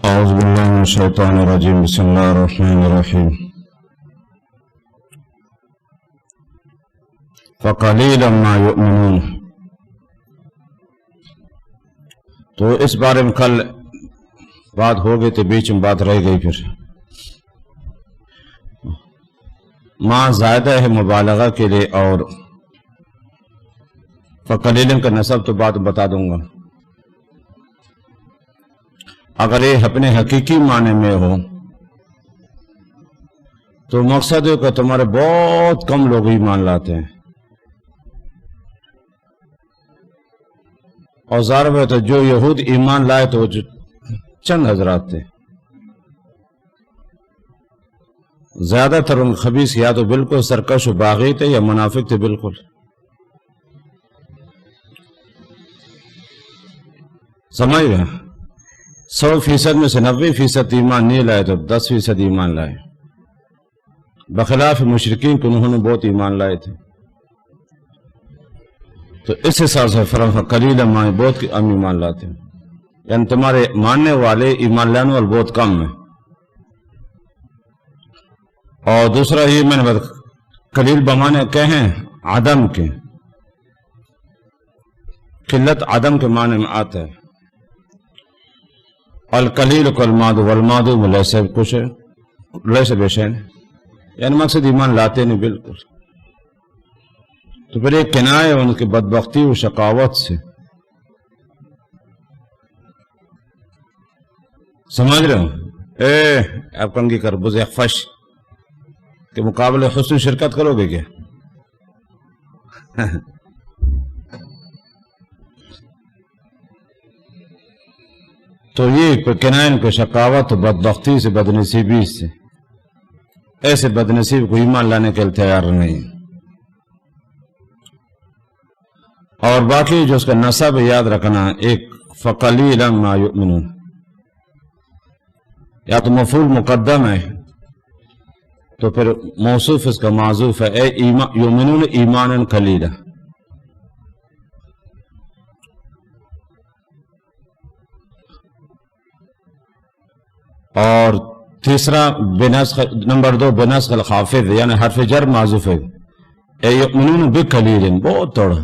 أعوذ بالله من الشيطان الرجيم بسم الله الرحمن الرحيم فقليلا ما يؤمنون۔ تو اس بارے میں کل بات ہو گئی تو بیچ میں بات رہ گئی، پھر ماں زائدہ ہے مبالغہ کے لیے، اور فقلیلا کا نسب تو بات بتا دوں گا۔ اگر یہ اپنے حقیقی معنی میں ہو تو مقصد ہے کہ تمہارے بہت کم لوگ ایمان لاتے ہیں، اور ظاہر ہے تو جو یہود ایمان لائے تو چند حضرات تھے، زیادہ تر ان خبیث یا تو بالکل سرکش و باغی تھے یا منافق تھے بالکل۔ سمجھ گئے؟ 100% میں سے 90% ایمان نہیں لائے تو 10% ایمان لائے، بخلاف مشرکین کہ انہوں نے بہت ایمان لائے تھے۔ تو اس حساب سے فرق قلیلا ما بہت کم ایمان لاتے ہیں، یعنی تمہارے ماننے والے ایمان لانے والے بہت کم ہیں۔ اور دوسرا یہ میں نے قلیل بمانے کہیں عدم کے، قلت عدم کے معنی میں آتا ہے۔ القلیل کالماد والماد لیس کچھ لیس بشین، یعنی مقصد ایمان لاتے نہیں بالکل۔ تو پھر ایک کنایہ ان کی بدبختی و شقاوت سے، سمجھ رہے ہو؟ آپ کنگی کر بز اخفش کے مقابلے حسن شرکت کرو گے کیا؟ تو یہ کنائن کو شقاوت و بدبختی سے، بدنصیبی سے، ایسے بدنصیب کو ایمان لانے کے لیے تیار نہیں۔ اور باقی جو اس کا نسب یاد رکھنا، ایک فقلیلا ما یؤمنون، یا تو مفعول مقدم ہے تو پھر موصوف اس کا معذوف ہے، اے یؤمنون ایمانا قلیلا۔ اور تیسرا نمبر 2 بنسخ الخافض، یعنی حرف جر معذوف ہے، اے یؤمنون بقلیل، بہت تھوڑا،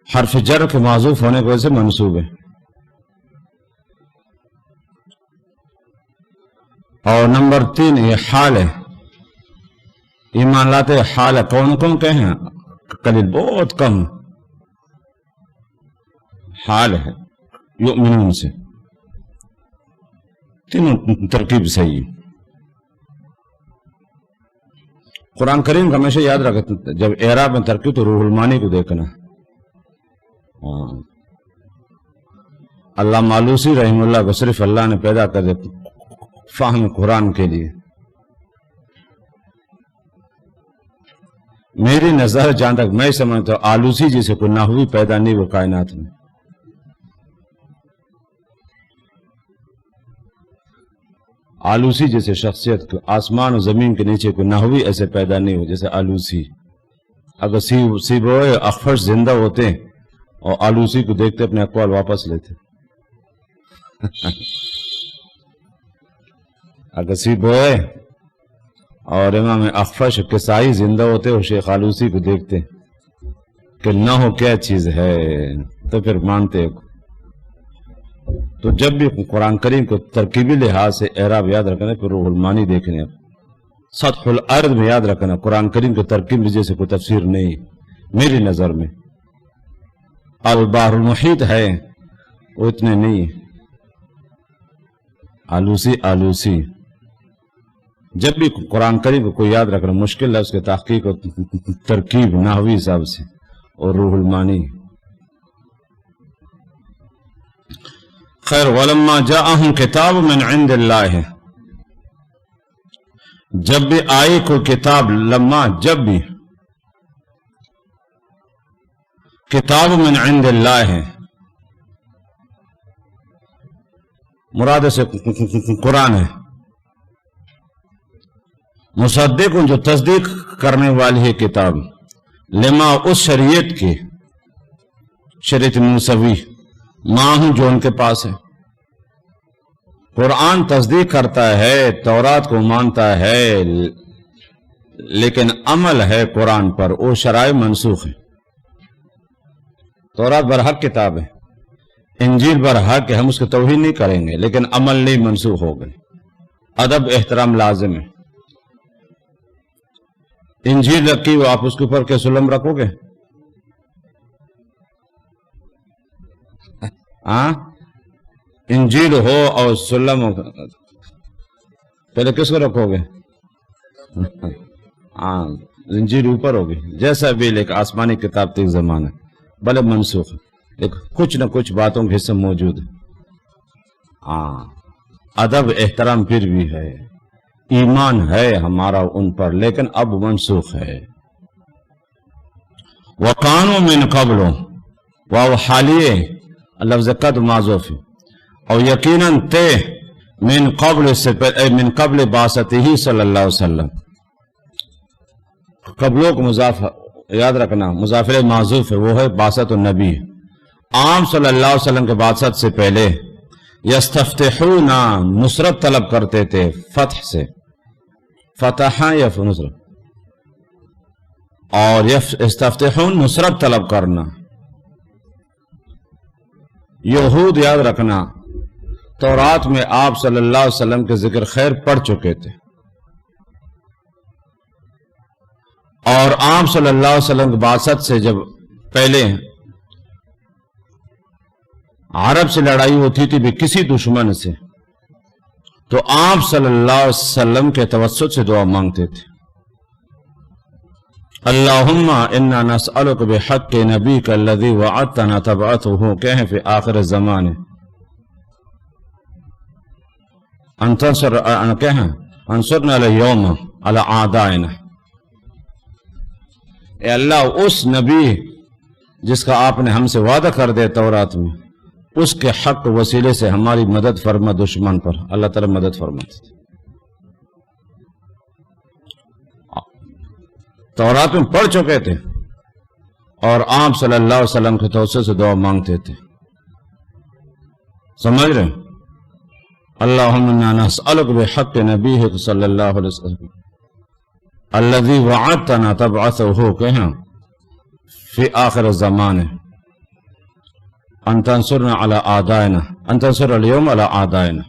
حرف جر کے معذوف ہونے کی وجہ سے منصوب ہے۔ اور نمبر 3 یہ حال ہے، ایمان لاتے حال ہے، کون کون کہیں قلیل، بہت کم حال ہے یؤمنون سے، تینوں ترکیب صحیح ہے۔ قرآن کریم کا ہمیشہ یاد رکھتے جب اعراب میں ترکیب تو روح المانی کو دیکھنا۔ علامہ آلوسی رحمہ اللہ کو صرف اللہ نے پیدا کر دیا فہم قرآن کے لیے۔ میری نظر جہاں تک میں سمجھتا ہوں آلوسی جیسے کوئی نحوی پیدا نہیں وہ کائنات میں۔ آلوسی جیسے شخصیت کو آسمان و زمین کے نیچے کوئی نحوی ایسے پیدا نہیں ہو جیسے آلوسی۔ اگر سیبوئے اخفش زندہ ہوتے اور آلوسی کو دیکھتے اپنے اقوال واپس لیتے۔ اگر سیبوئے اور امام اخفش کسائی زندہ ہوتے اور شیخ آلوسی کو دیکھتے کہ نہ ہو کیا چیز ہے تو پھر مانتے۔ تو جب بھی قرآن کریم کو ترکیبی لحاظ سے اعراب یاد رکھنا، پھر روح المانی دیکھنے، سطح الارض میں یاد رکھنا، قرآن کریم کے ترکیب میں جیسے کوئی تفسیر نہیں میری نظر میں۔ البحر المحیط ہے وہ اتنے نہیں، آلوسی جب بھی قرآن کریم کو کوئی یاد رکھنا مشکل ہے، اس کے تحقیق اور ترکیب نحوی حساب سے، اور روح المانی۔ خیر ولما جاءہم کتاب من عند اللہ، جب بھی آئی کوئی کتاب، لما جب بھی کتاب من عند اللہ ہے، مراد سے قرآن ہے، مصدق جو تصدیق کرنے والی ہے کتاب، لما اس شریعت کی، شریعت موسوی، ماں ہوں جو ان کے پاس ہے، قرآن تصدیق کرتا ہے، تورات کو مانتا ہے، لیکن عمل ہے قرآن پر، وہ شرائع منسوخ ہے۔ تورات برحق کتاب ہے، انجیل برحق ہے، ہم اس کی توہین نہیں کریں گے، لیکن عمل نہیں، منسوخ ہو گئے۔ ادب احترام لازم ہے۔ انجیل رکھی ہو، آپ اس کے اوپر کیا سلم رکھو گے؟ ہاں، انجیل ہو اور سلم ہو، پہلے کس کو رکھو گے؟ ہاں، انجیل اوپر ہوگی، جیسا بھی، لیکن آسمانی کتاب تک زمانہ بھلے منسوخ ہے، لیکن کچھ نہ کچھ باتوں کے حصہ موجود ہے۔ ہاں، ادب احترام پھر بھی ہے، ایمان ہے ہمارا ان پر، لیکن اب منسوخ ہے۔ وَقَانُوا مِن قَبْلُ، واو حالیے لفظ قد معذوف ہے، اور یقیناً تے من قبل سے من قبل بعثتہ صلی اللہ علیہ وسلم، قبلوں کو مضاف یاد رکھنا، مضاف الیہ معذوف ہے، وہ ہے بعثت النبی، عام صلی اللہ علیہ وسلم کے بعثت سے پہلے یستفتحون، نصرت طلب کرتے تھے، فتح سے، فتح یا نصرت، اور یستفتحون نصرت طلب کرنا۔ یہود یاد رکھنا، تورات میں آپ صلی اللہ علیہ وسلم کے ذکر خیر پڑھ چکے تھے، اور آپ صلی اللہ علیہ وسلم کی بعثت سے جب پہلے عرب سے لڑائی ہوتی تھی بھی کسی دشمن سے، تو آپ صلی اللہ علیہ وسلم کے توسط سے دعا مانگتے تھے، اللہم انا نسألک بحق نبیک الذی وعدتنا تبعثہ، کہیں فی آخر الزمان، انصرنا اليوم علی اعدائنا، اے اللہ اس نبی جس کا آپ نے ہم سے وعدہ کر دیا تورات میں، اس کے حق وسیلے سے ہماری مدد فرما دشمن پر، اللہ تعالی مدد فرماتے تھے۔ تورات میں پڑھ چکے تھے، اور آپ صلی اللہ علیہ وسلم کے توسط سے دعا مانگتے تھے، سمجھ رہے ہیں؟ اللہم انا نسألک بحق نبیک صلی اللہ علیہ وسلم الذی وعدتنا تبعثہ، کہیں فی آخر الزمان، ان تنصرنا علی اعدائنا، ان تنصر اليوم علی اعدائنا،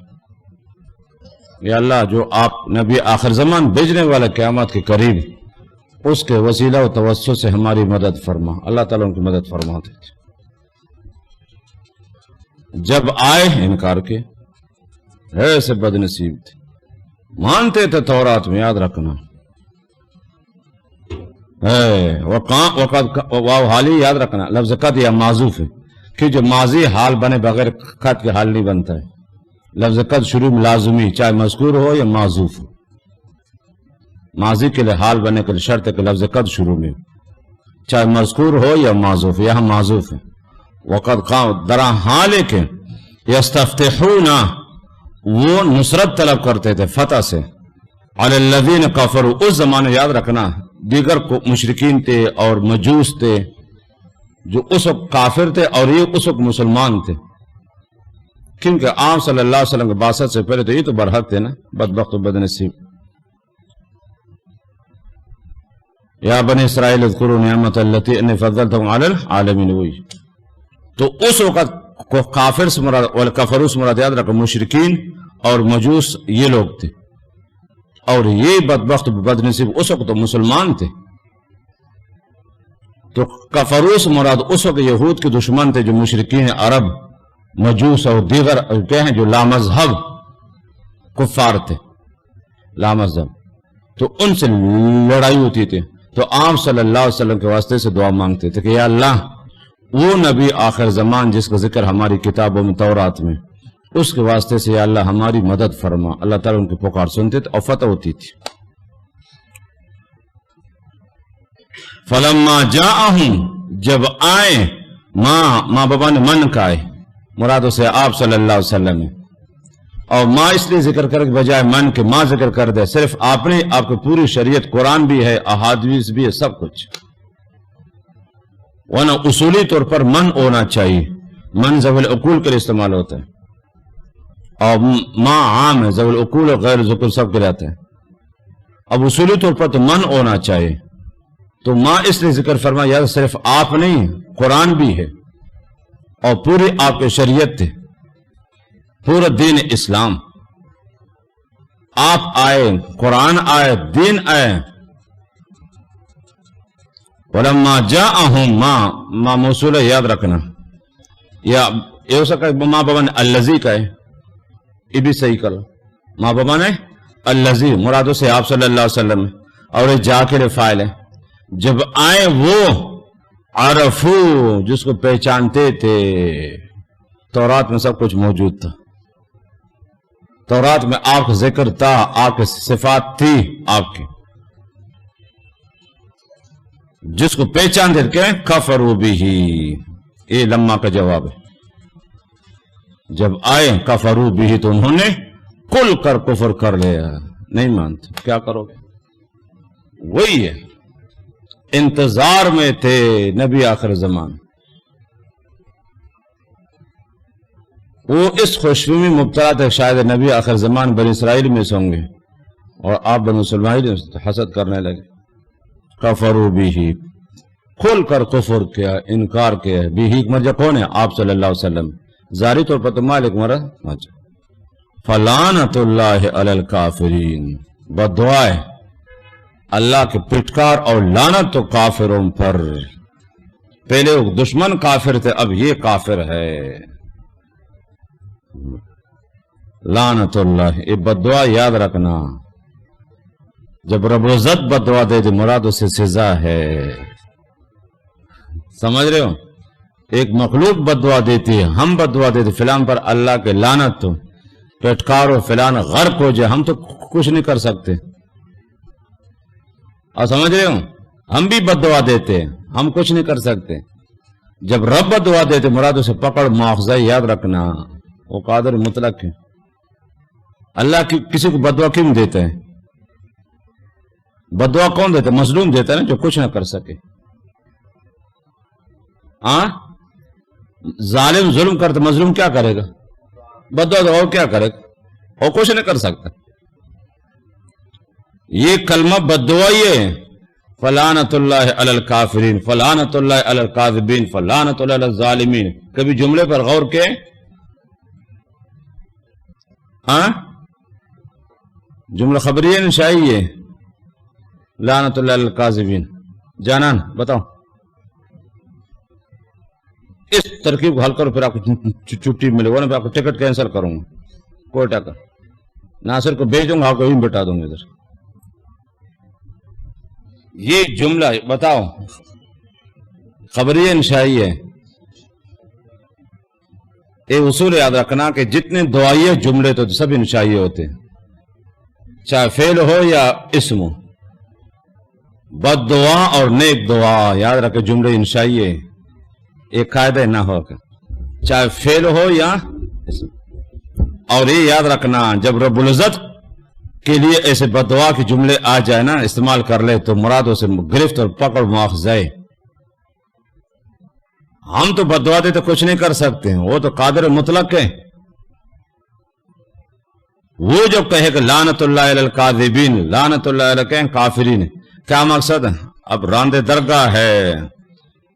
یا اللہ جو آپ نبی آخر زمان بھیجنے والا قیامت کے قریب، اس کے وسیلہ و توسط سے ہماری مدد فرما، اللہ تعالیٰ ان کی مدد فرماتے تھے۔ جب آئے انکار کے، ایسے بد نصیب تھے، مانتے تھے تورات میں، یاد رکھنا، واو حالی یاد رکھنا، لفظ قد یا معذوف ہے، کہ جو ماضی حال بنے بغیر قد کے حال نہیں بنتا ہے۔ لفظ قد شروع میں لازمی، چاہے مذکور ہو یا معذوف ہو، ماضی کے لیے حال بننے کے لیے شرط ہے کہ لفظ قد شروع میں، چاہے مذکور ہو یا معذوف، یہاں معذوف ہے۔ وقد قام، درا حال ہے کہ یستفتحون، وہ نصرت طلب کرتے تھے فتح سے، علی الذین کفروا، اس زمانے یاد رکھنا دیگر مشرکین تھے اور مجوس تھے جو اس وقت کافر تھے، اور یہ اس وقت مسلمان تھے، کیونکہ آپ صلی اللہ علیہ وسلم کے بعثت سے پہلے تو یہ تو برحق تھے نا، بدبخت و بدنصیب۔ یا بنی اسرائیل اذکروا نعمت التی انی فضلتکم علی العالمین، وہی تو اس وقت کو کافر سے مراد، والکفروا سے مراد یاد رکھو مشرکین اور مجوس یہ لوگ تھے، اور یہ بدبخت بدنصیب اس وقت تو مسلمان تھے۔ تو کفروا سے مراد اس وقت یہود کے دشمن تھے جو مشرکین عرب، مجوس اور دیگر کہیں جو لامذہب کفار تھے، لامذہب، تو ان سے لڑائی ہوتی تھی، تو آپ صلی اللہ علیہ وسلم کے واسطے سے دعا مانگتے تھے کہ یا اللہ وہ نبی آخر زمان جس کا ذکر ہماری کتابوں میں تورات میں، اس کے واسطے سے یا اللہ ہماری مدد فرما، اللہ تعالیٰ ان کی پکار سنتے تھے اور فتح ہوتی تھی۔ فلما جاءہم، جب آئے، ماں بابا نے من کا آئے، مراد سے آپ صلی اللہ علیہ وسلم ہے، اور ماں اس لیے ذکر کر کے بجائے من کے ماں ذکر کر دے، صرف آپ نے، آپ کی پوری شریعت، قرآن بھی ہے، احادیث بھی ہے، سب کچھ، ورنہ اصولی طور پر من ہونا چاہیے، من ذوی العقول کے لیے استعمال ہوتا ہے، اور ماں عام ہے، ذوی العقول اور غیر ذکر سب کے رہتے ہیں. اب اصولی طور پر تو من ہونا چاہیے، تو ماں اس لیے ذکر فرمایا یار صرف آپ نہیں، قرآن بھی ہے اور پوری آپ کی شریعت تھی، پورا دین اسلام. آپ آئے، قرآن آئے، دین آئے. وَلَمَّا جَاءَهُمْ ماں موصول ہے، یاد رکھنا. یا یہ ہو سکتا ہے ماں بابا نے الذی کا ہے، یہ بھی صحیح کرو. ماں بابا نے الذی مرادوں سے آپ صلی اللہ علیہ وسلم، اور یہ جا کے فائل ہے. جب آئے وہ عرفو، جس کو پہچانتے تھے. تورات میں سب کچھ موجود تھا، تورات میں آپ کا ذکر تھا، آپ کی صفات تھی آپ کی. جس کو پہچانتے تھے کفروا بہ، یہ لما کا جواب ہے. جب آئے کفروا بہ تو انہوں نے کل کر کفر کر لیا. نہیں مانتے، کیا کرو گے؟ وہی ہے، انتظار میں تھے نبی آخر زمان. وہ اس خوشبو میں مبتلا تھے شاید نبی آخر زمان بنی اسرائیل میں سے ہوں گے، اور آپ بنی اسرائیل حسد کرنے لگے. کفروا بہ، کھول کر کفر کیا، انکار کیا. بہ مرجع کون ہے؟ آپ صلی اللہ علیہ وسلم. ظاہری طور پر تو مالک مرد مرجع. فلعنت اللہ علی الکافرین، بددعائے اللہ کے پٹکار اور لعنت تو کافروں پر. پہلے وہ دشمن کافر تھے، اب یہ کافر ہے. لعنت اللہ، یہ بددعا یاد رکھنا. جب رب العزت بددعا دے دے مراد اس سے سزا ہے. سمجھ رہے ہو؟ ایک مخلوق بددعا دیتی ہے، ہم بددعا دیتے فلان پر اللہ کے لعنت تو پٹکار و فلان غرق ہو جائے، ہم تو کچھ نہیں کر سکتے. اور سمجھ رہے ہو؟ ہم بھی بددعا دیتے ہیں، ہم کچھ نہیں کر سکتے. جب رب بددعا دیتے مراد اسے پکڑ مواخذہ. یاد رکھنا وہ قادر مطلق ہے. اللہ کی کسی کو بددعا کیوں دیتے ہیں؟ بددعا کون دیتا ہے؟ مظلوم دیتا ہے نا، جو کچھ نہ کر سکے. ظالم ظلم کرتا، مظلوم کیا کرے گا؟ بددعا دو، اور کیا کرے گا؟ اور کچھ نہیں کر سکتا. یہ کلمہ بددعا ہی ہے. فلعنت اللہ علی الکافرین، فلعنت اللہ علی الکاذبین، فلعنت اللہ علی الظالمین. کبھی جملے پر غور کے جملہ خبریہ انشائی ہے. لعنت اللہ علی الکاذبین. جانان بتاؤ اس ترکیب کو حل کرو، پھر آپ کو چھٹی ملے گا نا. آپ کو ٹکٹ کینسل کروں گا کوئٹہ کا. ناصر کو بھیج دوں گا، آپ کو بھی بتا دوں گا ادھر. یہ جملہ بتاؤ خبریہ انشائی ہے. یہ اصول یاد رکھنا کہ جتنے دعائیے جملے تو سب انشائیے ہوتے ہیں، چاہے فعل ہو یا اسم ہو. بد دعا اور نیک دعا یاد رکھے جملے انشائیے. ایک قاعدہ نہ ہو چاہے فعل ہو یا اسم. اور یہ یاد رکھنا جب رب العزت کے لیے ایسے بد دعا کے جملے آ جائے نا، استعمال کر لے تو مرادوں سے گرفت اور پکڑ مواخذہ. ہم تو بد دعا دے تو کچھ نہیں کر سکتے ہیں، وہ تو قادر مطلق ہے. وہ جو کہے کہ لعنت اللہ علی الکاذبین، لعنت اللہ علی کافرین، کیا مقصد ہے؟ اب راندے درگاہ ہے،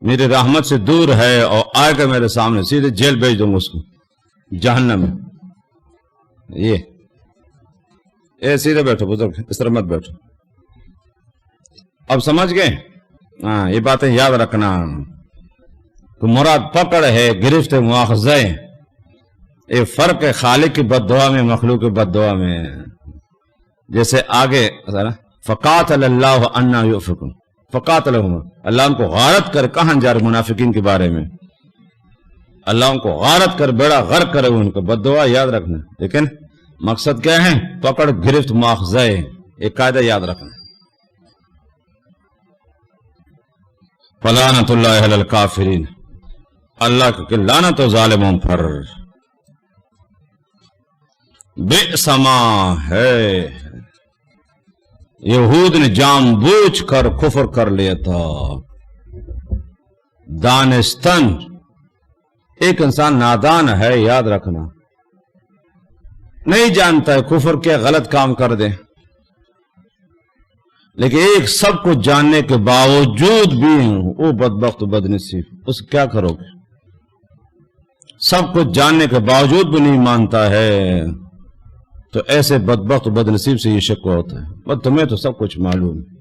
میری رحمت سے دور ہے، اور آئے گا میرے سامنے، سیدھے جیل بھیج دوں گا اس کو، جہنم میں. یہ سیدھے بیٹھو بزرگ، اس طرح مت بیٹھو. اب سمجھ گئے؟ ہاں، یہ باتیں یاد رکھنا. تو مراد پکڑ ہے، گرفت مواخذہ. یہ فرق ہے خالق کی بد دعا میں، مخلوق کی بد دعا میں. جیسے آگے فقاتل اللہ انا یؤفکون، فقاتلہم، اللہ ان کو غارت کر. کہاں جا رہے منافقین کے بارے میں؟ اللہ ان کو غارت کر، بیڑا غرق کرے ان کو. بد دعا یاد رکھنا، لیکن مقصد کیا ہے؟ پکڑ گرفت مواخذہ. ایک قاعدہ یاد رکھنا. فلعنت اللہ علی الکافرین، اللہ کی لعنت و ظالموں پر. بئس ما ہے، یہود نے جان بوجھ کر کفر کر لیا تھا. دانستن، ایک انسان نادان ہے، یاد رکھنا. نہیں جانتا ہے کفر کیا غلط کام کر دے، لیکن ایک سب کو جاننے کے باوجود بھی وہ بدبخت بد نصیب، اس کیا کرو گے؟ سب کچھ جاننے کے باوجود بھی نہیں مانتا ہے، تو ایسے بدبخت بد نصیب سے یہ شکوہ ہوتا ہے۔ بس تمہیں تو سب کچھ معلوم ہے،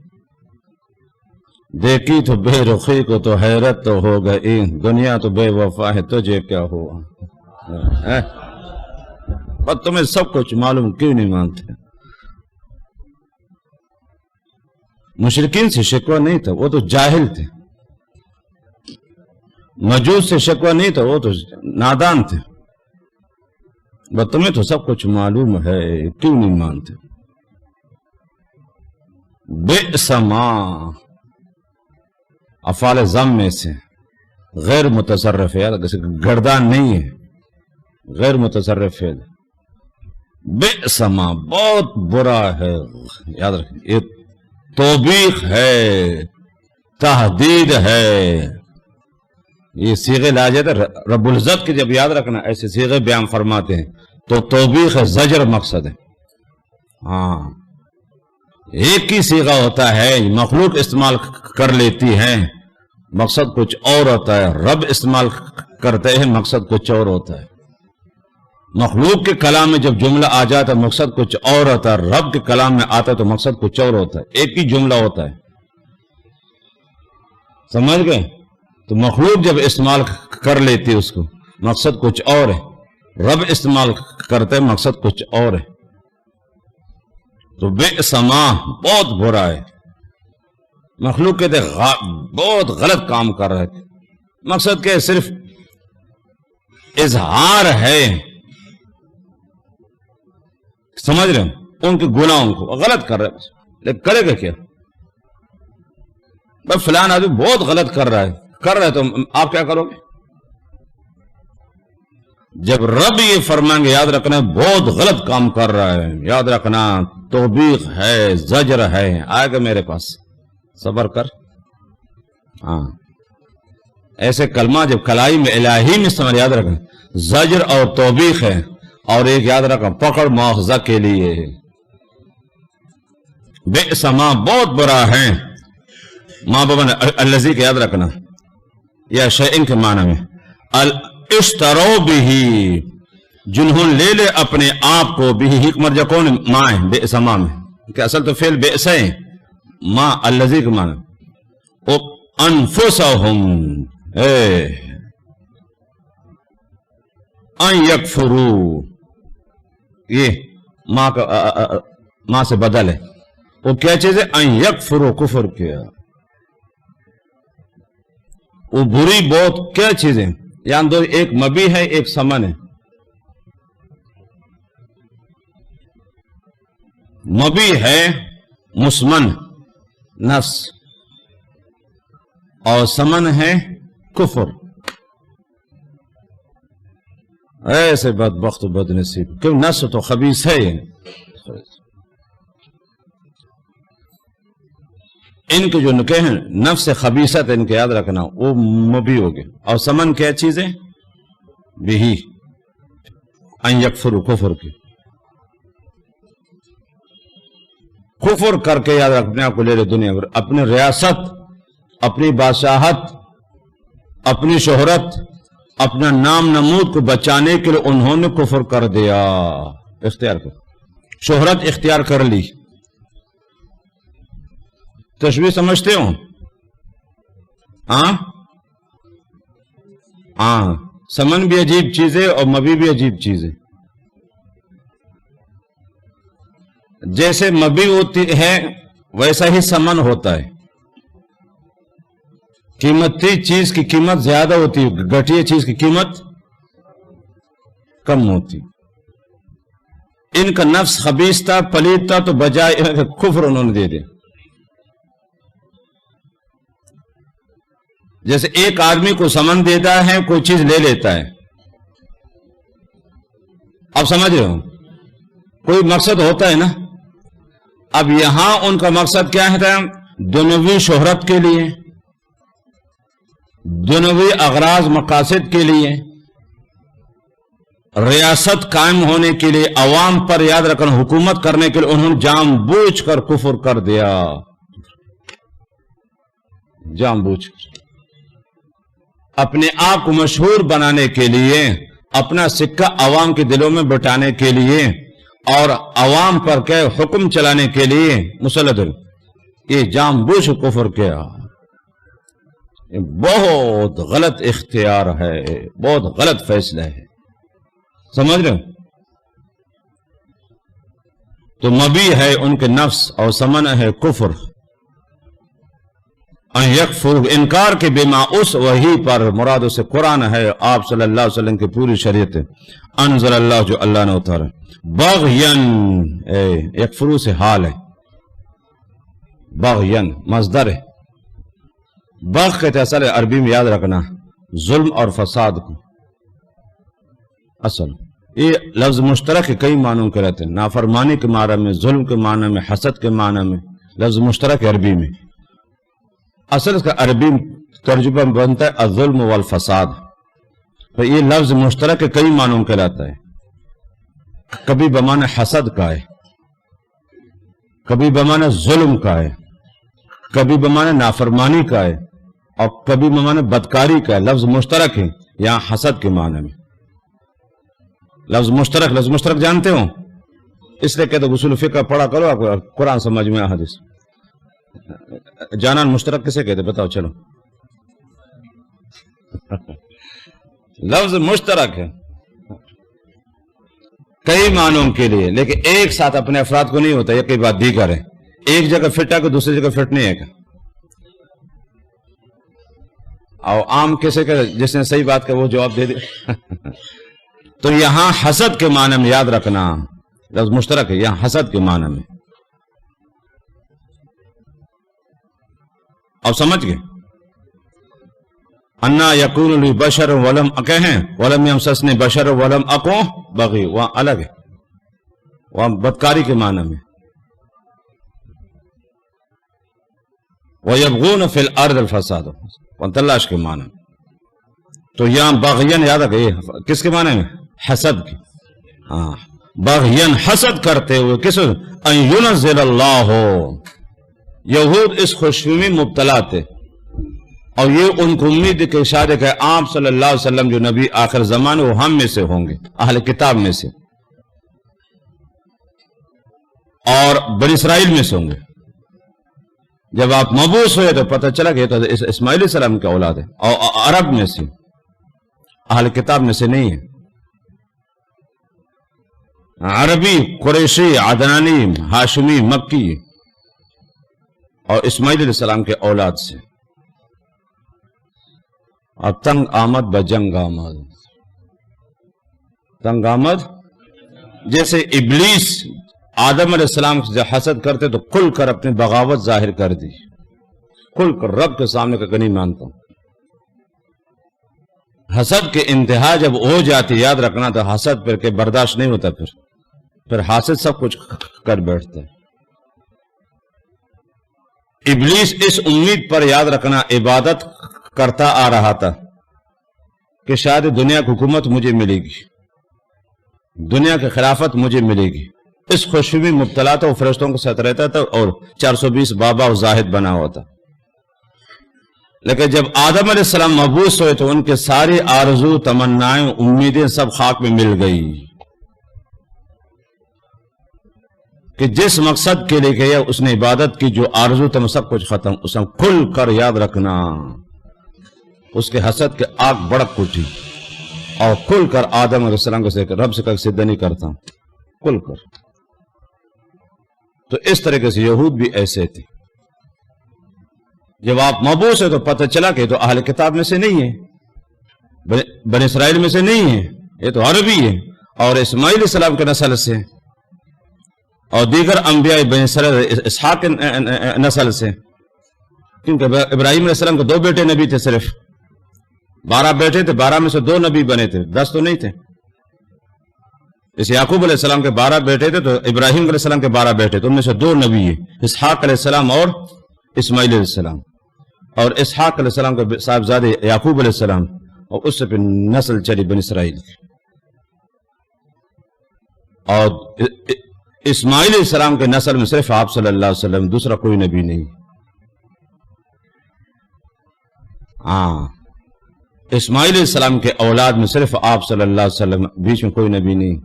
دیکھی تو بے رخی کو تو حیرت تو ہو گئی، دنیا تو بے وفا ہے تجھے کیا ہوا؟ بس تمہیں سب کچھ معلوم، کیوں نہیں مانتے؟ مشرکین سے شکوہ نہیں تھا، وہ تو جاہل تھے۔ مجوس سے شکوہ نہیں تھا، وہ تو نادان تھے۔ بس تمہیں تو سب کچھ معلوم ہے، کیوں نہیں مانتے؟ بئس ما افعال ضم میں سے غیر متصرف ہے، گردان نہیں ہے، غیر متصرف ہے۔ بئس ما بہت برا ہے، یاد رکھیں، یہ توبیخ ہے، تحدید ہے۔ یہ صیغے لا جاتے رب العزت کے، جب یاد رکھنا ایسے صیغے بیان فرماتے ہیں تو توبیخ زجر مقصد ہے۔ ہاں، ایک ہی صیغہ ہوتا ہے، مخلوق استعمال کر لیتی ہے، مقصد کچھ اور ہوتا ہے، رب استعمال کرتے ہیں، مقصد کچھ اور ہوتا ہے۔ مخلوق کے کلام میں جب جملہ آ جاتا ہے مقصد کچھ اور ہوتا ہے، رب کے کلام میں آتا ہے تو مقصد کچھ اور ہوتا ہے، ایک ہی جملہ ہوتا ہے، سمجھ گئے؟ تو مخلوق جب استعمال کر لیتی ہے اس کو مقصد کچھ اور ہے، رب استعمال کرتے ہیں مقصد کچھ اور ہے۔ تو بئس ما بہت برا ہے، مخلوق کہتے بہت غلط کام کر رہے تھے، مقصد کہ صرف اظہار ہے، سمجھ رہے ہیں ان کے گناہوں کو، غلط کر رہے ہیں، لیکن کرے گا کیا؟ بس فلان آدمی بہت غلط کر رہا ہے تو آپ کیا کرو گے؟ جب رب یہ فرمائیں گے یاد رکھنا بہت غلط کام کر رہا ہے، یاد رکھنا توبیخ ہے، زجر ہے، آئے گا میرے پاس، صبر کر۔ ہاں، ایسے کلمہ جب کلائی میں الہی میں استعمال، یاد رکھنا زجر اور توبیخ ہے، اور ایک یاد رکھنا پکڑ مواخذہ کے لیے۔ بئس ما بہت برا ہے، ماں بابا نے الذی کے یاد رکھنا یا شیئن کے معنی میں، اشترو بھی جنہوں لے لے اپنے آپ کو بھی، حکمت جا کون ماں ہے بئس ما میں، کہ اصل تو فعل بئس ہے، ماں الذی کے معنی انفسہم ان یکفروا، یہ ماں سے بدل ہے، وہ کیا چیز ہے؟ ان یکفروا، کفر کیا، وہ بری بہت کیا چیزیں، یہاں دو، ایک مبی ہے ایک سمن ہے۔ مبی ہے مسمن نفس، اور سمن ہے کفر۔ ایسے بدبخت و بد نصیب، کیوں؟ نفس تو خبیث ہے، ان کے جو نکے ہیں نفس خبیثت ہے، ان کے یاد رکھنا وہ مبی ہو گئے۔ اور سمن کیا چیز ہے؟ بھی ان یکفروا، کفر کی، کفر کر کے یاد رکھنے آپ کو لے لے دنیا پر، اپنی ریاست، اپنی بادشاہت، اپنی شہرت، اپنا نام نمود کو بچانے کے لیے انہوں نے کفر کر دیا، اختیار کر، شہرت اختیار کر لی۔ تشبیہ سمجھتے ہو؟ ہاں، سمن بھی عجیب چیز ہے اور مبی بھی عجیب چیز ہے۔ جیسے مبی ہوتی ہے ویسا ہی سمن ہوتا ہے، قیمتی چیز کی قیمت زیادہ ہوتی ہے، گھٹیا چیز کی قیمت کم ہوتی۔ ان کا نفس خبیث تھا، پلید تھا، تو بجائے کفر انہوں نے دے دیا۔ جیسے ایک آدمی کو سمن دیتا ہے، کوئی چیز لے لیتا ہے، اب سمجھ رہے ہو، کوئی مقصد ہوتا ہے نا۔ اب یہاں ان کا مقصد کیا ہے؟ دنیوی شہرت کے لیے، دنیوی اغراض مقاصد کے لیے، ریاست قائم ہونے کے لیے، عوام پر یاد رکھنا حکومت کرنے کے لیے انہوں نے جان بوجھ کر کفر کر دیا، جان بوجھ کر اپنے آپ کو مشہور بنانے کے لیے، اپنا سکہ عوام کے دلوں میں بٹانے کے لیے اور عوام پر کیا حکم چلانے کے لیے مسلط، یہ جان بوجھ کفر کیا۔ یہ بہت غلط اختیار ہے، بہت غلط فیصلہ ہے، سمجھ رہے ہو؟ تو مبی ہے ان کے نفس اور سمن ہے کفر، ان یکفر انکار کے بما اس وحی پر، مراد سے قرآن ہے، آپ صلی اللہ علیہ وسلم کی پوری شریعت ہے، انزل اللہ جو اللہ نے اتارا، بغین یکفرو سے حال ہے، بغین مصدر ہے، بغ کہتے ہیں اصل عربی میں یاد رکھنا ظلم اور فساد کو، اصل یہ لفظ مشترک ہے، کئی معنوں کے رہتے ہیں، نافرمانی کے معنی میں، ظلم کے معنی میں، حسد کے معنی میں، لفظ مشترک ہے عربی میں، اصل اس کا عربی ترجمہ بنتا ہے الظلم والفساد، تو یہ لفظ مشترک کئی معنوں کے رہتا ہے، کبھی بمعنی حسد کا ہے، کبھی بمعنی ظلم کا ہے، کبھی بمعنی نافرمانی کا ہے، اور کبھی بمعنی بدکاری کا ہے، لفظ مشترک ہے یہاں حسد کے معنی میں، لفظ مشترک جانتے ہو، اس لیے کہتے اصول فقہ پڑھا کرو، آپ کو قرآن سمجھ میں حدیث جانان مشترک کسے کہتے بتاؤ چلو؟ لفظ مشترک ہے کئی معنوں کے لیے، لیکن ایک ساتھ اپنے افراد کو نہیں ہوتا، یہ کئی بات دیگر ہے، ایک جگہ فٹ ہے کہ دوسری جگہ فٹ نہیں ہے کہ، اور عام کیسے کہ جس نے صحیح بات کا وہ جواب دے دے۔ تو یہاں حسد کے معنی میں یاد رکھنا لفظ مشترک ہے، یہاں حسد کے معنی میں، اب سمجھ گئے؟ انا یکون لی بشر ولم کہیں ولم یمسسنی بشر ولم اکو بغی، وہاں الگ ہے، وہاں بدکاری کے معنی میں، وَيَبْغُونَ فِي الْأَرْضِ الْفَسَادُ تلاش کے معنی، تو یہاں بغین یاد رکھیں کس کے معنی میں؟ حسد کی، ہاں بغین حسد کرتے ہوئے، کس ان ينزل اللہ، یہود اس خوشی میں مبتلا تھے، اور یہ ان کو امید کے اشارے کہ آپ صلی اللہ علیہ وسلم جو نبی آخر زمانے وہ ہم میں سے ہوں گے، اہل کتاب میں سے، اور بنی اسرائیل میں سے ہوں گے۔ جب آپ مبعوث ہوئے تو پتہ چلا کہ یہ تو اسماعیل علیہ السلام کی اولاد ہے، اور عرب میں سے، اہل کتاب میں سے نہیں ہے، عربی، قریشی، عدنانی، ہاشمی، مکی، اور اسماعیل علیہ السلام کے اولاد سے۔ اب تنگ آمد بجنگ آمد، تنگ آمد جیسے ابلیس آدم علیہ السلام سے حسد کرتے تو کھل کر اپنی بغاوت ظاہر کر دی، کھل کر رب کے سامنے کا نہیں مانتا ہوں۔ حسد کے انتہا جب ہو جاتی، یاد رکھنا، تو حسد پر کہ برداشت نہیں ہوتا، پھر حاسد سب کچھ کر بیٹھتا ہے۔ ابلیس اس امید پر، یاد رکھنا، عبادت کرتا آ رہا تھا کہ شاید دنیا کی حکومت مجھے ملے گی، دنیا کی خلافت مجھے ملے گی، اس خوشی میں مبتلا تھا، وہ فرشتوں کے ساتھ رہتا تھا، اور 420 بابا اور زاہد بنا ہوا تھا۔ لیکن جب آدم علیہ السلام مبعوث ہوئے تو ان کے ساری آرزو، تمنائیں، امیدیں سب خاک میں مل گئی، کہ جس مقصد کے لیے گیا اس نے عبادت کی، جو آرزو تم سب کچھ ختم، اس نے کھل کر، یاد رکھنا، اس کے حسد کے آگ بڑک اٹھی، اور کھل کر آدم علیہ السلام کو سے رب سے سجدہ نہیں کرتا ہوں، کھل کر۔ تو اس طریقے سے یہود بھی ایسے تھے، جب آپ مبعوث ہے تو پتہ چلا کہ تو اہل کتاب میں سے نہیں ہے، بنی اسرائیل میں سے نہیں ہے، یہ تو عربی ہے، اور اسماعیل علیہ السلام کے نسل سے، اور دیگر انبیاء بنی اسرائیل اسحاق کے نسل سے، کیونکہ ابراہیم علیہ السلام کے 2 بیٹے نبی تھے، صرف 12 بیٹے تھے، 12 میں سے 2 نبی بنے تھے، 10 تو نہیں تھے۔ جیسے یعقوب علیہ السلام کے 12 بیٹے تھے، تو ابراہیم علیہ السلام کے 12 بیٹے تھے، ان میں سے 2 نبی ہیں، اسحاق علیہ السلام اور اسماعیل علیہ السلام، اور اسحاق علیہ السلام کے صاحبزادے یعقوب علیہ السلام، اور اس سے پھر نسل چلی بنی اسرائیل کی۔ اور اسماعیل علیہ السلام کے نسل میں صرف آپ صلی اللہ علیہ وسلم، دوسرا کوئی نبی نہیں۔ ہاں، اسماعیل علیہ السلام کے اولاد میں صرف آپ صلی اللہ علیہ وسلم، بیچ میں کوئی نبی نہیں۔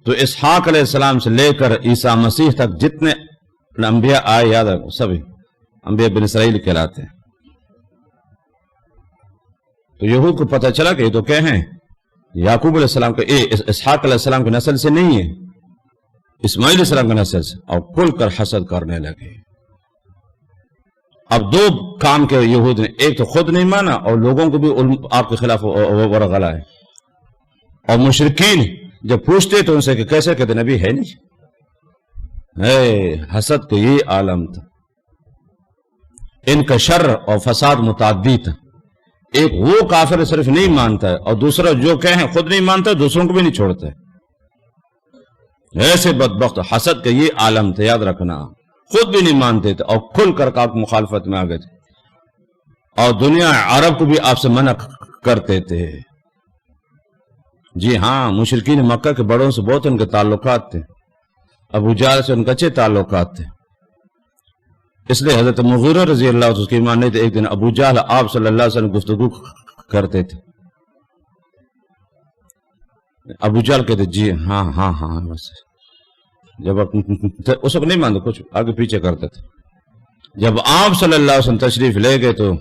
تو اسحاق علیہ السلام سے لے کر عیسیٰ مسیح تک جتنے انبیاء آئے، یاد رکھو سبھی انبیاء بن اسرائیل کہلاتے ہیں۔ تو یہود کو پتہ چلا کہ یہ تو کیا ہیں، یعقوب علیہ السلام کے اسحاق علیہ السلام کے نسل سے نہیں ہے، اسماعیل علیہ السلام کے نسل سے، اور کھل کر حسد کرنے لگے۔ اب دو کام کے یہود نے، ایک تو خود نہیں مانا اور لوگوں کو بھی آپ کے خلاف ورغلا ہے، اور مشرکین جب پوچھتے تو ان سے کہ کیسے، کہتے نبی ہے نہیں۔ حسد کا یہ عالم تھا، ان کا شر اور فساد متعدی تھا۔ ایک وہ کافر صرف نہیں مانتا ہے، اور دوسرا جو کہیں خود نہیں مانتا ہے، دوسروں کو بھی نہیں چھوڑتا ہے۔ ایسے بدبخت حسد کا یہ عالم تھا، یاد رکھنا، خود بھی نہیں مانتے تھے اور کھل کر آپ مخالفت میں آ گئے تھے، اور دنیا عرب کو بھی آپ سے منع کرتے تھے۔ جی ہاں، مشرکین مکہ کے بڑوں سے بہت ان کے تعلقات تھے، ابو جہل سے ان کے اچھے تعلقات تھے، اس لیے حضرت مغیرہ رضی اللہ عنہ اس کے ایمان نہیں تھے۔ ایک دن ابو جہل آپ صلی اللہ علیہ وسلم گفتگو کرتے تھے، ابو جہل کہتے جی ہاں ہاں ہاں، بس جب اس وقت نہیں مانتے، کچھ آگے پیچھے کرتے تھے۔ جب آپ صلی اللہ علیہ وسلم تشریف لے گئے تو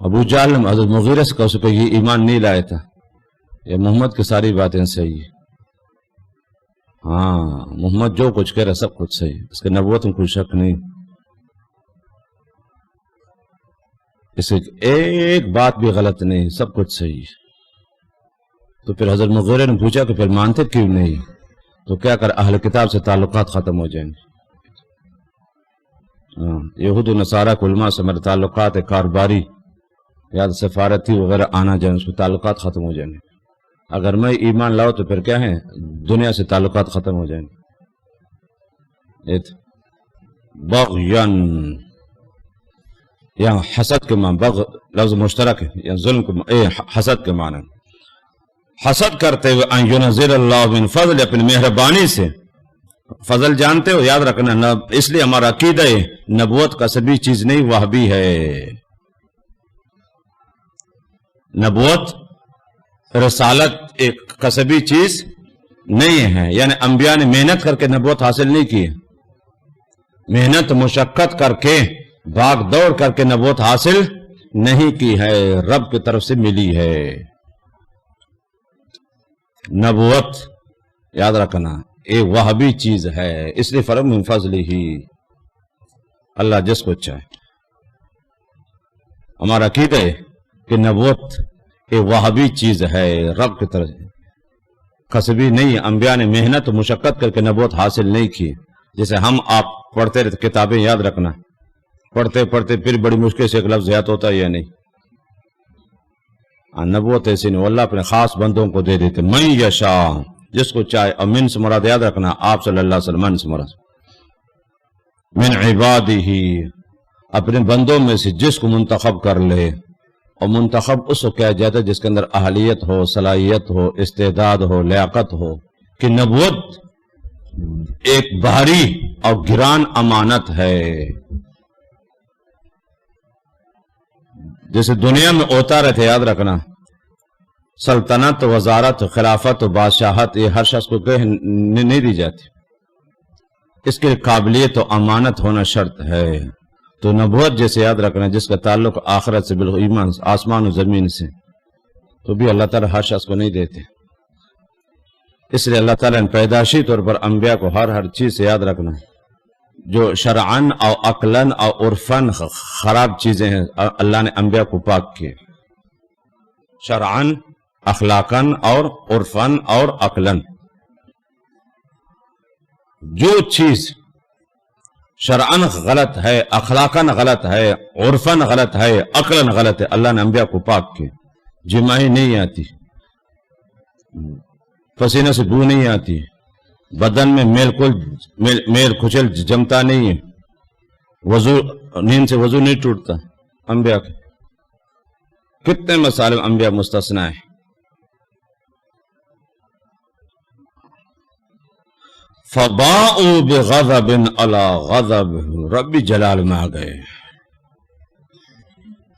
ابو جہل نے حضرت مغیرہ سے کہا، اس کو یہ ایمان نہیں لائے تھا، یہ محمد کی ساری باتیں صحیح ہے، ہاں محمد جو کچھ کہہ رہا سب کچھ صحیح ہے، اس کے نبوت میں کوئی شک نہیں، اس ایک بات بھی غلط نہیں، سب کچھ صحیح ہے۔ تو پھر حضرت مغیرہ نے پوچھا کہ پھر مانتے کیوں نہیں؟ تو کیا کر اہل کتاب سے تعلقات ختم ہو جائیں گے۔ یہود و نصارہ کو علماء سے میرے تعلقات ہے، کاروباری یا سفارتی وغیرہ آنا جائیں، اس میں تعلقات ختم ہو جائیں گے۔ اگر میں ایمان لاؤ تو پھر کیا ہے، دنیا سے تعلقات ختم ہو جائیں گے۔ بغین، یا حسد کے معنی، بغ لفظ مشترک ہے، یا ظلم کے حسد کے معنی، حسد کرتے ہوئے ان ینزل اللہ من فضل، اپنی مہربانی سے فضل جانتے ہو، یاد رکھنا، اس لیے ہمارا عقیدہ ہے نبوت کا سبھی چیز نہیں، وہابی ہے۔ نبوت رسالت ایک کسبی چیز نہیں ہے، یعنی انبیاء نے محنت کر کے نبوت حاصل نہیں کی، محنت مشقت کر کے بھاگ دوڑ کر کے نبوت حاصل نہیں کی ہے، رب کی طرف سے ملی ہے نبوت، یاد رکھنا ایک وہابی چیز ہے، اس لیے فرم من فضل ہی، اللہ جس کو چاہے۔ ہمارا عقیدہ ہے کہ نبوت ایک وہابی چیز ہے، رب کی طرف کسبی نہیں، انبیاء نے محنت و مشقت کر کے نبوت حاصل نہیں کی۔ جیسے ہم آپ پڑھتے رہتے کتابیں، یاد رکھنا، پڑھتے پڑھتے پھر بڑی مشکل سے ایک لفظ یاد ہوتا ہے یا نہیں، نبوت ایسی نہیں، اللہ اپنے خاص بندوں کو دے دیتے، من یشاء، جس کو چاہے، اور من سے مراد یاد رکھنا آپ صلی اللہ علیہ وسلم، من سے مراد من عبادہ، اپنے بندوں میں سے جس کو منتخب کر لے، اور منتخب اس کو کہا جاتا ہے جس کے اندر اہلیت ہو، صلاحیت ہو، استعداد ہو، لیاقت ہو، کہ نبوت ایک بھاری اور گران امانت ہے۔ جیسے دنیا میں ہوتا رہتے، یاد رکھنا، سلطنت، وزارت، خلافت، بادشاہت، یہ ہر شخص کو نہیں دی جاتی، اس کے قابلیت و امانت ہونا شرط ہے۔ تو نبوت جیسے یاد رکھنا جس کا تعلق آخرت سے، بالکل ایمان، آسمان و زمین سے، تو بھی اللہ تعالیٰ ہر شخص کو نہیں دیتے، اس لیے اللہ تعالیٰ نے پیدائشی طور پر انبیاء کو ہر چیز سے، یاد رکھنا، جو شرعن اور عقلن اور عرفن خراب چیزیں ہیں، اللہ نے انبیاء کو پاک کیے، شرعن، اخلاقن اور عرفن اور عقلن۔ جو چیز شرعن غلط ہے، اخلاقن غلط ہے، عرفن غلط ہے، عقلن غلط ہے، اللہ نے انبیاء کو پاک کیے۔ جماعی نہیں آتی، پسینے سے بو نہیں آتی، بدن میں میل کچل جمتا نہیں ہے، وضو، نیند سے وضو نہیں ٹوٹتا انبیاء کے۔ کتنے مسائل انبیاء مستثنیٰ ہیں۔ فباؤوا بغضب علی غضب، رب جلال میں آ گئے،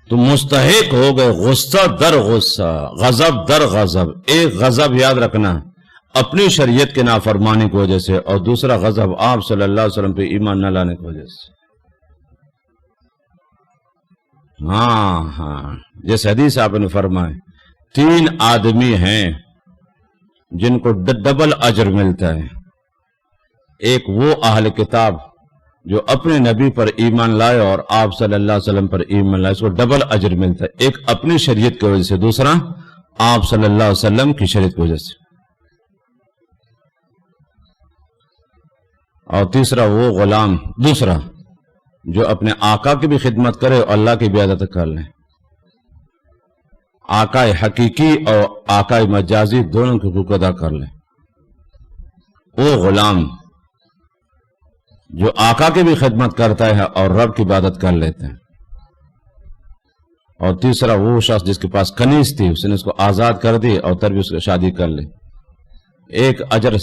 تو مستحق ہو گئے غصہ در غصہ، غضب در غضب۔ ایک غضب یاد رکھنا اپنی شریعت کے نافرمانی کی وجہ سے، اور دوسرا غضب آپ صلی اللہ علیہ وسلم پہ ایمان نہ لانے کی وجہ سے۔ ہاں جیسے حدیث آپ نے فرمائے، 3 آدمی ہیں جن کو ڈبل اجر ملتا ہے۔ ایک وہ اہل کتاب جو اپنے نبی پر ایمان لائے اور آپ صلی اللہ علیہ وسلم پر ایمان لائے، اس کو ڈبل اجر ملتا ہے، ایک اپنی شریعت کی وجہ سے، دوسرا آپ صلی اللہ علیہ وسلم کی شریعت کی وجہ سے، اور تیسرا وہ غلام دوسرا جو اپنے آقا کی بھی خدمت کرے اور اللہ کی بھی عادت کر لے۔ آقا حقیقی اور آقا مجازی دونوں کے حقوق ادا کر لے۔ وہ غلام جو آقا کی بھی خدمت کرتا ہے اور رب کی عبادت کر لیتے ہیں، اور تیسرا وہ شخص جس کے پاس کنیز تھی، اس نے اس کو آزاد کر دی اور تر بھی اس کو شادی کر لی۔ ایک اجر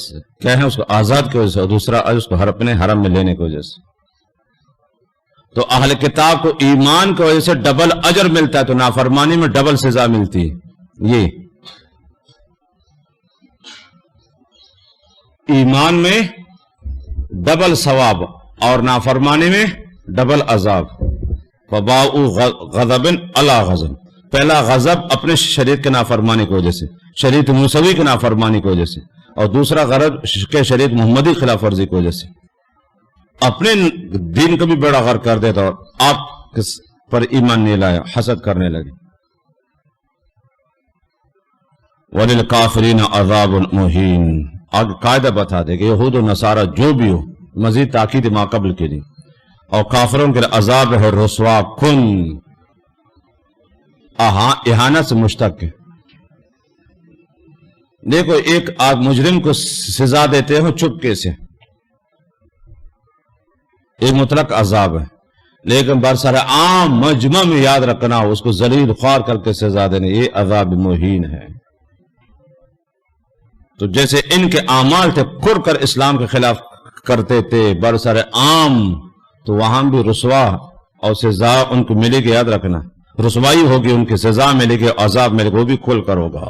کیا ہے اس کو آزاد کی وجہ سے، اور دوسرا اجر اس کو اپنے حرم میں لینے کی وجہ سے۔ تو اہل کتاب کو ایمان کی وجہ سے ڈبل اجر ملتا ہے، تو نافرمانی میں ڈبل سزا ملتی ہے۔ یہ ایمان میں ڈبل ثواب اور نافرمانی میں ڈبل عذاب۔ فباؤوا غضب علی غضب، پہلا غضب اپنے شریعت کے نافرمانی کی وجہ سے، شریعت موسوی کے نافرمانی کی وجہ سے، اور دوسرا غضب کے شریعت محمدی خلاف ورزی کی وجہ سے۔ اپنے دین کو بھی بیڑا غرق کر دیتا اور آپ پر ایمان نہیں لایا، حسد کرنے لگے۔ وَلِلْكَافِرِينَ عَذَابٌ مُهِينٌ، آگے قاعدہ بتا دے کہ یہود و نصارہ جو بھی ہو، مزید تاکید ماقبل کے لیے، اور کافروں کے عذاب ہے رسوا کن، اہانت سے مشتق ہے۔ دیکھو ایک آپ مجرم کو سزا دیتے ہو چپکے سے، ایک مطلق عذاب ہے، لیکن برسر عام مجمع میں یاد رکھنا اس کو ذلیل خوار کر کے سزا دینے، یہ عذاب مہین ہے۔ تو جیسے ان کے اعمال تھے کھر کر اسلام کے خلاف کرتے تھے برسر عام، تو وہاں بھی رسوا اور سزا ان کو ملے گی، یاد رکھنا رسوائی ہوگی، ان کی سزا ملے گی، عذاب ملے گا، وہ بھی کھل کر ہوگا۔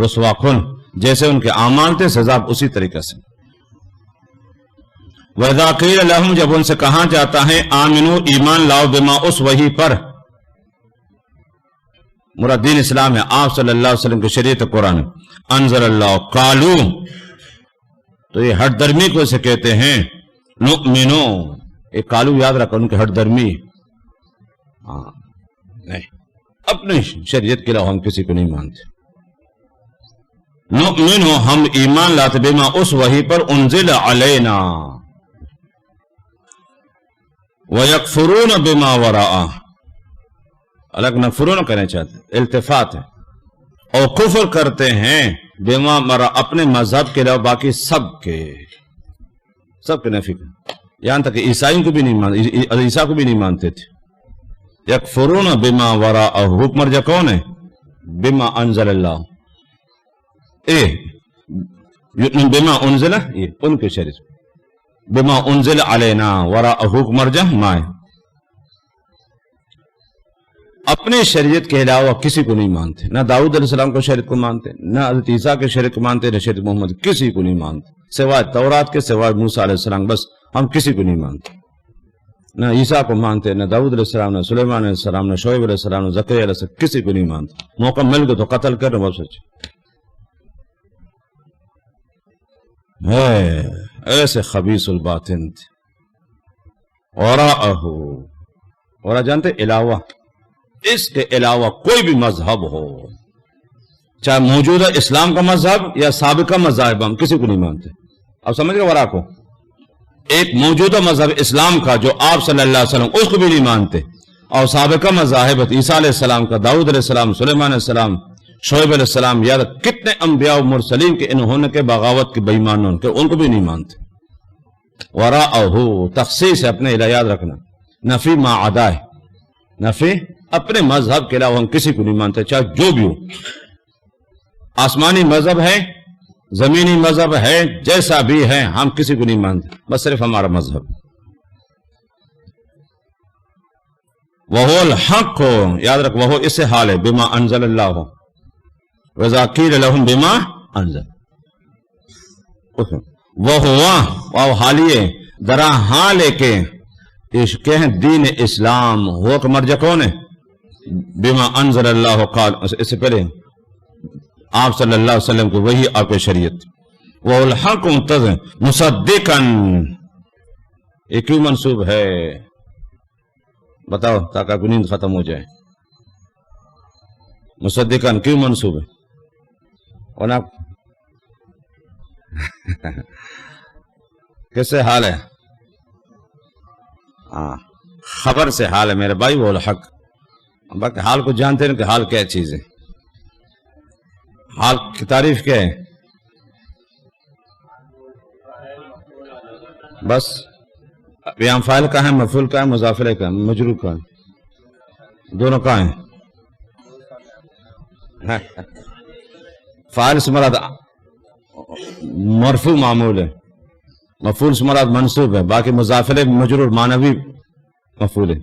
رسوا کھل جیسے ان کے اعمال تھے، سزا اسی طریقے سے۔ وَإِذَا قِيلَ لَهُمْ، جب ان سے کہا جاتا ہے آمنو ایمان لاؤ، بما اس وحی پر، مراد دین اسلام ہے، آپ صلی اللہ علیہ وسلم کی شریعت قرآن، انزل اللہ، قالو، تو یہ ہٹ درمی کو اسے کہتے ہیں، نؤمنو، ایک قالو یاد رکھا ان کے ہٹ درمی، نہیں اپنی شریعت کے علاوہ ہم کسی کو نہیں مانتے۔ نؤمنو، ہم ایمان لاتے، بما اس وحی پر، انزل علینا، وَيَكْفُرُونَ بِمَا وَرَاءَ، الگ نکفرون کرنے چاہتے، التفات ہے، اور کفر کرتے ہیں بما مرا، اپنے مذہب کے علاوہ باقی سب کے نفی کا، یہاں تک کہ عیسائیوں کو بھی نہیں مانتے، عیسیٰ کو بھی نہیں مانتے تھے۔ یکفرون بما وراء، حکم مرجع کون ہے؟ بما انزل اللہ، بما انزل، یہ ان کے شریعت، بما انزل علینا، وراء حکم مرجع مائے، اپنے شریعت کے علاوہ کسی کو نہیں مانتے، نہ داؤد علیہ السلام کو شریعت کو مانتے، نہ حضرت عیسیٰ کے شریعت کو مانتے، نہ شریعت محمد، کسی کو نہیں مانتے سوائے تورات کے، سوائے موسیٰ علیہ السلام، بس ہم کسی کو نہیں مانتے، نہ عیسیٰ کو مانتے، نہ داؤد علیہ السلام، نہ سلیمان علیہ السلام، نہ شعیب علیہ السلام، نہ زکریا علیہ السلام، کسی کو نہیں مانتے، موقع مل گئے تو قتل کرنا بہت سچ ہے، ایسے خبیث الباطن تھے۔ اور جانتے علاوہ، اس کے علاوہ کوئی بھی مذہب ہو، چاہے موجودہ اسلام کا مذہب یا سابقہ مذاہب، ہم کسی کو نہیں مانتے۔ اب سمجھ گئے ورا کو، ایک موجودہ مذہب اسلام کا جو آپ صلی اللہ علیہ وسلم، اس کو بھی نہیں مانتے، اور سابقہ مذاہب عیسیٰ علیہ السلام کا، داؤد علیہ السلام، سلیمان علیہ السلام، شعیب علیہ السلام، یاد کتنے انبیاء و مرسلین کے انہوں کے بغاوت کے بےایمانوں کے، ان کو بھی نہیں مانتے۔ وراءہ، تخصیص ہے اپنے علیہ، یاد رکھنا، نفی ما عدا ہے، نفی اپنے مذہب کے علاوہ ہم کسی کو نہیں مانتے، چاہے جو بھی ہو۔ آسمانی مذہب ہے زمینی مذہب ہے جیسا بھی ہے، ہم کسی کو نہیں مانتے، بس صرف ہمارا مذہب۔ وَهُوَ الْحَقُّ، یاد رکھ وہو اس سے حال ہے، بما انزل اللہ وَإِذَا قِيلَ لَهُمْ بِمَا انزل، وَهُوَ اور حالیے درا ہاں لے کے کہ دین اسلام، ہوا کا مرجع کون ہے؟ بما انزل اللہ، قال اس سے پہلے آپ صلی اللہ علیہ وسلم کو وہی آپ کی شریعت، وہ الحق مصدقاً، یہ کیوں منصوب ہے بتاؤ تاکہ آپ کی نیند ختم ہو جائے؟ مصدقاً کیوں منصوب ہے؟ اور آپ کس سے حال ہے؟ خبر سے حال ہے میرے بھائی، وہ الحق، باقی حال کو جانتے ہیں کہ حال کیا چیز ہے، حال کی تعریف کیا ہے؟ بس یہاں فاعل کا ہے، مفعول کا ہے، مضاف الیہ کا ہے، مجرور کا ہے، دونوں کا ہیں۔ فاعل سے مراد مرفوع معمول ہے، مفعول سے مراد منصوب ہے، باقی مضاف الیہ مجرور معنوی مفعول ہے۔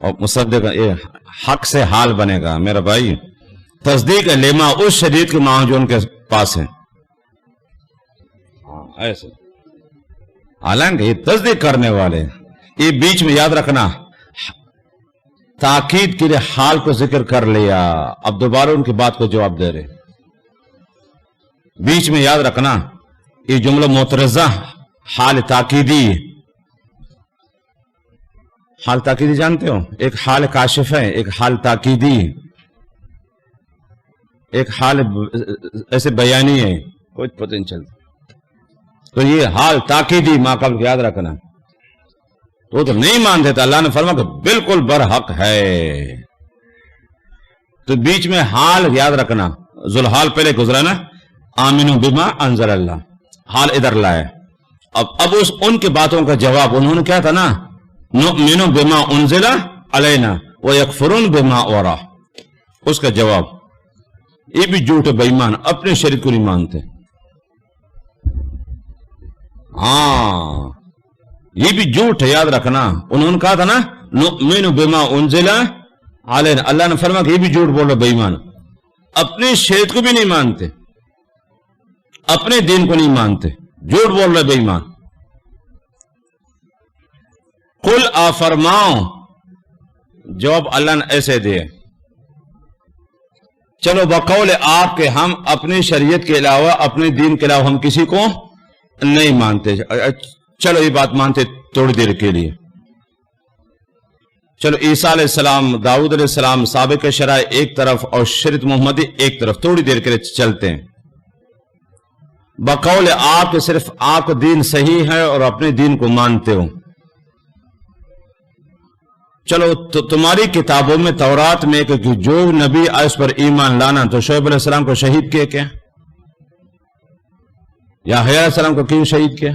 اور مصدق حق سے حال بنے گا میرا بھائی، تصدیق لما اس شریعت کے معنی جو ان کے پاس ہے، ایسے حالانکہ یہ تصدیق کرنے والے، یہ بیچ میں یاد رکھنا تاکید کے لیے حال کو ذکر کر لیا، اب دوبارہ ان کی بات کو جواب دے رہے، بیچ میں یاد رکھنا یہ جملہ معترضہ حال تاکیدی، حال تاکیدی جانتے ہو؟ ایک حال کاشف ہے، ایک حال تاکیدی، ایک حال ایسے بیانی ہے، کچھ پتہ نہیں چلتا، تو یہ حال تاکیدی ماقبل یاد رکھنا، تو نہیں مانتے تھے، اللہ نے فرمایا کہ بالکل برحق ہے، تو بیچ میں حال یاد رکھنا، ذوالحال پہلے گزرا نا، آمنوا بما انزل اللہ، حال ادھر لائے، اب ان کے باتوں کا جواب انہوں نے کیا تھا نا، نؤمن بما انزل علینا ویکفرون بما وراء، اس کا جواب یہ بھی جھوٹ ہے، بے ایمان اپنے شریعت کو نہیں مانتے، ہاں یہ بھی جھوٹ ہے، یاد رکھنا، انہوں نے کہا تھا نا نؤمن بما انزل علینا، اللہ نے فرمایا کہ یہ بھی جھوٹ بول رہے، بے ایمان اپنے شریعت کو بھی نہیں مانتے، اپنے دین کو نہیں مانتے، جھوٹ بول رہے بے ایمان۔ قل فرماؤ، جواب اللہ نے ایسے دے، چلو بقول آپ کے ہم اپنی شریعت کے علاوہ، اپنے دین کے علاوہ ہم کسی کو نہیں مانتے، چلو یہ بات مانتے تھوڑی دیر کے لیے، چلو عیسیٰ علیہ السلام، داؤد علیہ السلام، سابق شرائع ایک طرف اور شریعت محمدی ایک طرف، تھوڑی دیر کے لیے چلتے ہیں، بقول آپ کے صرف آپ کا دین صحیح ہے اور اپنے دین کو مانتے ہو، چلو تو تمہاری کتابوں میں تورات میں کہ جو نبی آئے اس پر ایمان لانا، تو شعیب علیہ السلام کو شہید کیا کیا؟ یحییٰ علیہ السلام کو کیوں شہید کیا؟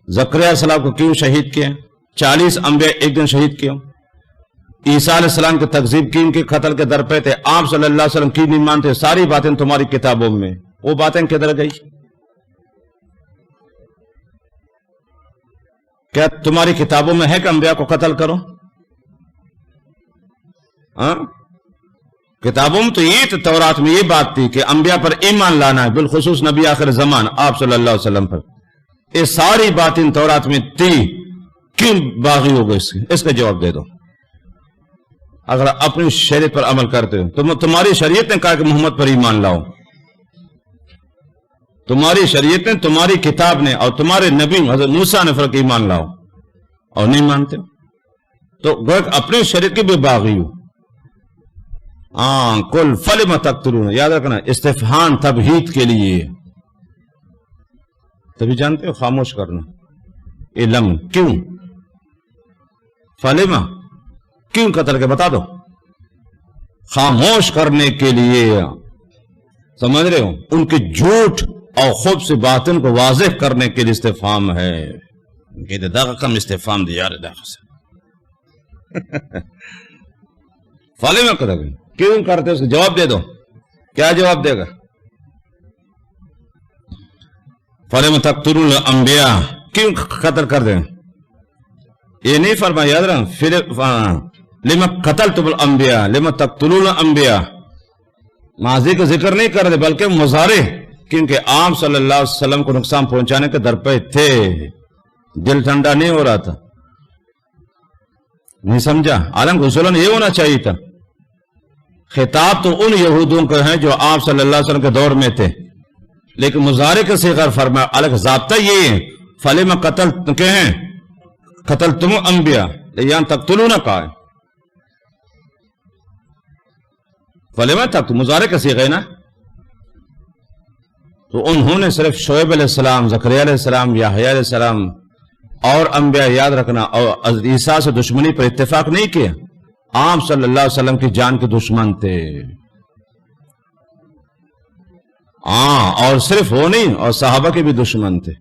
زکریا علیہ السلام کو کیوں شہید کیا؟ 40 انبیاء ایک دن شہید کیوں؟ عیسیٰ علیہ السلام کی تکذیب کی، ان کے قتل کے در پہ تھے، آپ صلی اللہ علیہ وسلم کی نہیں مانتے، ساری باتیں تمہاری کتابوں میں، وہ باتیں کدھر گئی؟ کیا تمہاری کتابوں میں ہے کہ انبیاء کو قتل کرو؟ کتابوں میں تو یہ تھا، تورات میں یہ بات تھی کہ انبیاء پر ایمان لانا ہے، بالخصوص نبی آخر زمان آپ صلی اللہ علیہ وسلم پر، یہ ساری باتیں تورات میں تھی، کیوں باغی ہو گئے؟ اس کا جواب دے دو، اگر اپنی شریعت پر عمل کرتے ہو تو تمہاری شریعت نے کہا کہ محمد پر ایمان لاؤ، تمہاری شریعت نے، تمہاری کتاب نے اور تمہارے نبی حضرت موسیٰ نے فرق ایمان لاؤ، اور نہیں مانتے تو گویا اپنے شریعت کے بھی باغی ہو۔ کل فلم تقتلون، یاد رکھنا استفہام تبہیت کے لیے، تبھی جانتے ہو خاموش کرنا، علم کیوں، فلم کیوں قتل کے بتا دو، خاموش کرنے کے لیے، سمجھ رہے ہو؟ ان کے جھوٹ اور خوب سے باطن کو واضح کرنے کے لیے استفہام ہے، کہتے داغ کم استفہام دیا رہے داغ سے فلم قتل کیوں کرتے؟ اس کو جواب دے دو. کیا جواب دے گا؟ فَلِمَ تَقْتُلُونَ الْأَنْبِيَاءَ، کیوں قتل کر دیں؟ یہ نہیں فرمایا، یاد رہا. لِمَ قَتَلْتُمُ الْأَنْبِيَاءَ لِمَ تَقْتُلُونَ الْأَنْبِيَاءَ، ماضی کا ذکر نہیں کر دے بلکہ مضارع، کیونکہ عام صلی اللہ علیہ وسلم کو نقصان پہنچانے کے در پہ تھے، دل ٹھنڈا نہیں ہو رہا تھا. نہیں سمجھا؟ عالم اصولاً یہ ہونا چاہیے تھا. خطاب تو ان یہودوں کے ہیں جو آپ صلی اللہ علیہ وسلم کے دور میں تھے، لیکن مضارع کا صیغہ فرمایا الگ ضابطہ یہ ہے. فَلِمَ قَتَلْ کہ ہیں قتلتم انبیاء، یہاں تقتلون کا ہے. فَلِمَ تقتل مضارع کا صیغہ ہے نا. تو انہوں نے صرف شعیب علیہ السلام، زکریا علیہ السلام، یحییٰ علیہ السلام اور انبیاء یاد رکھنا اور عیسیٰ سے دشمنی پر اتفاق نہیں کیا. آپ صلی اللہ علیہ وسلم کی جان کے دشمن تھے. اور صرف وہ نہیں، اور صحابہ کے بھی دشمن تھے.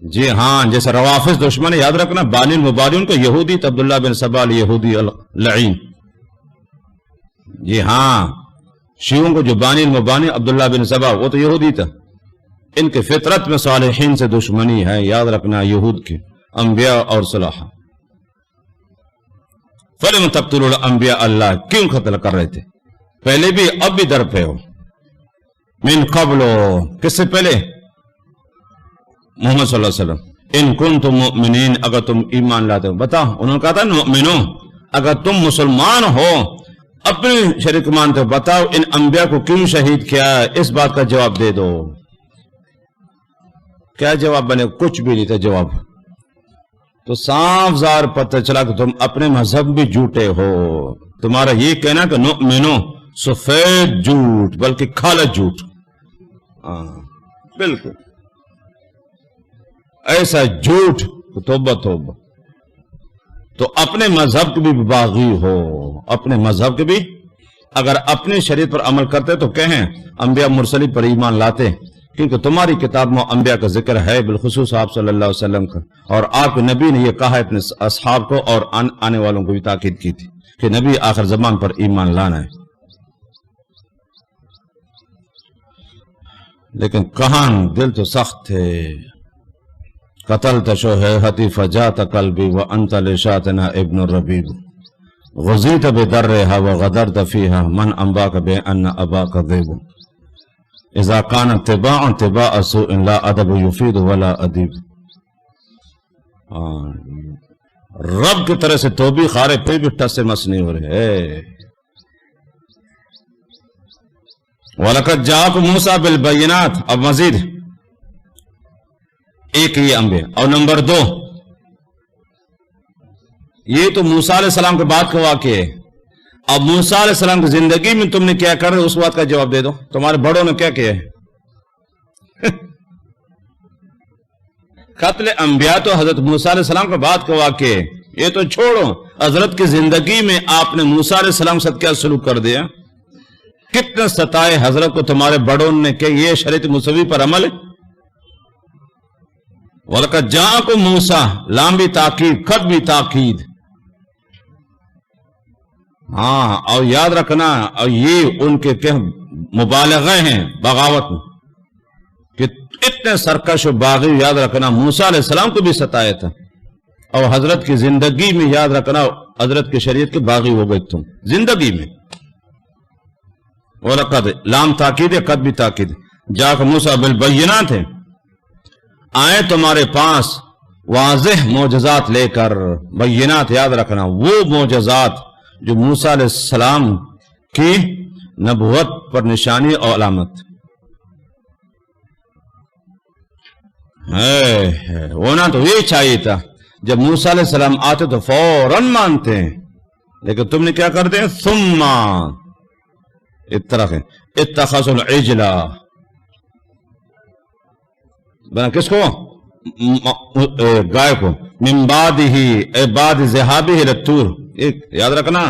جی ہاں، جیسے روافض دشمن یاد رکھنا، بانی المبانی ان کو یہودی تھا، عبداللہ بن سبا یہودی لعین. جی ہاں، شیعوں کو جو بانی المبانی عبداللہ بن سبا وہ تو یہودی تھا. ان کے فطرت میں صالحین سے دشمنی ہے، یاد رکھنا، یہود کے انبیاء اور صلاح. فَلِمَ تَقْتُلُونَ الْأَنْبِيَاءَ، اللہ کیوں قتل کر رہے تھے؟ پہلے بھی اب بھی در پہ ہو. من قبل، کس سے پہلے؟ محمد صلی اللہ علیہ وسلم. ان کنتم مؤمنین، اگر تم ایمان لاتے ہو. بتاؤ، انہوں نے کہا تھا نؤمنون، اگر تم مسلمان ہو اپنے شریک مانتے ہو، بتاؤ ان انبیاء کو کیوں شہید کیا؟ اس بات کا جواب دے دو. کیا جواب بنے؟ کچھ بھی نہیں تھا جواب. تو صاف ظاہر پتہ چلا کہ تم اپنے مذہب بھی جھوٹے ہو. تمہارا یہ کہنا کہ نؤمنو سفید جھوٹ بلکہ کالا جھوٹ. بالکل ایسا جھوٹ، توبہ توبہ. تو اپنے مذہب کے بھی باغی ہو، اپنے مذہب کے بھی. اگر اپنی شریعت پر عمل کرتے تو کہیں انبیاء مرسلی پر ایمان لاتے، کیونکہ تمہاری کتاب میں انبیاء کا ذکر ہے، بالخصوص آپ صلی اللہ علیہ وسلم کا. اور آپ کے نبی نے یہ کہا ہے اپنے اصحاب کو اور آنے والوں کو بھی تاکید کی تھی کہ نبی آخر زمان پر ایمان لانا ہے. لیکن کہاں دل تو سخت تھے. قتلت شہیحتی فجات قلبی وانت لشاتنا ابن الربیب غزیت بدرها وغدرت فيها من انباک بان اباک ذیب اذا کان اتباع اتباع سوء لا ادب یفید ولا ادیب. رب کی طرح سے توبی خارے پہ بھی ٹس سے مس نہیں ہو رہے. وَلَقَدْ جَاءَكُم مُوسَىٰ بِالْبَيِّنَاتِ. اب مزید ایک یہ انبیاء. اور نمبر 2، یہ تو موسیٰ علیہ السلام کے بعد کا واقعہ ہے. اب موسیٰ علیہ السلام کی زندگی میں تم نے کیا کر رہے اس بات کا جواب دے دو. تمہارے بڑوں نے کیا کیا ہے؟ قتل انبیاء تو حضرت موسیٰ علیہ السلام کے بعد کا واقعہ ہے. یہ تو چھوڑو، حضرت کی زندگی میں آپ نے موسیٰ علیہ السلام سے کیا سلوک کر دیا. کتنے ستائے حضرت کو تمہارے بڑوں نے کہ یہ شریعت موسوی پر عمل ہے. وَلَقَدْ جَاءَكُم مُوسَىٰ، لام بھی تاکید، خط بھی تاکید. ہاں، اور یاد رکھنا، اور یہ ان کے مبالغے ہیں بغاوت میں کہ اتنے سرکش و باغی. یاد رکھنا موسیٰ علیہ السلام کو بھی ستایا تھا، اور حضرت کی زندگی میں یاد رکھنا حضرت کی شریعت کے باغی ہو گئے تم زندگی میں. وَلَقَدْ لام تاکید ہے، قد بھی تاکید. جاءَكُم مُوسَىٰ بِالْبَيِّنَاتِ، آئے تمہارے پاس واضح معجزات لے کر. بینات یاد رکھنا وہ معجزات جو موسیٰ علیہ السلام کی نبوت پر نشانی اور علامت ہے. ہونا تو یہ چاہیے تھا، جب موسیٰ علیہ السلام آتے تو فوراً مانتے ہیں. لیکن تم نے کیا کرتے ہیں؟ ثم اتخذوا العجل، بنا کس کو؟ گائے کو. من بعد ذہابہ الی الطور. یاد رکھنا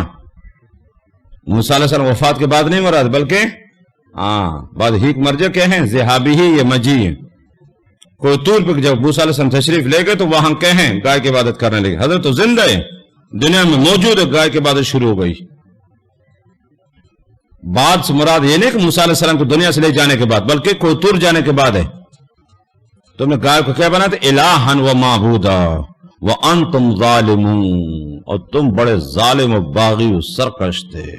موسیٰ علیہ السلام وفات کے بعد نہیں مراد، بلکہ بعد ہی مرجع کیا ہیں؟ ذہابی ہی یہ مجی. کوئی طور پہ جب موسیٰ علیہ السلام تشریف لے گئے تو وہاں کہیں گائے کی عبادت کرنے لگے. حضرت تو زندہ ہے، دنیا میں موجود ہے، گائے کی عبادت شروع ہو گئی. بعد سے مراد یہ نہیں کہ موسیٰ علیہ السلام کو دنیا سے لے جانے کے بعد، بلکہ کوہ طور جانے کے بعد ہے. تم نے گائے کو کیا بنا تھا؟ الہن و معبودا وانتم ظالمون، اور تم بڑے ظالم و باغی و سرکش تھے.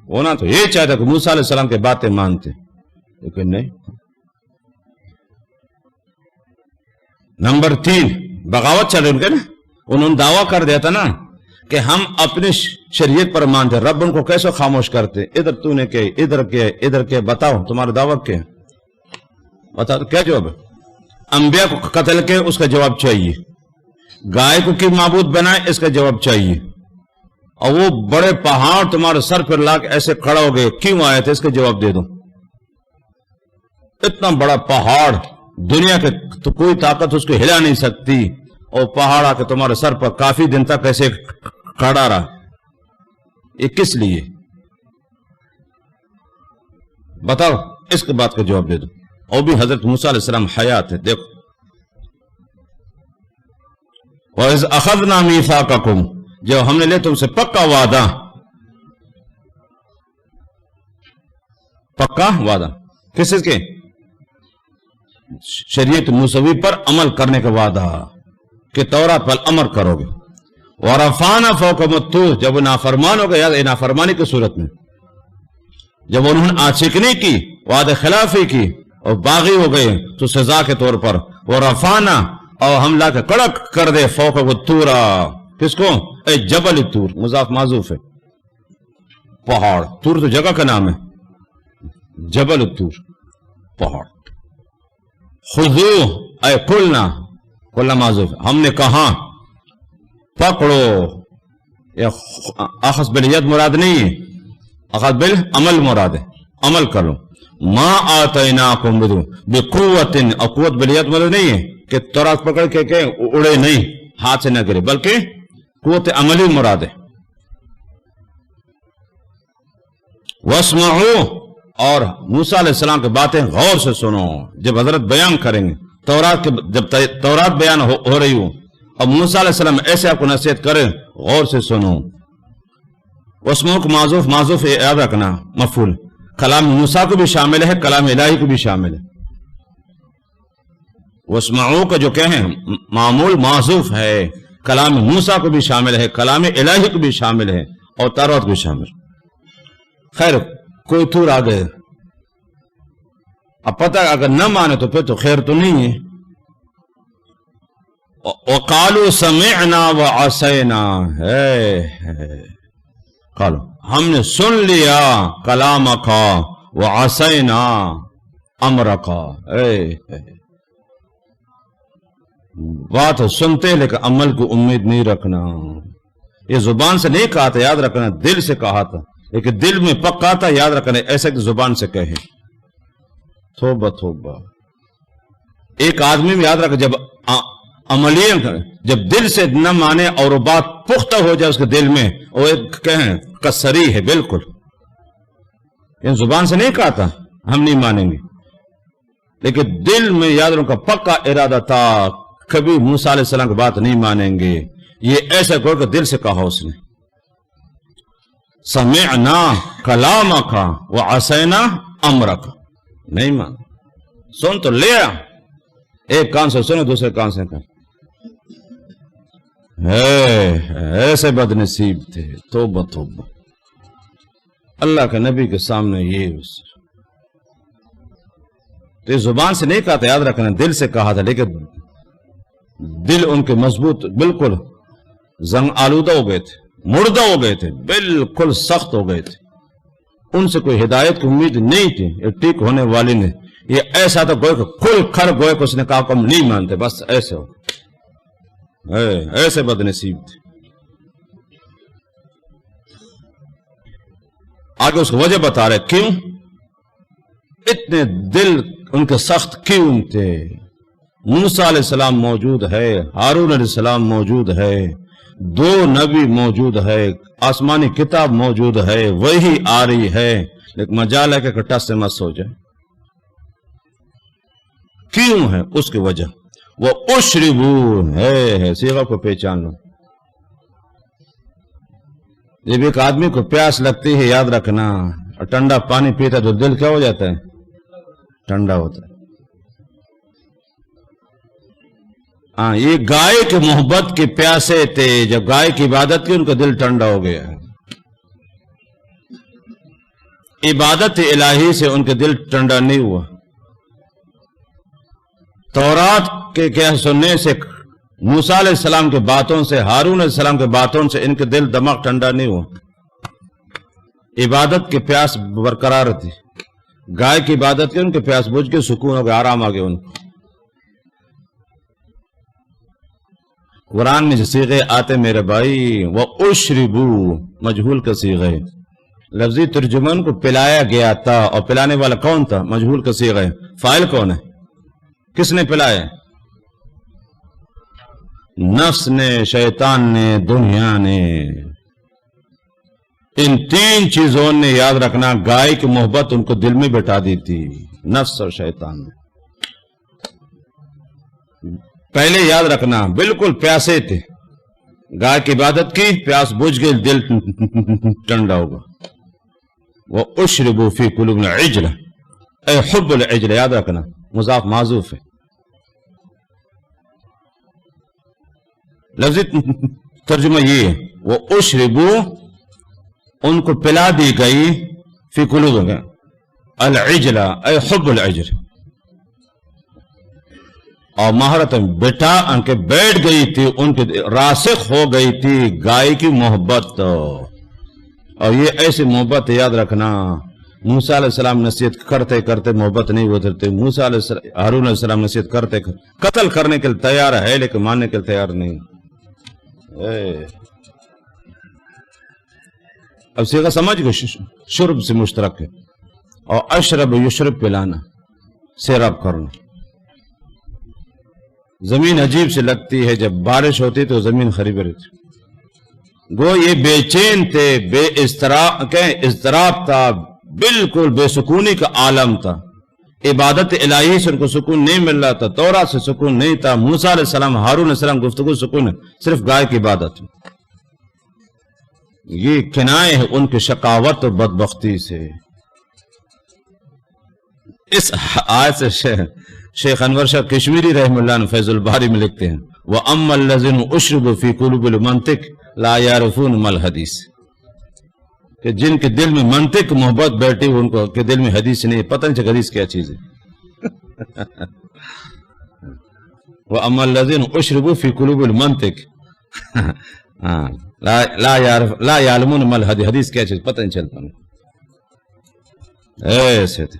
ہونا تو یہ چاہتا کہ موسیٰ علیہ السلام کے باتیں مانتے، لیکن نہیں. نمبر 3 بغاوت چل رہی ان کے نا. انہوں نے دعویٰ کر دیا تھا نا کہ ہم اپنی شریعت پر مانتے، رب ان کو کیسے خاموش کرتے؟ ادھر تو نے کہ ادھر کے بتاؤ تمہارا دعویٰ کیا؟ بتاؤ کیا جواب ہے؟ انبیاء کو قتل کے اس کا جواب چاہیے، گائے کو کی معبود بنائے اس کا جواب چاہیے، اور وہ بڑے پہاڑ تمہارے سر پر لا کے ایسے کھڑا ہو گئے کیوں آئے تھے اس کا جواب دے دو. اتنا بڑا پہاڑ دنیا کے تو کوئی طاقت اس کو ہلا نہیں سکتی، اور پہاڑ آ کے تمہارے سر پر کافی دن تک ایسے کھڑا رہا. یہ کس لیے؟ بتاؤ اس کے بات کا جواب دے دو. اور بھی حضرت موسیٰ علیہ السلام حیات ہے. دیکھو وَإِذْ أَخَذْنَا مِيثَاقَكُمْ، جو ہم نے لے تم سے پکا وعدہ. پکا وعدہ کس چیز کے؟ شریعت موسوی پر عمل کرنے کا وعدہ کہ تورات پر عمل کرو گے. وَرَفَعْنَا فَوْقَكُمُ الطُّورَ، جب وہ نافرمان ہو گئے، یاد نافرمانی کی صورت میں جب انہوں نے آچکنی کی، وعدہ خلافی کی اور باغی ہو گئے تو سزا کے طور پر وَرَفَعْنَا، اور ہم لا کے کڑک کر دے فوقَكُمُ الطُّورَ، کس کو؟ اے جبل طور، مضاف معذوف ہے. پہاڑ، طور تو جگہ کا نام ہے، جبل طور پہاڑ. خذوہ اے قلنا، قلنا معذوف، ہم نے کہا پکڑو. اخذ بالید مراد نہیں ہے، اخذ بالعمل مراد ہے، عمل کرو. ما آتیناکم بقوت، اور قوت بالید مراد نہیں ہے کہ تورات پکڑ کے کہ اڑے نہیں، ہاتھ سے نہ گرے، بلکہ قوت عملی مراد ہے. واسمعوا، اور موسیٰ علیہ السلام کی باتیں غور سے سنو. جب حضرت بیان کریں گے تورات کے، جب تورات بیان ہو رہی ہو اور موسیٰ علیہ السلام ایسے آپ کو نصیحت کریں، غور سے سنو. واسمعوا کو معذوف یاد رکھنا، مفعول. کلام موسیٰ کو بھی شامل ہے، کلام الہی کو بھی شامل ہے. واسمعوا کا جو کہیں معمول معذوف ہے، کلام موسیٰ کو بھی شامل ہے، کلام الہی کو بھی شامل ہے، اور تورات کو بھی شامل. خیر کوئی طور آ گئے، اب پتہ اگر نہ مانے تو پھر تو خیر تو نہیں ہے. وَقَالُوا سَمِعْنَا وَعَصَيْنَا، قالو ہم نے سن لیا کلامکا وعصینا امرکا. بات سنتے لیکن عمل کو امید نہیں رکھنا. یہ زبان سے نہیں کہا تھا، یاد رکھنا، دل سے کہا تھا، لیکن دل میں پکا تھا، یاد رکھنا، ایسا کہ زبان سے کہے. توبہ توبہ. ایک آدمی میں یاد رکھا، جب عملیاں جب دل سے نہ مانے اور وہ بات پختہ ہو جائے اس کے دل میں، وہ ایک کہیں کسری ہے بالکل. یہ زبان سے نہیں کہا تھا ہم نہیں مانیں گے، لیکن دل میں یاد رکھا پکا ارادہ تھا کبھی موسیٰ علیہ السلام کی بات نہیں مانیں گے. یہ ایسا کر کے دل سے کہا اس نے. سمعنا کلامک وعصینا امرک، نہیں مان، سن تو لیا، ایک کان سے سنو دوسرے کان سے کہا. ایسے بد نصیب تھے. توبہ توبہ. اللہ کے نبی کے سامنے یہ تو زبان سے نہیں کہا تھا، یاد رکھنا، دل سے کہا تھا، لیکن دل ان کے مضبوط بالکل زنگ آلودہ ہو گئے تھے، مردہ ہو گئے تھے، بالکل سخت ہو گئے تھے. ان سے کوئی ہدایت کی امید نہیں تھی. یہ ٹھیک ہونے والی نے یہ ایسا تھا گوئے کہ کھل کھر گوئے کہ اس نے کہا کہ ہم نہیں مانتے، بس ایسے ہو. ایسے بد نصیب تھے. آگے اس کو وجہ بتا رہے کیوں اتنے دل ان کے سخت کیوں تھے. موسیٰ علیہ السلام موجود ہے، ہارون علیہ السلام موجود ہے، دو نبی موجود ہے، آسمانی کتاب موجود ہے، وہی آ رہی ہے، لیکن مجال ہے کہ کٹا سے مس ہو جائے. کیوں ہے اس کی وجہ وہ اشربو ہے. صیغہ کو پہچان لو. جب ایک آدمی کو پیاس لگتی ہے یاد رکھنا اور ٹھنڈا پانی پیتا تو دل کیا ہو جاتا ہے؟ ٹھنڈا ہوتا ہے. ہاں یہ گائے کے محبت کے پیاسے تھے، جب گائے کی عبادت کی ان کا دل ٹھنڈا ہو گیا. عبادت الہی سے ان کا دل ٹھنڈا نہیں ہوا. تورات کے کیا سننے سے، موسیٰ علیہ السلام کے باتوں سے، ہارون علیہ السلام کے باتوں سے ان کے دل دماغ ٹھنڈا نہیں ہوا. عبادت کے پیاس برقرار تھی. گائے کی عبادت کی ان کے پیاس بجھ کے سکون ہو گیا، آرام آ گیا ان کو. قرآن میں جو صیغے آتے میرے بھائی، وہ اشربو مجہول کا صیغہ ہے. لفظی ترجمان کو پلایا گیا تھا، اور پلانے والا کون تھا؟ مجہول کا صیغہ ہے. فاعل کون ہے؟ کس نے پلایا؟ نفس نے، شیطان نے، دنیا نے. ان تین چیزوں نے یاد رکھنا گائے کی محبت ان کو دل میں بٹھا دی تھی، نفس اور شیطان نے. پہلے یاد رکھنا بالکل پیاسے تھے، گائے کی عبادت کی، پیاس بجھ گئی، دل ٹھنڈا ہوگا. وہ اشربوا فی قلوبنا عجل، اے حب العجل، یاد رکھنا مضاف معذوف ہے. لفظی ترجمہ یہ ہے، وہ اشربوا ان کو پلا دی گئی، فی قلوبنا العجل اے حب العجل، اور مہارت بٹا ان کے بیٹھ گئی تھی، ان کے راسخ ہو گئی تھی گائے کی محبت. اور یہ ایسی محبت یاد رکھنا، موسیٰ علیہ السلام نصیحت کرتے کرتے محبت نہیں اترتے. موسیٰ علیہ السلام، ہارون علیہ السلام نصیحت کرتے قتل کرنے کے لیے تیار ہے لیکن ماننے کے لیے تیار نہیں. اب صیغہ سمجھ گئے، شرب سے مشترک ہے، اور اشرب یشرب پلانا، سیراب کرنا. زمین عجیب سے لگتی ہے، جب بارش ہوتی تو زمین خریبے رہتی. گو یہ بے چین تھے، بے اضطراب تھا، بالکل بے سکونی کا عالم تھا. عبادت الہی سے ان کو سکون نہیں مل رہا تھا، تورات سے سکون نہیں تھا. موسیٰ علیہ السلام، ہارون علیہ السلام گفتگو سکون ہے، صرف گائے کی عبادت. یہ کنائے ہے ان کی شقاوت اور بدبختی سے. اس آیت سے شیخ انور شاہ کشمیری رحم اللہ نے فیض الباری میں لکھتے ہیں، وَأَمَّا الَّذِينَ أُشْرِبُوا فِي قُلُوبِ الْمَنطِقِ لَا يَعْرِفُونَ مَا الْحَدِيثِ، کہ جن کے دل میں منطق محبت بیٹھی ان کو کہ دل میں حدیث نہیں، پتہ نہیں حدیث کیا چیز ہے. وَأَمَّا الَّذِينَ أُشْرِبُوا فِي قُلُوبِ الْمَنطِقِ لا يعلمون ما الحدیث، حدیث کیا چیز پتہ نہیں چلتا. ایسے تھے.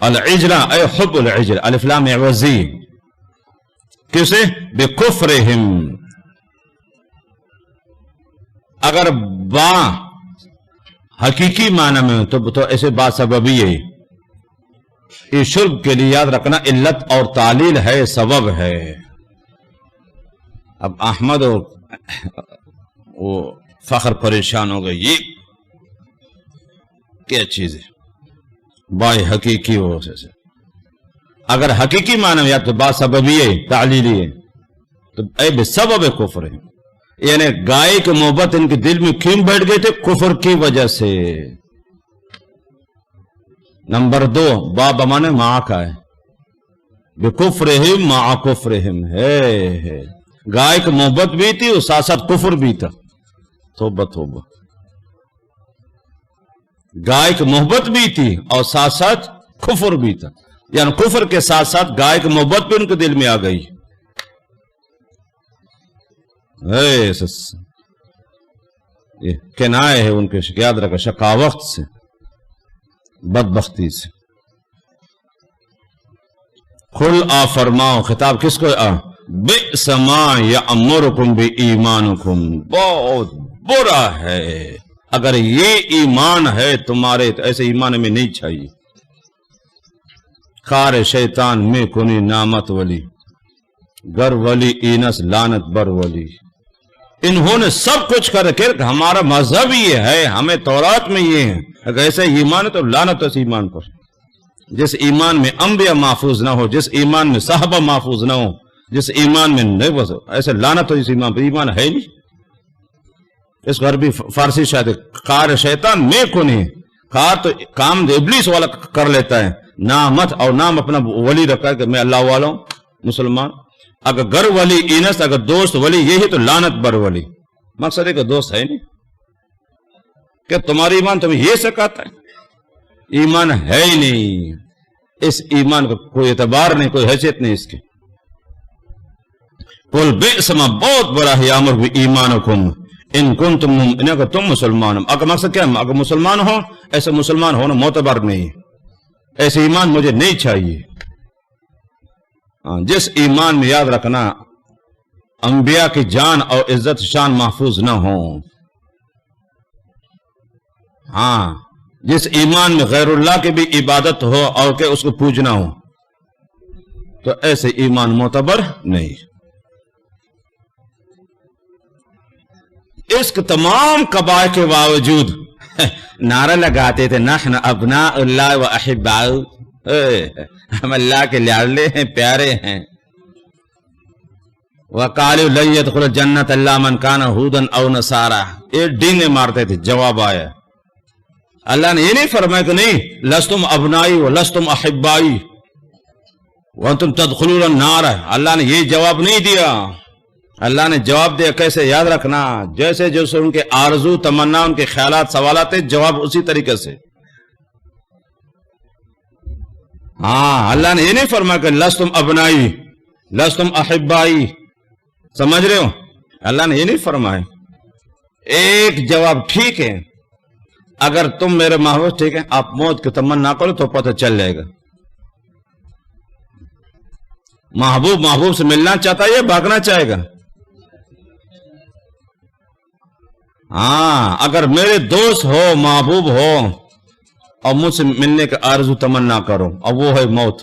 العجلہ اے حب العجل، الف لام عوضی، کسے؟ بکفرہم. اگر با حقیقی معنی میں تو ایسے با سببی ہے. یہ شرب کے لیے یاد رکھنا علت اور تعلیل ہے، سبب ہے. اب احمد اور وہ فخر پریشان ہو گئے، یہ کیا چیز ہے؟ بائی حقیقی ہو سے. اگر حقیقی معنی یا تو با سببی ہے، تعلیلی ہے، تو اے بے سبب کفر ہے. یعنی گائے کی محبت ان کے دل میں کیوں بیٹھ گئے تھے؟ کفر کی وجہ سے. نمبر 2 با بمانے ماں کا ہے، بے کفرہم مع کفرہم ہے. گائے کی محبت بھی تھی اور ساتھ ساتھ کفر بھی تھا. توبہ توبہ. گائے کی محبت بھی تھی اور ساتھ ساتھ کفر بھی تھا، یعنی کفر کے ساتھ ساتھ گائے کی محبت بھی ان کے دل میں آ گئی. یہ کنائے ہے ان کے، یاد رکھا، شقاوت سے، بدبختی سے. قل آ فرماؤ، خطاب کس کو؟ بئس ما یأمرکم بایمانکم، بہت برا ہے اگر یہ ایمان ہے تمہارے، تو ایسے ایمان میں نہیں چاہیے. خار شیطان میں کنی نامت ولی، گر ولی اینس لانت بر ولی. انہوں نے سب کچھ کر کے ہمارا مذہب یہ ہے، ہمیں تورات میں یہ ہے، اگر ایسا ایمان ہے تو لانت اس ایمان پر. جس ایمان میں انبیاء محفوظ نہ ہو، جس ایمان میں صحابہ محفوظ نہ ہو، جس ایمان میں نہیں، بس ایسے لانت ہو اس ایمان پر. ایمان ہے نہیں. اس غربی فارسی شاید کار شیطان میں کو نہیں، کار تو کام ابلیس والا کر لیتا ہے، نامت اور نام اپنا ولی رکھا ہے کہ میں اللہ والا ہوں مسلمان. اگر گر ولی اینس، اگر دوست ولی یہی تو لعنت بر ولی. مقصد ہے کہ دوست ہے نہیں، کہ تمہاری ایمان تمہیں یہ سکھاتا ہے، ایمان ہے ہی نہیں. اس ایمان کا کوئی اعتبار نہیں، کوئی حیثیت نہیں اس کی. قل بئس ما، بہت بڑا ہے، یامر بایمانکم ان کنتم مؤمنین، اگر تم مسلمان ہو. اگر مقصد کیا ہے؟ اگر مسلمان ہو، ایسے مسلمان ہونا معتبر نہیں، ایسے ایمان مجھے نہیں چاہیے. جس ایمان میں یاد رکھنا انبیاء کی جان اور عزت شان محفوظ نہ ہو، ہاں جس ایمان میں غیر اللہ کی بھی عبادت ہو اور کہ اس کو پوجنا ہو، تو ایسے ایمان معتبر نہیں. اس کے تمام قبائح کے باوجود نعرہ لگاتے تھے نحن ابناء اللہ و احباؤ، ہم اللہ کے لاڈلے ہیں، پیارے ہیں. وقالوا لن يدخل الجنة الا من كان هودا او نصارى، یہ ڈینگے مارتے تھے. جواب آیا، اللہ نے یہ نہیں فرمایا کہ نہیں لستم ابنائی و لستم احبائی وانتم تدخلون النار. اللہ نے یہ جواب نہیں دیا. اللہ نے جواب دیا کیسے؟ یاد رکھنا، جیسے جیسے ان کے آرزو تمنا، ان کے خیالات سوالات ہیں، جواب اسی طریقے سے. ہاں اللہ نے یہ نہیں فرمایا کہ لستم ابنائی لستم احبائی، سمجھ رہے ہو؟ اللہ نے یہ نہیں فرمایا. ایک جواب ٹھیک ہے، اگر تم میرے محبوب، ٹھیک ہے، آپ موت کی تمنا کرو تو پتہ چل جائے گا. محبوب سے ملنا چاہتا ہے یا بھاگنا چاہے گا؟ ہاں اگر میرے دوست ہو، محبوب ہو اور مجھ سے ملنے کا آرزو تمنا کرو، اور وہ ہے موت.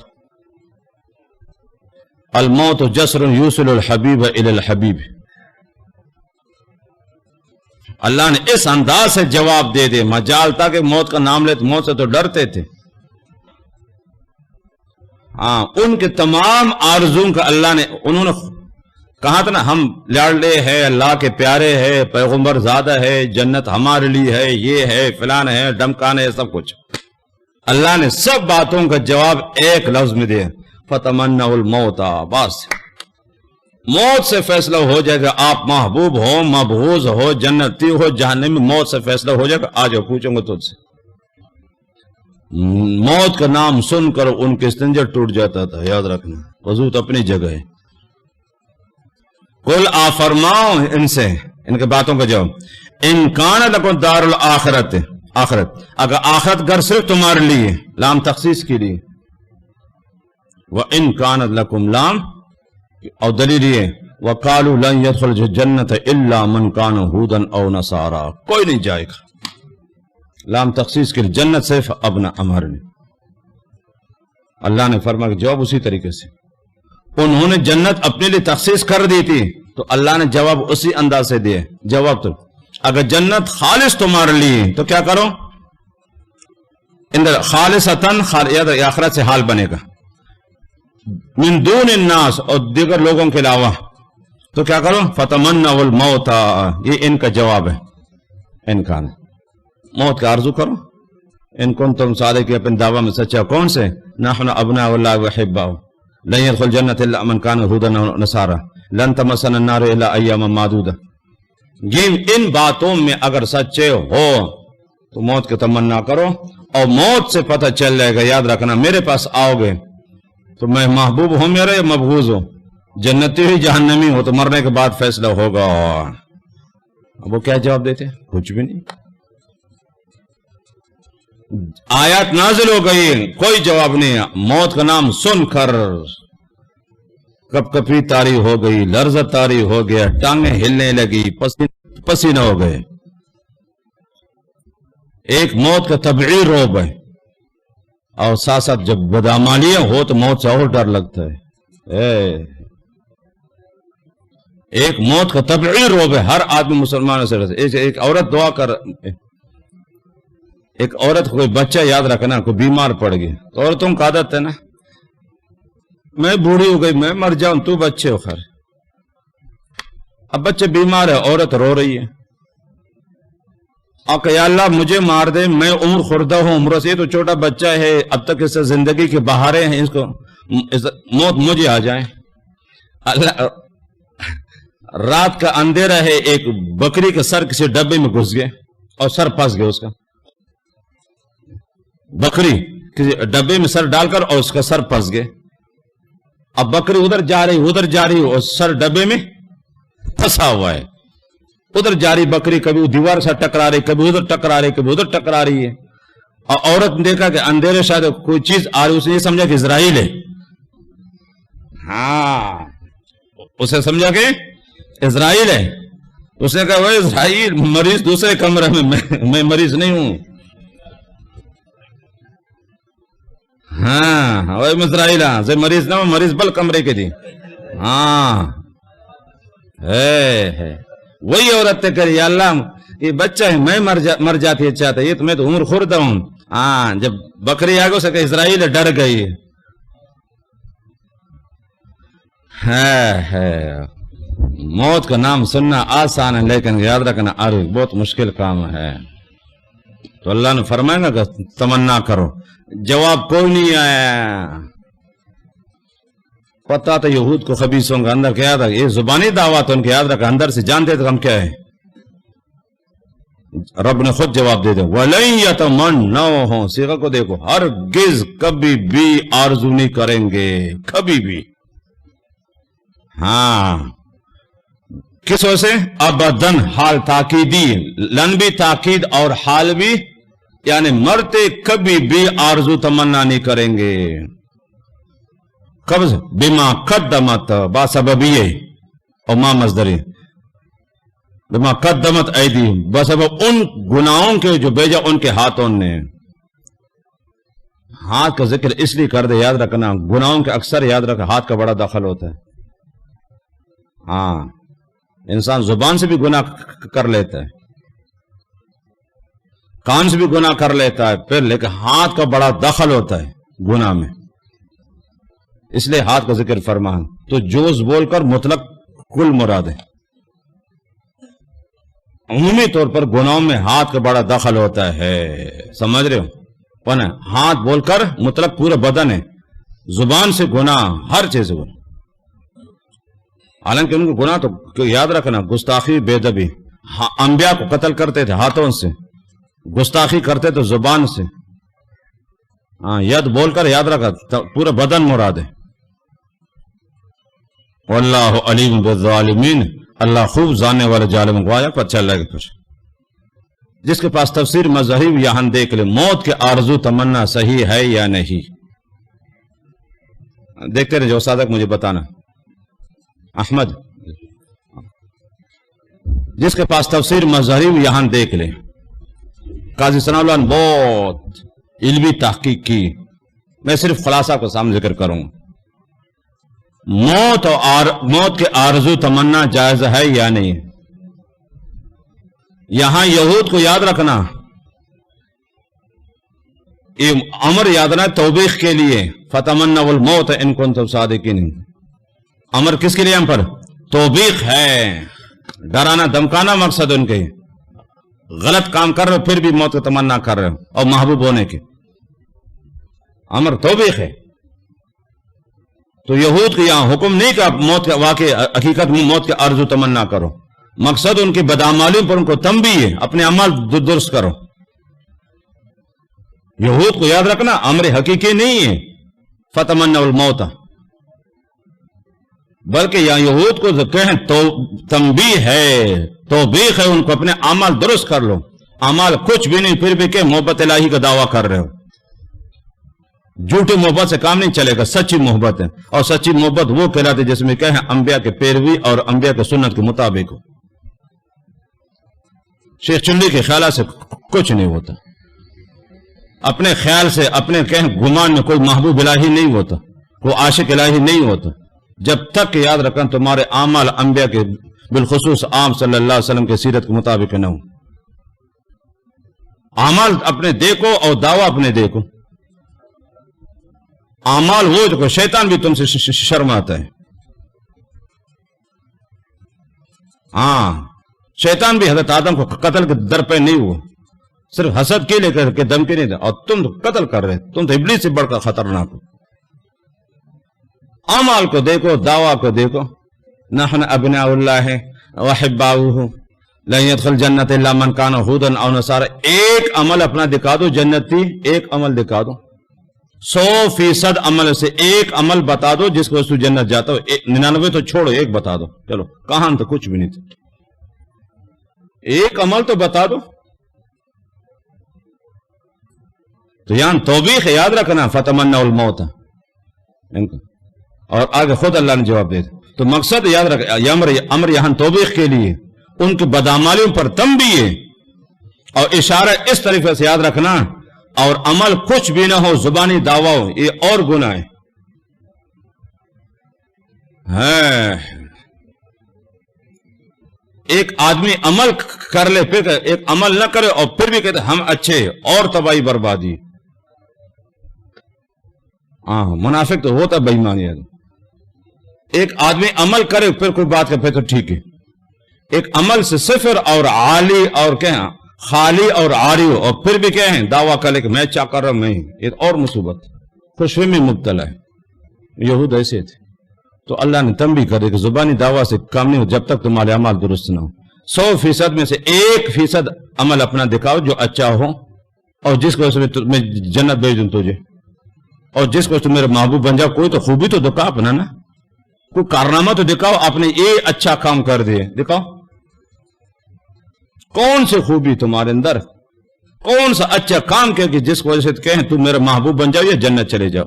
الموت جسر یوصل الحبیب الی الحبیب. اللہ نے اس انداز سے جواب دے دے، مجال تھا کہ موت کا نام لیتے، موت سے تو ڈرتے تھے. ہاں ان کے تمام آرزوں کا اللہ نے، انہوں نے کہا تھا نا ہم لاڈلے ہیں، اللہ کے پیارے ہیں، پیغمبر زادہ ہے، جنت ہمارے لیے ہے، یہ ہے، فلان ہے، ڈمکان ہے، سب کچھ. اللہ نے سب باتوں کا جواب ایک لفظ میں دیا، فتمنوا الموت. بس موت سے فیصلہ ہو جائے گا. آپ محبوب ہو، مبغوض ہو، جنتی ہو، جہنمی، موت سے فیصلہ ہو جائے گا. آ جاؤ پوچھوں گا تجھ سے. موت کا نام سن کر ان کے استنجا ٹوٹ جاتا تھا، یاد رکھنا. وضو تو اپنی جگہ ہے. قل آ فرماؤ ان سے، ان کے باتوں کا جواب، ان کان لکم دار الاخرت، آخرت اگر آخرت گھر صرف تمہارے لیے، لام تخصیص کے لیے، وَإِن كَانَتْ لَكُمْ لام اور دلیل یہ وَقَالُوا لَن يَدْخُلَ الْجَنَّةَ إِلَّا مَنْ كَانَ هُودًا أَوْ نَصَارَىٰ، کوئی نہیں جائے گا. لام تخصیص کے لیے، جنت صرف ابنا ہمارے لیے. اللہ نے فرمایا کہ جواب اسی طریقے سے. انہوں نے جنت اپنے لیے تخصیص کر دی تھی تو اللہ نے جواب اسی انداز سے دیا. جواب تو اگر جنت خالص تمہارے لیے تو کیا کرو؟ اندر خالصتاً، آخرت سے حال بنے گا، من دون الناس اور دیگر لوگوں کے علاوہ، تو کیا کرو؟ فتمنوا الموت. یہ ان کا جواب ہے. ان کا موت کا عرضو کرو. ان کنتم صادقین، اپنے دعویٰ میں سچا. کون سے؟ نحن ابناء اللہ وحباؤ لن يدخل الجنة الا من كان هودا او نصارى لن تمسنا النار الا ایاما معدودہ. ان باتوں میں اگر سچے ہو تو موت کی تمنا کرو، اور موت سے پتہ چل جائے گا. یاد رکھنا میرے پاس آؤ گے تو میں محبوب ہوں میرے یا مبغوض ہوں، جنتی ہوئی جہنمی ہو، تو مرنے کے بعد فیصلہ ہوگا. اب وہ کیا جواب دیتے؟ کچھ بھی نہیں. آیات نازل ہو گئی، کوئی جواب نہیں. موت کا نام سن کر کپ کپی تاری ہو گئی، لرزہ تاری ہو گیا، ٹانگیں ہلنے لگی، پسینہ ہو گئے. ایک موت کا طبعی روب ہے، اور ساتھ ساتھ جب بدعمالیاں ہو تو موت سے اور ڈر لگتا ہے. ایک موت کا طبعی روب ہے، ہر آدمی مسلمان سے. ایک عورت دعا کر، ایک عورت کوئی بچہ، یاد رکھنا، کوئی بیمار پڑ گیا تو عورتوں کا عادت ہے نا، میں بوڑھی ہو گئی، میں مر جاؤں، تو بچے ہو. خیر اب بچے بیمار ہے، عورت رو رہی ہے، اور یا اللہ مجھے مار دے، میں عمر خوردہ ہوں، عمر سے تو چھوٹا بچہ ہے، اب تک اس سے زندگی کے بہارے ہیں، اس کو موت مجھے آ جائے۔ اللہ رات کا اندھیرا ہے، ایک بکری کے سر کسی ڈبے میں گھس گئے اور سر پھنس گیا اس کا، بکری کسی ڈبے میں سر ڈال کر اور اس کا سر پھنس گئے۔ اب بکری ادھر جا رہی اور سر ڈبے میں پھنسا ہوا ہے، ادھر جا رہی بکری، کبھی دیوار سے ٹکرا رہی، کبھی ادھر ٹکرا رہی، کبھی ادھر ٹکرا رہی ہے۔ اور عورت نے دیکھا کہ اندھیرے شاید کوئی چیز آ رہی، اس نے یہ سمجھا کہ اسرائیل ہے، ہاں اسے سمجھا کہ اسرائیل ہے۔ اس نے کہا وہ اسرائیل، مریض دوسرے کمرے میں مریض نہیں ہوں، ہاں وہ اسرائیل، ہاں سے مریض نہ ہو، مریض بل کمرے کے دی، ہاں ہے وہی عورت نے کہی یا اللہ یہ بچہ ہے، میں مر جاتی اچھا تھا، یہ تو میں تو عمر خوردہ ہوں۔ ہاں جب بکری آگے سے کہ اسرائیل ڈر گئی ہے۔ موت کا نام سننا آسان ہے لیکن یاد رکھنا بہت مشکل کام ہے۔ تو اللہ نے فرمایا نا کہ تمنا کرو، جواب کوئی نہیں آیا۔ پتا تو یہود کو خبیثوں کا اندر کیا تھا، یہ زبانی دعوات ان کے یاد رکھا، اندر سے جانتے تھے ہم کیا ہے۔ رب نے خود جواب دے دیا وَلَن يَتَمَنَّوْهُ، صیغہ کو دیکھو، ہرگز کبھی بھی آرزو نہیں کریں گے، کبھی بھی، ہاں کس وجہ سے؟ ابدن، حال تاکیدی، لن بھی تاکید اور حال بھی، یعنی مرتے کبھی بھی آرزو تمنا نہیں کریں گے۔ قبض بما قدمت، با سببیہ اور ما مصدری، بما قدمت ایدی، بسبب ان گناہوں کے جو بھیجا ان کے ہاتھوں نے۔ ہاتھ کا ذکر اس لیے کر دے، یاد رکھنا گناہوں کے اکثر یاد رکھنا ہاتھ کا بڑا دخل ہوتا ہے۔ ہاں انسان زبان سے بھی گناہ کر لیتا ہے، کان سے بھی گناہ کر لیتا ہے، پھر لیکن ہاتھ کا بڑا دخل ہوتا ہے گناہ میں، اس لیے ہاتھ کا ذکر فرمان۔ تو جوز بول کر مطلق کل مراد ہے، عمومی طور پر گناہوں میں ہاتھ کا بڑا دخل ہوتا ہے، سمجھ رہے ہو؟ ہاتھ بول کر مطلق پورا بدن ہے، زبان سے گناہ ہر چیز گناہ، حالانکہ ان کو گناہ تو یاد رکھنا گستاخی بے ادبی، انبیاء کو قتل کرتے تھے ہاتھوں سے، گستاخی کرتے تو زبان سے، ہاں ید بول کر یاد رکھا پورا بدن مراد ہے۔ واللہ علیم بالظالمین، اللہ خوب جاننے والے ظالموں کو آیا پر چل رہے گا۔ پھر جس کے پاس تفسیر مذہب یہاں دیکھ لے، موت کے آرزو تمنا صحیح ہے یا نہیں، دیکھتے رہے جو صادق مجھے بتانا۔ احمد جس کے پاس تفسیر مظہری یہاں دیکھ لیں، قاضی ثناء اللہ نے بہت علمی تحقیق کی، میں صرف خلاصہ کو سامنے ذکر کروں۔ موت کے آرزو تمنا جائز ہے یا نہیں؟ یہاں یہود کو یاد رکھنا، یہ امر یاد رکھنا توبیخ کے لیے، فتمنوا الموت ان کنتم صادقین، امر کس کے لیے؟ ہم پر توبیخ ہے، ڈرانا دمکانا مقصد ان کے، غلط کام کر رہے پھر بھی موت کا تمنا کر رہے اور محبوب ہونے کے، امر توبیخ ہے۔ تو یہود کے یہاں حکم نہیں کہ موت کے واقع حقیقت میں موت کے آرزو تمنا کرو، مقصد ان کی بدعمالیوں پر ان کو تنبیہ ہے، اپنے اعمال درست کرو۔ یہود کو یاد رکھنا امر حقیقی نہیں ہے فتمنوا الموت، بلکہ یہاں یہود کو کہیں تو تنبیہ ہے، توبیخ ہے ان کو، اپنے اعمال درست کر لو، اعمال کچھ بھی نہیں پھر بھی کہ محبت الہی کا دعویٰ کر رہے ہو۔ جھوٹی محبت سے کام نہیں چلے گا، سچی محبت ہے، اور سچی محبت وہ کہلاتی جس میں کہیں انبیاء کے پیروی اور انبیاء کے سنت کے مطابق ہو۔ شیخ چنڈی کے خیالات سے کچھ نہیں ہوتا، اپنے خیال سے اپنے کہیں گمان میں کوئی محبوب الہی نہیں ہوتا، کوئی عاشق الہی نہیں ہوتا، جب تک کہ یاد رکھیں تمہارے اعمال انبیاء کے بالخصوص عام صلی اللہ علیہ وسلم کے سیرت کے مطابق نہ ہو۔ اعمال اپنے دیکھو اور دعویٰ اپنے دیکھو، اعمال وہ جو شیطان بھی تم سے شرماتا ہے، ہاں شیطان بھی حضرت آدم کو قتل کے در پہ نہیں ہوا، صرف حسد کے لیے کہ دم کے نہیں دے، اور تم تو قتل کر رہے، تم تو ابلیس سے بڑھ کر خطرناک ہو۔ اعمال کو دیکھو، دعویٰ کو دیکھو، نحن ابناء اللہ وحباؤہ لن يدخل جنت الا من کان ہودا او نصارا۔ ایک عمل اپنا دکھا دو جنتی، ایک عمل دکھا دو، 100% عمل سے ایک عمل بتا دو جس کو جنت جاتا ہو۔ 99 تو چھوڑو، ایک بتا دو، چلو کہاں تو کچھ بھی نہیں تھا، ایک عمل تو بتا دو۔ تو یہاں توبیخ یاد رکھنا، فتمنوا الموت، اور آگے خود اللہ نے جواب دے دیا۔ تو مقصد یاد رکھ، امر یہاں توبیخ کے لیے، ان کی بدعمالیوں پر تنبیہ ہے، اور اشارہ اس طریقے سے یاد رکھنا، اور عمل کچھ بھی نہ ہو، زبانی دعویٰ ہو، یہ اور گناہ ہے۔ ایک آدمی عمل کر لے، پھر ایک عمل نہ کرے اور پھر بھی کہتے ہم اچھے، اور تباہی بربادی۔ ہاں منافق تو ہوتا بے ایمانی ہے۔ ایک آدمی عمل کرے پھر کوئی بات کرے پھر تو ٹھیک ہے، ایک عمل سے صفر اور عالی اور کیا خالی اور عاری ہو، اور پھر بھی کیا ہے دعویٰ کرے کہ میں چاہ کر رہا ہوں، میں یہ اور مصیبت، خوشوی میں مبتلا ہے۔ یہود ایسے تھے، تو اللہ نے تنبیہ کرے کہ زبانی دعویٰ سے کام نہیں ہو جب تک تمہارے عمل درست نہ ہو۔ 100% میں سے 1% عمل اپنا دکھاؤ جو اچھا ہو، اور جس کو میں جنت بھیج دوں تجھے، اور جس کو تم میرے محبوب بن جاؤ۔ کوئی تو خوبی تو دکھا اپنا نا، کوئی کارنامہ تو دکھاؤ، آپ نے یہ اچھا کام کر دیے، دکھاؤ کون سی خوبی تمہارے اندر، کون سا اچھا کام کیا کہ جس کو وجہ سے کہیں تم میرا محبوب بن جاؤ یا جنت چلے جاؤ۔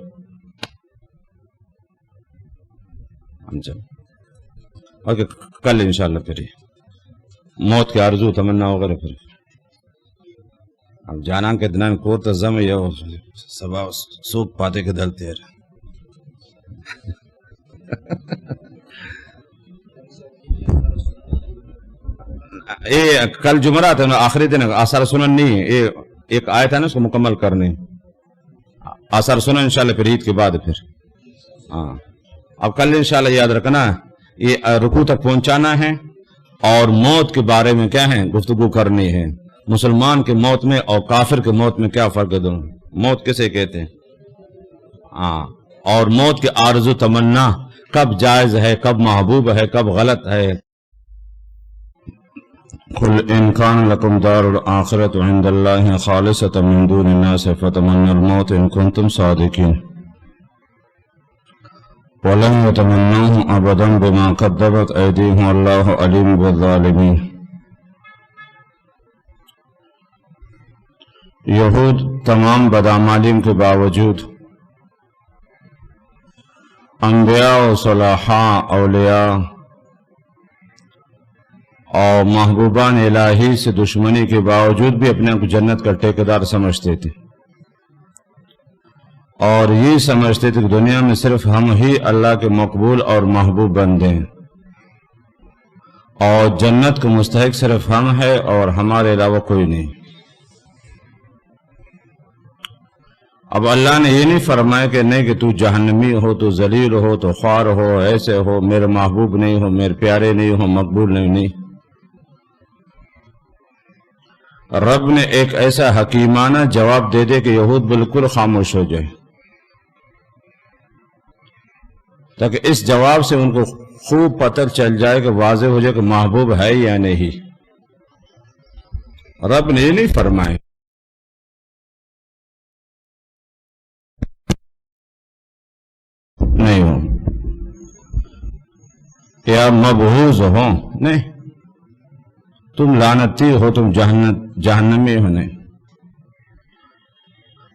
اوکے، کل انشاءاللہ پھر موت کے آرزو تمنا وغیرہ پھر اب جانا کے دنان کوتا زم یا سبا سوک پاتے کے دلتے ہیں۔ کل جمعرات ہے نا، آخری دن آثار سنن نہیں ہے، ایک آیت ہے نا اس کو مکمل کرنے، آثار سنن انشاءاللہ پھر عید کے بعد پھر۔ ہاں اب کل انشاءاللہ یاد رکھنا یہ رکوع تک پہنچانا ہے، اور موت کے بارے میں کیا ہے گفتگو کرنی ہے، مسلمان کے موت میں اور کافر کے موت میں کیا فرق ہے دونوں، موت کسے کہتے ہیں، ہاں، اور موت کے آرزو تمنا کب جائز ہے، کب محبوب ہے، کب غلط ہے۔ قل ان كان لكم دار الآخرة عند الله خالصة من دون الناس فتمنوا الموت ان كنتم صادقين ولن يتمنوه ابدا بما قدمت ايديهم والله عليم بالظالمين۔ یہود تمام بدعمالیوں کے باوجود انبیاء و صلاحاء اولیاء اور محبوبان الہی سے دشمنی کے باوجود بھی اپنے کو جنت کا ٹھیکیدار سمجھتے تھے، اور یہ سمجھتے تھے کہ دنیا میں صرف ہم ہی اللہ کے مقبول اور محبوب بندے ہیں، اور جنت کا مستحق صرف ہم ہے اور ہمارے علاوہ کوئی نہیں۔ اب اللہ نے یہ نہیں فرمایا کہ نہیں کہ تو جہنمی ہو، تو ذلیل ہو، تو خوار ہو، ایسے ہو، میرے محبوب نہیں ہو، میرے پیارے نہیں ہو، مقبول نہیں۔ رب نے ایک ایسا حکیمانہ جواب دے دے کہ یہود بالکل خاموش ہو جائے، تاکہ اس جواب سے ان کو خوب پتہ چل جائے کہ واضح ہو جائے کہ محبوب ہے یا نہیں۔ رب نے یہ نہیں فرمایا نہیں ہو یا مبعوث ہو، نہیں تم لعنتی ہو، تم جہنمی ہو، نہیں۔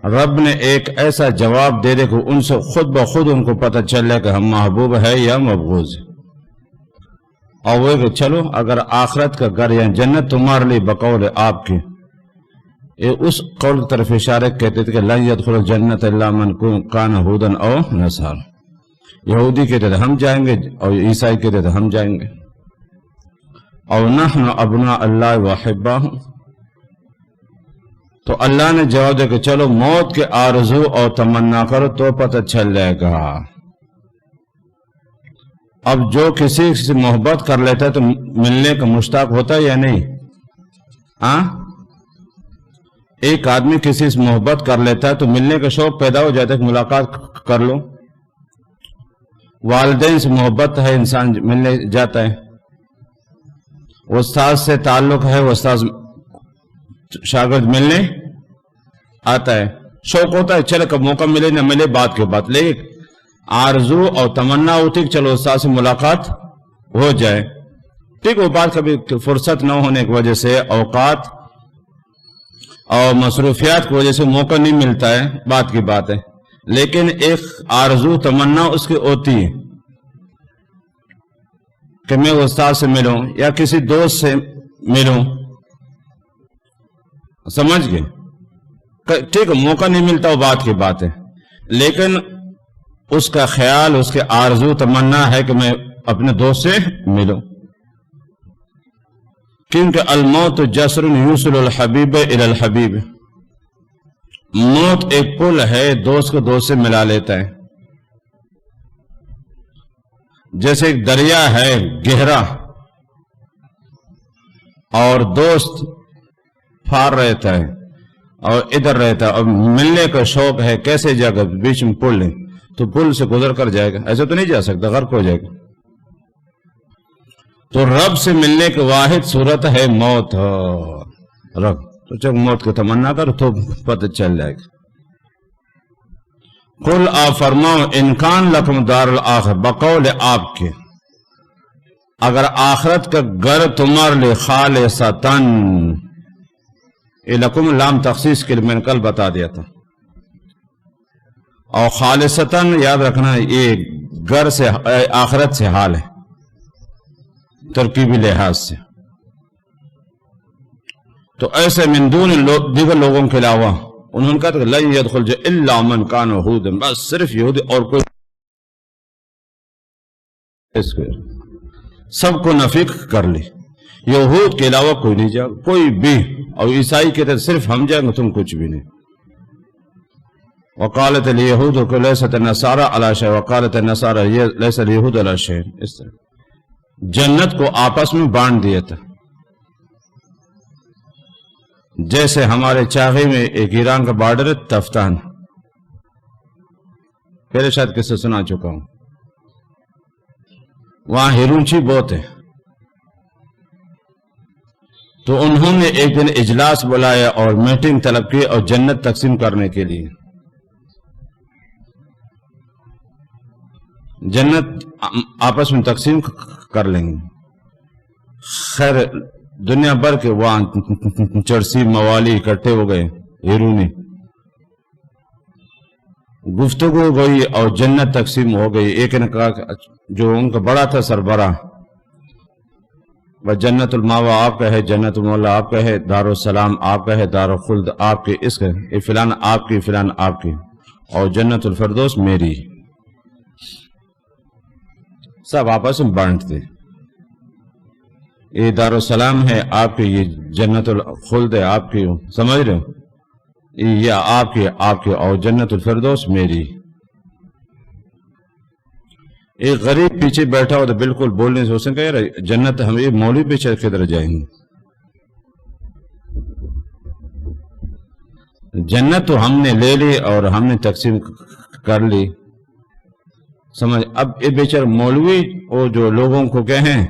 رب نے ایک ایسا جواب دے دے کہ ان سے خود بخود ان کو پتہ چل جائے کہ ہم محبوب ہے یا مبغوض ہے، اور وہ کہ چلو اگر آخرت کا گھر یا جنت تمہارے لیے بقول آپ کی، یہ اس قول کی طرف اشارہ کہتے تھے کہ لن يدخل الجنت الا من کان ہودا او نصارا، یہودی کہتے تھے ہم جائیں گے اور عیسائی کہتے تھے ہم جائیں گے، اور نحن ابناء اللہ واحباہ۔ تو اللہ نے جواب دیا کہ چلو موت کے آرزو اور تمنا کرو تو پتہ چل جائے گا۔ اب جو کسی سے محبت کر لیتا ہے تو ملنے کا مشتاق ہوتا ہے یا نہیں؟ ہاں ایک آدمی کسی سے محبت کر لیتا ہے تو ملنے کا شوق پیدا ہو جاتا ہے کہ ملاقات کر لو. والدین سے محبت ہے، انسان ملنے جاتا ہے. استاد سے تعلق ہے، استاد شاگرد ملنے آتا ہے. شوق ہوتا ہے چلے کب موقع ملے نہ ملے بات کے بعد، لیکن آرزو اور تمنا ہوتی کہ چلو استاد سے ملاقات ہو جائے. ٹھیک، وہ بات کبھی فرصت نہ ہونے کی وجہ سے، اوقات اور مصروفیات کی وجہ سے موقع نہیں ملتا ہے، بات کی بات ہے. لیکن ایک آرزو تمنا اس کی ہوتی ہے کہ میں استاد سے ملوں یا کسی دوست سے ملوں. سمجھ گئے؟ ٹھیک ہے، موقع نہیں ملتا وہ بات کی بات ہے، لیکن اس کا خیال، اس کے آرزو تمنا ہے کہ میں اپنے دوست سے ملوں. کیونکہ الموت جسر یوصل الحبیب الی الحبیب، موت ایک پل ہے دوست کو دوست سے ملا لیتا ہے. جیسے ایک دریا ہے گہرا اور دوست پار رہتا ہے اور ادھر رہتا ہے اور ملنے کا شوق ہے، کیسے جائے گا؟ بیچ میں پل ہے تو پل سے گزر کر جائے گا، ایسے تو نہیں جا سکتا، غرق ہو جائے گا. تو رب سے ملنے کی واحد صورت ہے موت. رب تو جب موت کو تمنا کر تو پتہ چل جائے گا. قل آپ فرماؤ انکان لکم دار الآخر، بقول آپ کے اگر آخرت کا گھر تمہارے لیے خالصتاً، لکم لام تخصیص کے لیے میں نے کل بتا دیا تھا، اور خالصتاً یاد رکھنا یہ گھر سے آخرت سے حال ہے ترکیبی لحاظ سے. تو ایسے من دون دیگر لوگوں کے علاوہ انہوں نے کہا کہ لن يدخل الا من كان يهودا، بس صرف یہودی اور کوئی، سب کو نفی کر لی، یہود کے علاوہ کوئی نہیں جائے، کوئی بھی. اور عیسائی کہتے صرف ہم جائیں گے، تم کچھ بھی نہیں. وقالت اليهود ليست النصارى على شيء وقالت النصارى ليس اليهود على شيء. اس طرح جنت کو آپس میں بانٹ دیا تھا. جیسے ہمارے چاغی میں ایک ایران کا بارڈر ہے تفتان، پہلے شاید کس سے سنا چکا ہوں، وہاں ہیرونچی بہت ہے. تو انہوں نے ایک دن اجلاس بلایا اور میٹنگ طلب کی اور جنت تقسیم کرنے کے لیے. جنت آپس میں تقسیم کر لیں گے. خیر دنیا بھر کے وہاں چرسی موالی اکٹھے ہو گئے، ہیرونی گفتگو گئی اور جنت تقسیم ہو گئی. ایک نے کہا جو ان کا بڑا تھا سربراہ، بس جنت الماوا آپ کا ہے، جنت المولا آپ کا ہے، دار السلام آپ کا ہے، دار الخلد آپ کے، اس کا فلان آپ کی، فلان آپ کی، اور جنت الفردوس میری. سب آپس میں بانٹتے. یہ دار السلام ہے آپ کی، یہ جنت الخلد ہے آپ کی، سمجھ رہے ہو، یہ آپ کی اور جنت الفردوس میری. ایک غریب پیچھے بیٹھا ہو تو بالکل بولنے سے اس نے کہا یار جنت ہم یہ مولوی پیچھے کدھر جائیں گے، جنت تو ہم نے لے لی اور ہم نے تقسیم کر لی. سمجھ. اب یہ بیچارہ مولوی وہ جو لوگوں کو کہیں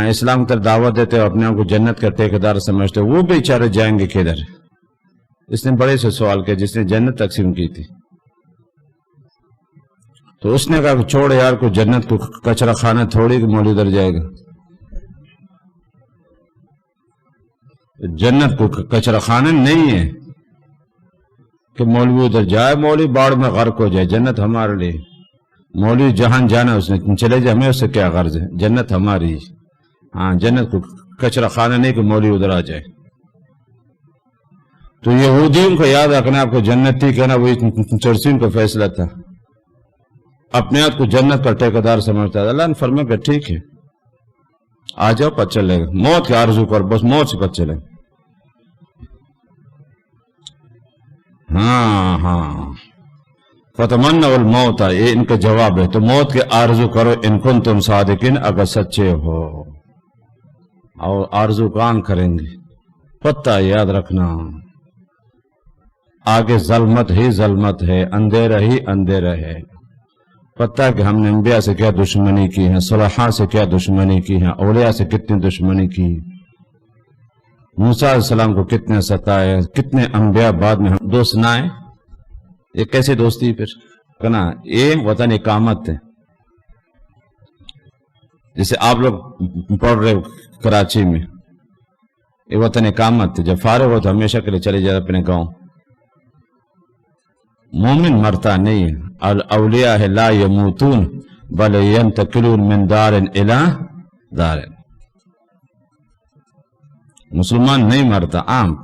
اسلام کی طرف دعوت دیتے اور اپنے آپ کو جنت کا ٹھیکیدار سمجھتے، وہ بیچارے جائیں گے کدھر؟ اس نے بڑے سے سوال کیا جس نے جنت تقسیم کی تھی. تو اس نے کہا کہ چھوڑ یار، کو جنت کو کچرا خانہ تھوڑی کہ مولوی ادھر جائے گا. جنت کو کچرا خانہ نہیں ہے کہ مولوی ادھر جائے، مولوی باڑ میں غرق ہو جائے. جنت ہمارے لیے، مولوی جہاں جانا اس نے چلے جائے، ہمیں اس سے کیا غرض ہے، جنت ہماری. ہاں جنت کو کچرا خانہ نہیں کہ مولوی ادھر آ جائے. تو یہودیوں کو یاد رکھنا، آپ کو جنتی کہنا وہی چرسیوں کا فیصلہ تھا. اپنے آپ کو جنت کا ٹھیکیدار سمجھتا ہے. اللہ نے فرمایا کہ ٹھیک ہے آ جاؤ، پتہ چلے گا. موت کی آرزو کر، بس موت سے پتہ چلے. ہاں فتمنوا الموت، یہ ان کا جواب ہے. تو موت کی آرزو کرو ان کنتم صادقین، اگر سچے ہو. اور آرزو کان کریں گے، پتہ یاد رکھنا آگے ظلمت ہی ظلمت ہے، اندھیرا ہی اندھیرا ہے۔ پتہ کہ ہم نے انبیاء سے کیا دشمنی کی ہے، صلحاء سے کیا دشمنی کی ہے، اولیاء سے کتنی دشمنی کی، موسیٰ علیہ السلام کو کتنے ستائے، کتنے انبیاء بعد میں ہم دوست نہ آئے۔ یہ کیسے دوستی پھر کہنا، یہ وطن اقامت ہے۔ جیسے آپ لوگ پڑھ رہے کراچی میں، یہ وطن اقامت ہے، جب فارغ ہو تو ہمیشہ کے لیے چلے جائے اپنے گاؤں۔ مومن مرتا نہیں ہے، الاولیاء لا یموتون بل ینتقلون من دار الی دار۔ مسلمان نہیں مرتا، عام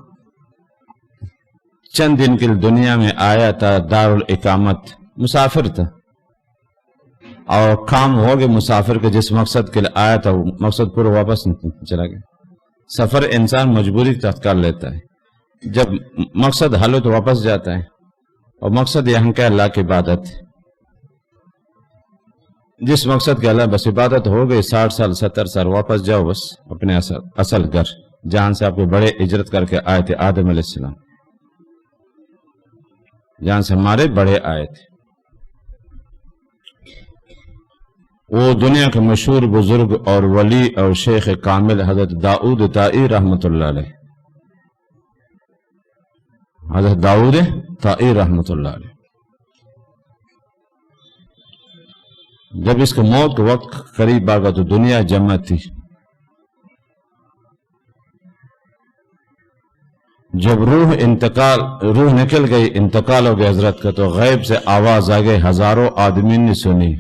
چند دن کے لیے دنیا میں آیا تھا، دار الاقامت، مسافر تھا، اور کام ہو گئے مسافر کے جس مقصد کے لیے آیا تھا وہ مقصد پورا واپس چلا گیا۔ سفر انسان مجبوری تحت کر لیتا ہے، جب مقصد حل ہو تو واپس جاتا ہے، اور مقصد یہاں کا اللہ کی عبادت ہے۔ جس مقصد کے اللہ بس عبادت ہو گئی، 60 سال 70 سال واپس جاؤ بس اپنے اصل گھر، جہاں سے آپ کے بڑے ہجرت کر کے آئے تھے، آدم علیہ السلام، جہاں سے ہمارے بڑے آئے تھے۔ وہ دنیا کے مشہور بزرگ اور ولی اور شیخ کامل حضرت داؤد طائی رحمۃ اللہ علیہ، حضرت داؤد طائی رحمۃ اللہ علیہ، جب اس کے موت کے وقت قریب آ گیا تو دنیا جمع تھی۔ جب روح نکل گئی، انتقال ہو گیا حضرت کا، تو غیب سے آواز آ گئی، ہزاروں آدمی نے سنی،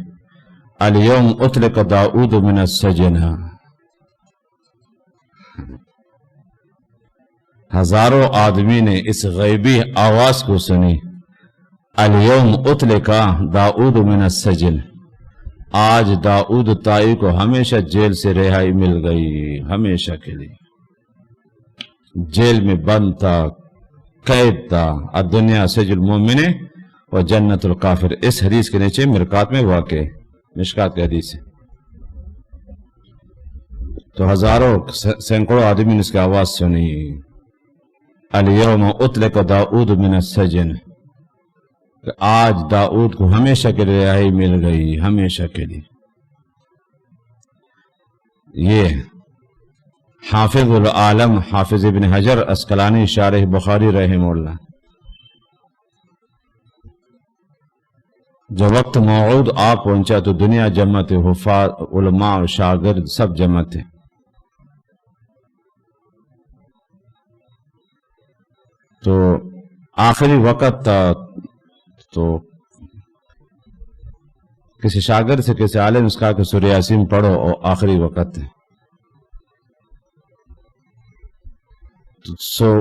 الیوم اطلق داؤد من السجن۔ ہزاروں آدمی نے اس غیبی آواز کو سنی، الیوم اطلق داؤد من السجن، آج داؤد طائی کو ہمیشہ جیل سے رہائی مل گئی، ہمیشہ کے لیے۔ جیل میں بند تھا، قید تھا، الدنیا سجن المومن و جنت الکافر، اس حدیث کے نیچے مرکات میں واقع، مشکات کی حدیث ہے۔ تو ہزاروں سینکڑوں آدمی نے اس کی آواز سنی، الیوم اطلق داؤد من السجن، کہ آج داؤد کو ہمیشہ کے لیے رہائی مل گئی، ہمیشہ کے لیے۔ یہ حافظ العالم حافظ ابن حجر عسقلانی شارح بخاری رحمہ اللہ، جب وقت موعود آ پہنچا تو دنیا جمع تھے، حفاظ علماء اور شاگرد سب جمع تھے۔ تو آخری وقت تھا، تو کسی شاگرد سے کسی عالم اس کہا کہ سورہ یاسین پڑھو، اور آخری وقت ہے،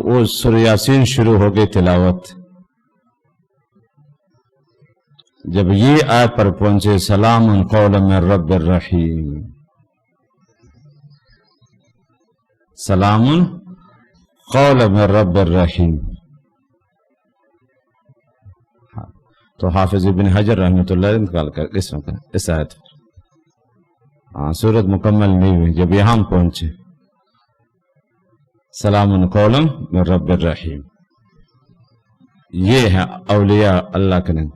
وہ سورہ یاسین شروع ہو گئی تلاوت۔ جب یہ آیت پر پہنچے، سلام قولا من رب الرحیم، سلام قولا من رب الرحیم، تو حافظ ابن حجر رحمۃ اللہ علیہ نکال کر اس آیت سورت مکمل نہیں ہوئی، جب یہاں پہنچے سلام قولا من رب الرحیم، یہ ہے اولیاء اللہ کے نام۔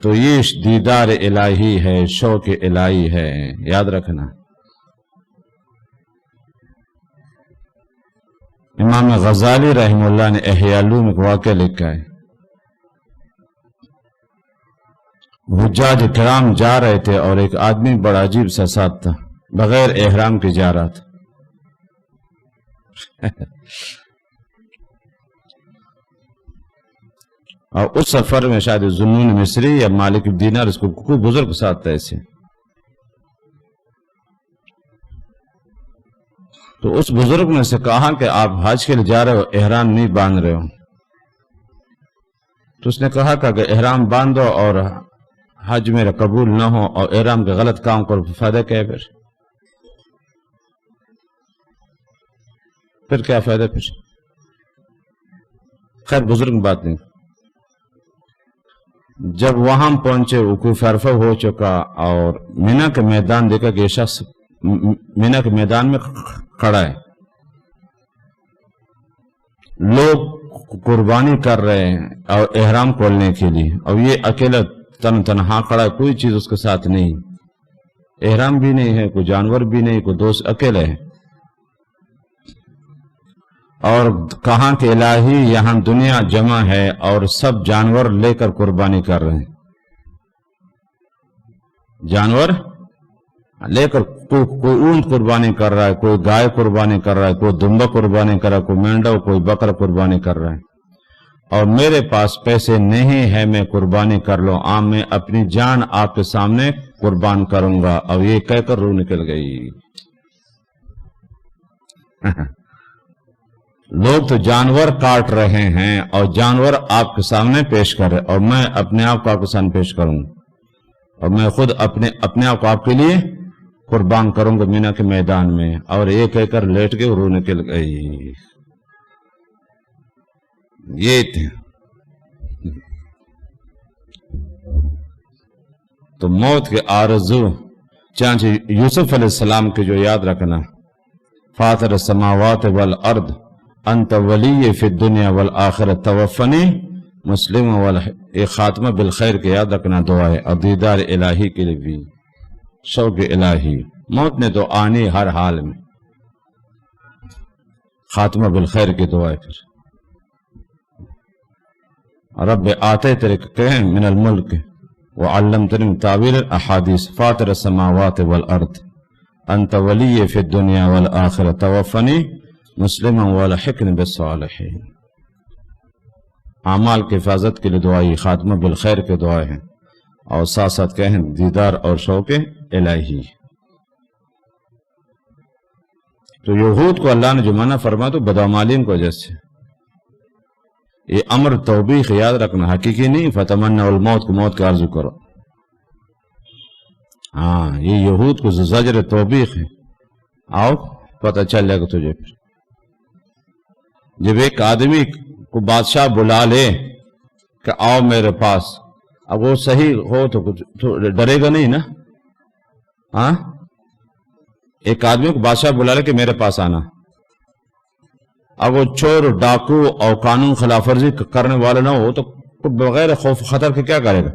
تو یہ دیدار الہی ہے، شوق الہی ہے، یاد رکھنا۔ امام غزالی رحمہ اللہ نے احیاء العلوم میں ایک واقعہ لکھا ہے، حجاج کرام جا رہے تھے اور ایک آدمی بڑا عجیب سا ساتھ تھا، بغیر احرام کے جا رہا تھا۔ اور اس سفر میں شاید ذوالنون مصری یا مالک بن دینار، اس کو کوئی بزرگ ساتھ تھا ایسے، تو اس بزرگ نے سے کہا کہ آپ حج کے لیے جا رہے ہو، احرام نہیں باندھ رہے ہو، تو اس نے کہا کہ اگر احرام باندھو اور حج میرا قبول نہ ہو اور احرام کے غلط کام کرو، فائدہ کیا ہے؟ پھر کیا فائدہ؟ پھر خیر بزرگ بات نہیں۔ جب وہاں پہنچے، وقوف عرفہ ہو چکا، اور مینا کے میدان دیکھا کہ یہ شخص مینا کے میدان میں کھڑا ہے، لوگ قربانی کر رہے ہیں اور احرام کھولنے کے لیے، اور یہ اکیلا تنہا کھڑا ہے، کوئی چیز اس کے ساتھ نہیں، احرام بھی نہیں ہے، کوئی جانور بھی نہیں، کوئی دوست، اکیلے ہے، اور کہاں کہ الہی یہاں دنیا جمع ہے اور سب جانور لے کر قربانی کر رہے ہیں، جانور لے کر کوئی اونٹ قربانی کر رہا ہے، کوئی گائے قربانی کر رہا ہے، کوئی دمبا قربانی کر رہا ہے، کوئی مینڈا، کوئی بکرا قربانی کر رہا ہے، اور میرے پاس پیسے نہیں ہے میں قربانی کر لوں، میں اپنی جان آپ کے سامنے قربان کروں گا، اور یہ کہہ کر روح نکل گئی۔ لوگ تو جانور کاٹ رہے ہیں اور جانور آپ کے سامنے پیش کر رہے، اور میں اپنے آپ کو آپ کے سامنے پیش کروں گا، اور میں خود اپنے آپ کو آپ کے لیے قربان کروں گا مینا کے میدان میں، اور یہ کہہ کر لیٹ کے روح نکل گئی۔ یہ تھے تو موت کے آرزو، چانچہ یوسف علیہ السلام کے جو یاد رکھنا، فاطر السماوات والارض انت ولی فی الدنیا والآخرت توفنی مسلم یہ خاتمہ بالخیر کے یاد رکھنا دعا ہے، اور دیدار الہی کے لیے بھی شوق الہی، موت نے تو آنی ہر حال میں، خاتمہ بالخیر کی دعا ہے۔ پھر رب آتے تیرے کہیں من الملک وعلمتنی من تعویل الاحادیث فاطر السماوات والارض انت ولی فی الدنیا والآخرت توفنی مسلما والحقنی بالصالحین۔ اعمال کی حفاظت کے لیے دعائی، خاتمہ بالخیر کے دعائیں ہیں، اور ساتھ ساتھ کہیں دیدار اور شوق الہی۔ تو یہود کو اللہ نے جو منع فرما تو بدعمالین کو وجہ سے، یہ امر توبیخ یاد رکھنا، حقیقی نہیں فتمنوا الموت کو موت کے عرض کرو، ہاں یہ یہود کو زجر توبیخ ہے، آؤ پتہ چل جائے گا تجھے۔ پھر جب ایک آدمی کو بادشاہ بلا لے کہ آؤ میرے پاس، اب وہ صحیح ہو تو ڈرے گا نہیں نا، ہاں ایک آدمی کو بادشاہ بلا لے کہ میرے پاس آنا، اب وہ چور ڈاکو اور قانون خلاف ورزی کرنے والا نہ ہو تو بغیر خوف خطر کے کیا کرے گا،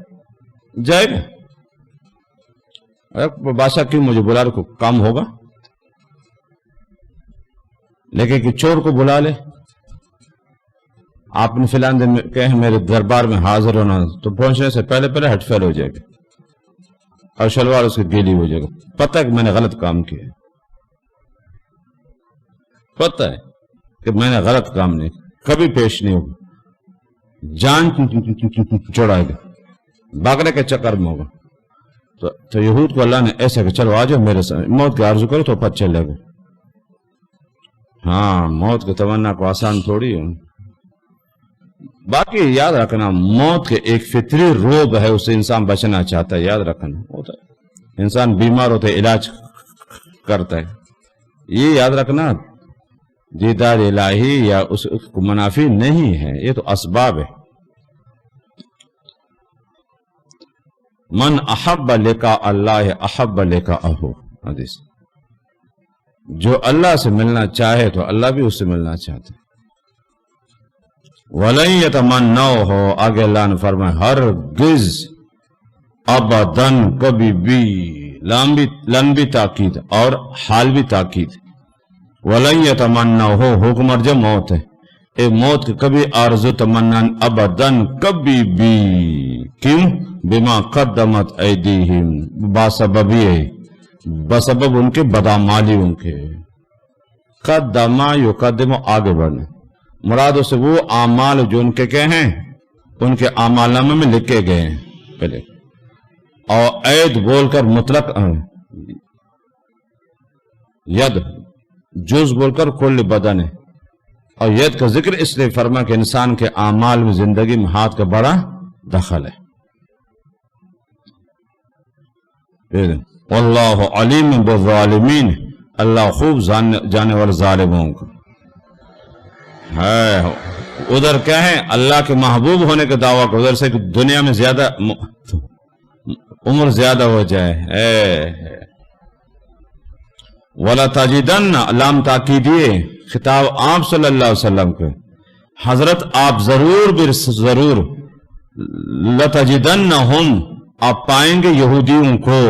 جائے گا۔ بادشاہ کیوں مجھے بلا رہے، کام ہوگا، لیکن کہ چور کو بلا لے، آپ نے فلان دن کہیں میرے دربار میں حاضر ہونا، تو پہنچنے سے پہلے پہلے ہٹ فیل ہو جائے گا اور شلوار اس کی گیلی ہو جائے گا، پتہ ہے کہ میں نے غلط کام کیا، پتہ ہے کہ میں نے غلط کام نہیں، کبھی پیش نہیں ہوگا، جان چڑھائے گا، بھاگنے کے چکر میں ہوگا۔ تو یہود کو اللہ نے ایسا کہ چلو آ جاؤ میرے ساتھ، موت کے آرزو کرو تو پتہ چلے گا۔ ہاں موت کی تمنا کو آسان تھوڑی ہے، باقی یاد رکھنا موت کے ایک فطری روب ہے، اسے انسان بچنا چاہتا ہے، یاد رکھنا ہوتا ہے، انسان بیمار ہوتا ہے علاج کرتا ہے، یہ یاد رکھنا دیدار الہی یا اس کو منافی نہیں ہے، یہ تو اسباب ہے۔ من احب لقاء اللہ احب لقاءہ، حدیث، جو اللہ سے ملنا چاہے تو اللہ بھی اس سے ملنا چاہتا ہے۔ وَلَن يَتَمَنَّوْهُ، آگے اللہ نے فرمایا ہرگز ابداً کبھی بھی، لن بھی تاکید اور حال بھی تاکید، وَلَن يَتَمَنَّوْهُ حکم ارجع موت ہے، اے موت کے کبھی آرزو تمنا ابداً کبھی بھی، کیوں؟ بما قدمت ایدیہم، باسببی ہے، بسبب ان کے بدعمالی، ان کے قدما یقدم آگے بڑھنا، مراد سے وہ اعمال جو ان کے کہے ہیں ان کے اعمال نامے میں لکھے گئے ہیں پہلے، اور عید بول کر مطلق ید جز بول کر کل بدن ہے، اور ید کا ذکر اس لیے فرما کہ انسان کے اعمال میں زندگی میں ہاتھ کا بڑا دخل ہے۔ واللہ علیم بالظالمین، اللہ خوب جانے والے ظالموں کو ہے۔ ادھر کیا ہے اللہ کے محبوب ہونے کا دعویٰ کو، ادھر سے دنیا میں زیادہ عمر زیادہ ہو جائے۔ وَلَتَجِدَنَّ، لام تاکیدیے، خطاب آپ صلی اللہ علیہ وسلم کو، حضرت آپ ضرور ضرور لتجدنہم آپ پائیں گے یہودیوں کو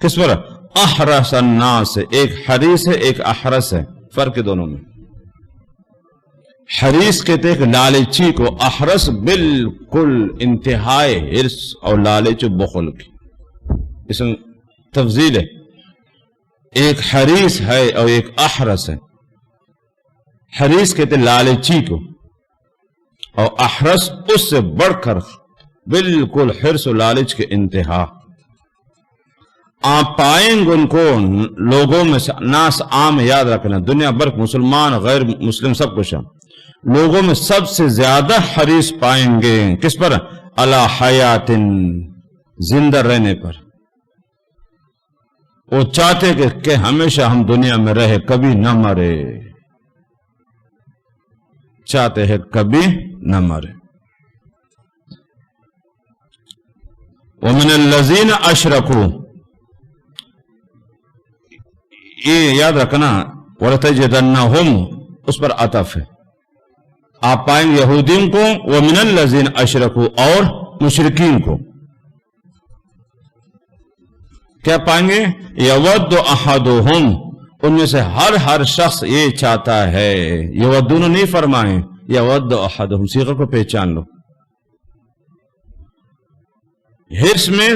کس پر احرس الناس، ایک حریص ہے ایک احرس ہے، فرق دونوں میں۔ حریص کہتے ہیں لالچی کو، احرس بالکل انتہائی حرص اور لالچ و بخل کی، اس میں تفضیل ہے، ایک حریص ہے اور ایک احرس ہے۔ حریص کہتے ہیں لالچی کو، اور احرس اس سے بڑھ کر بالکل حرص و لالچ کے انتہا۔ آپ پائیں گے ان کو لوگوں میں، ناس عام یاد رکھنا، دنیا بھر مسلمان غیر مسلم سب کچھ ہے، لوگوں میں سب سے زیادہ حریص پائیں گے کس پر؟ علی حیات، زندہ رہنے پر۔ وہ چاہتے کہ ہمیشہ ہم دنیا میں رہے، کبھی نہ مرے، چاہتے ہیں کبھی نہ مرے۔ وَمِنَ الَّذِينَ أَشْرَكُوا، یہ یاد رکھنا، وَلَتَجِدَنَّهُمْ اس پر عطف ہے، آپ پائیں گے یہودیوں کو، وَمِنَ الَّذِينَ أَشْرَكُوا اور مشرکین کو، کیا پائیں گے؟ يَوَدُّ أَحَدُهُمْ، ان میں سے ہر شخص یہ چاہتا ہے، یودون نہیں فرمائیں، یود احدہم، صیغہ کو پہچان لو، حرص میں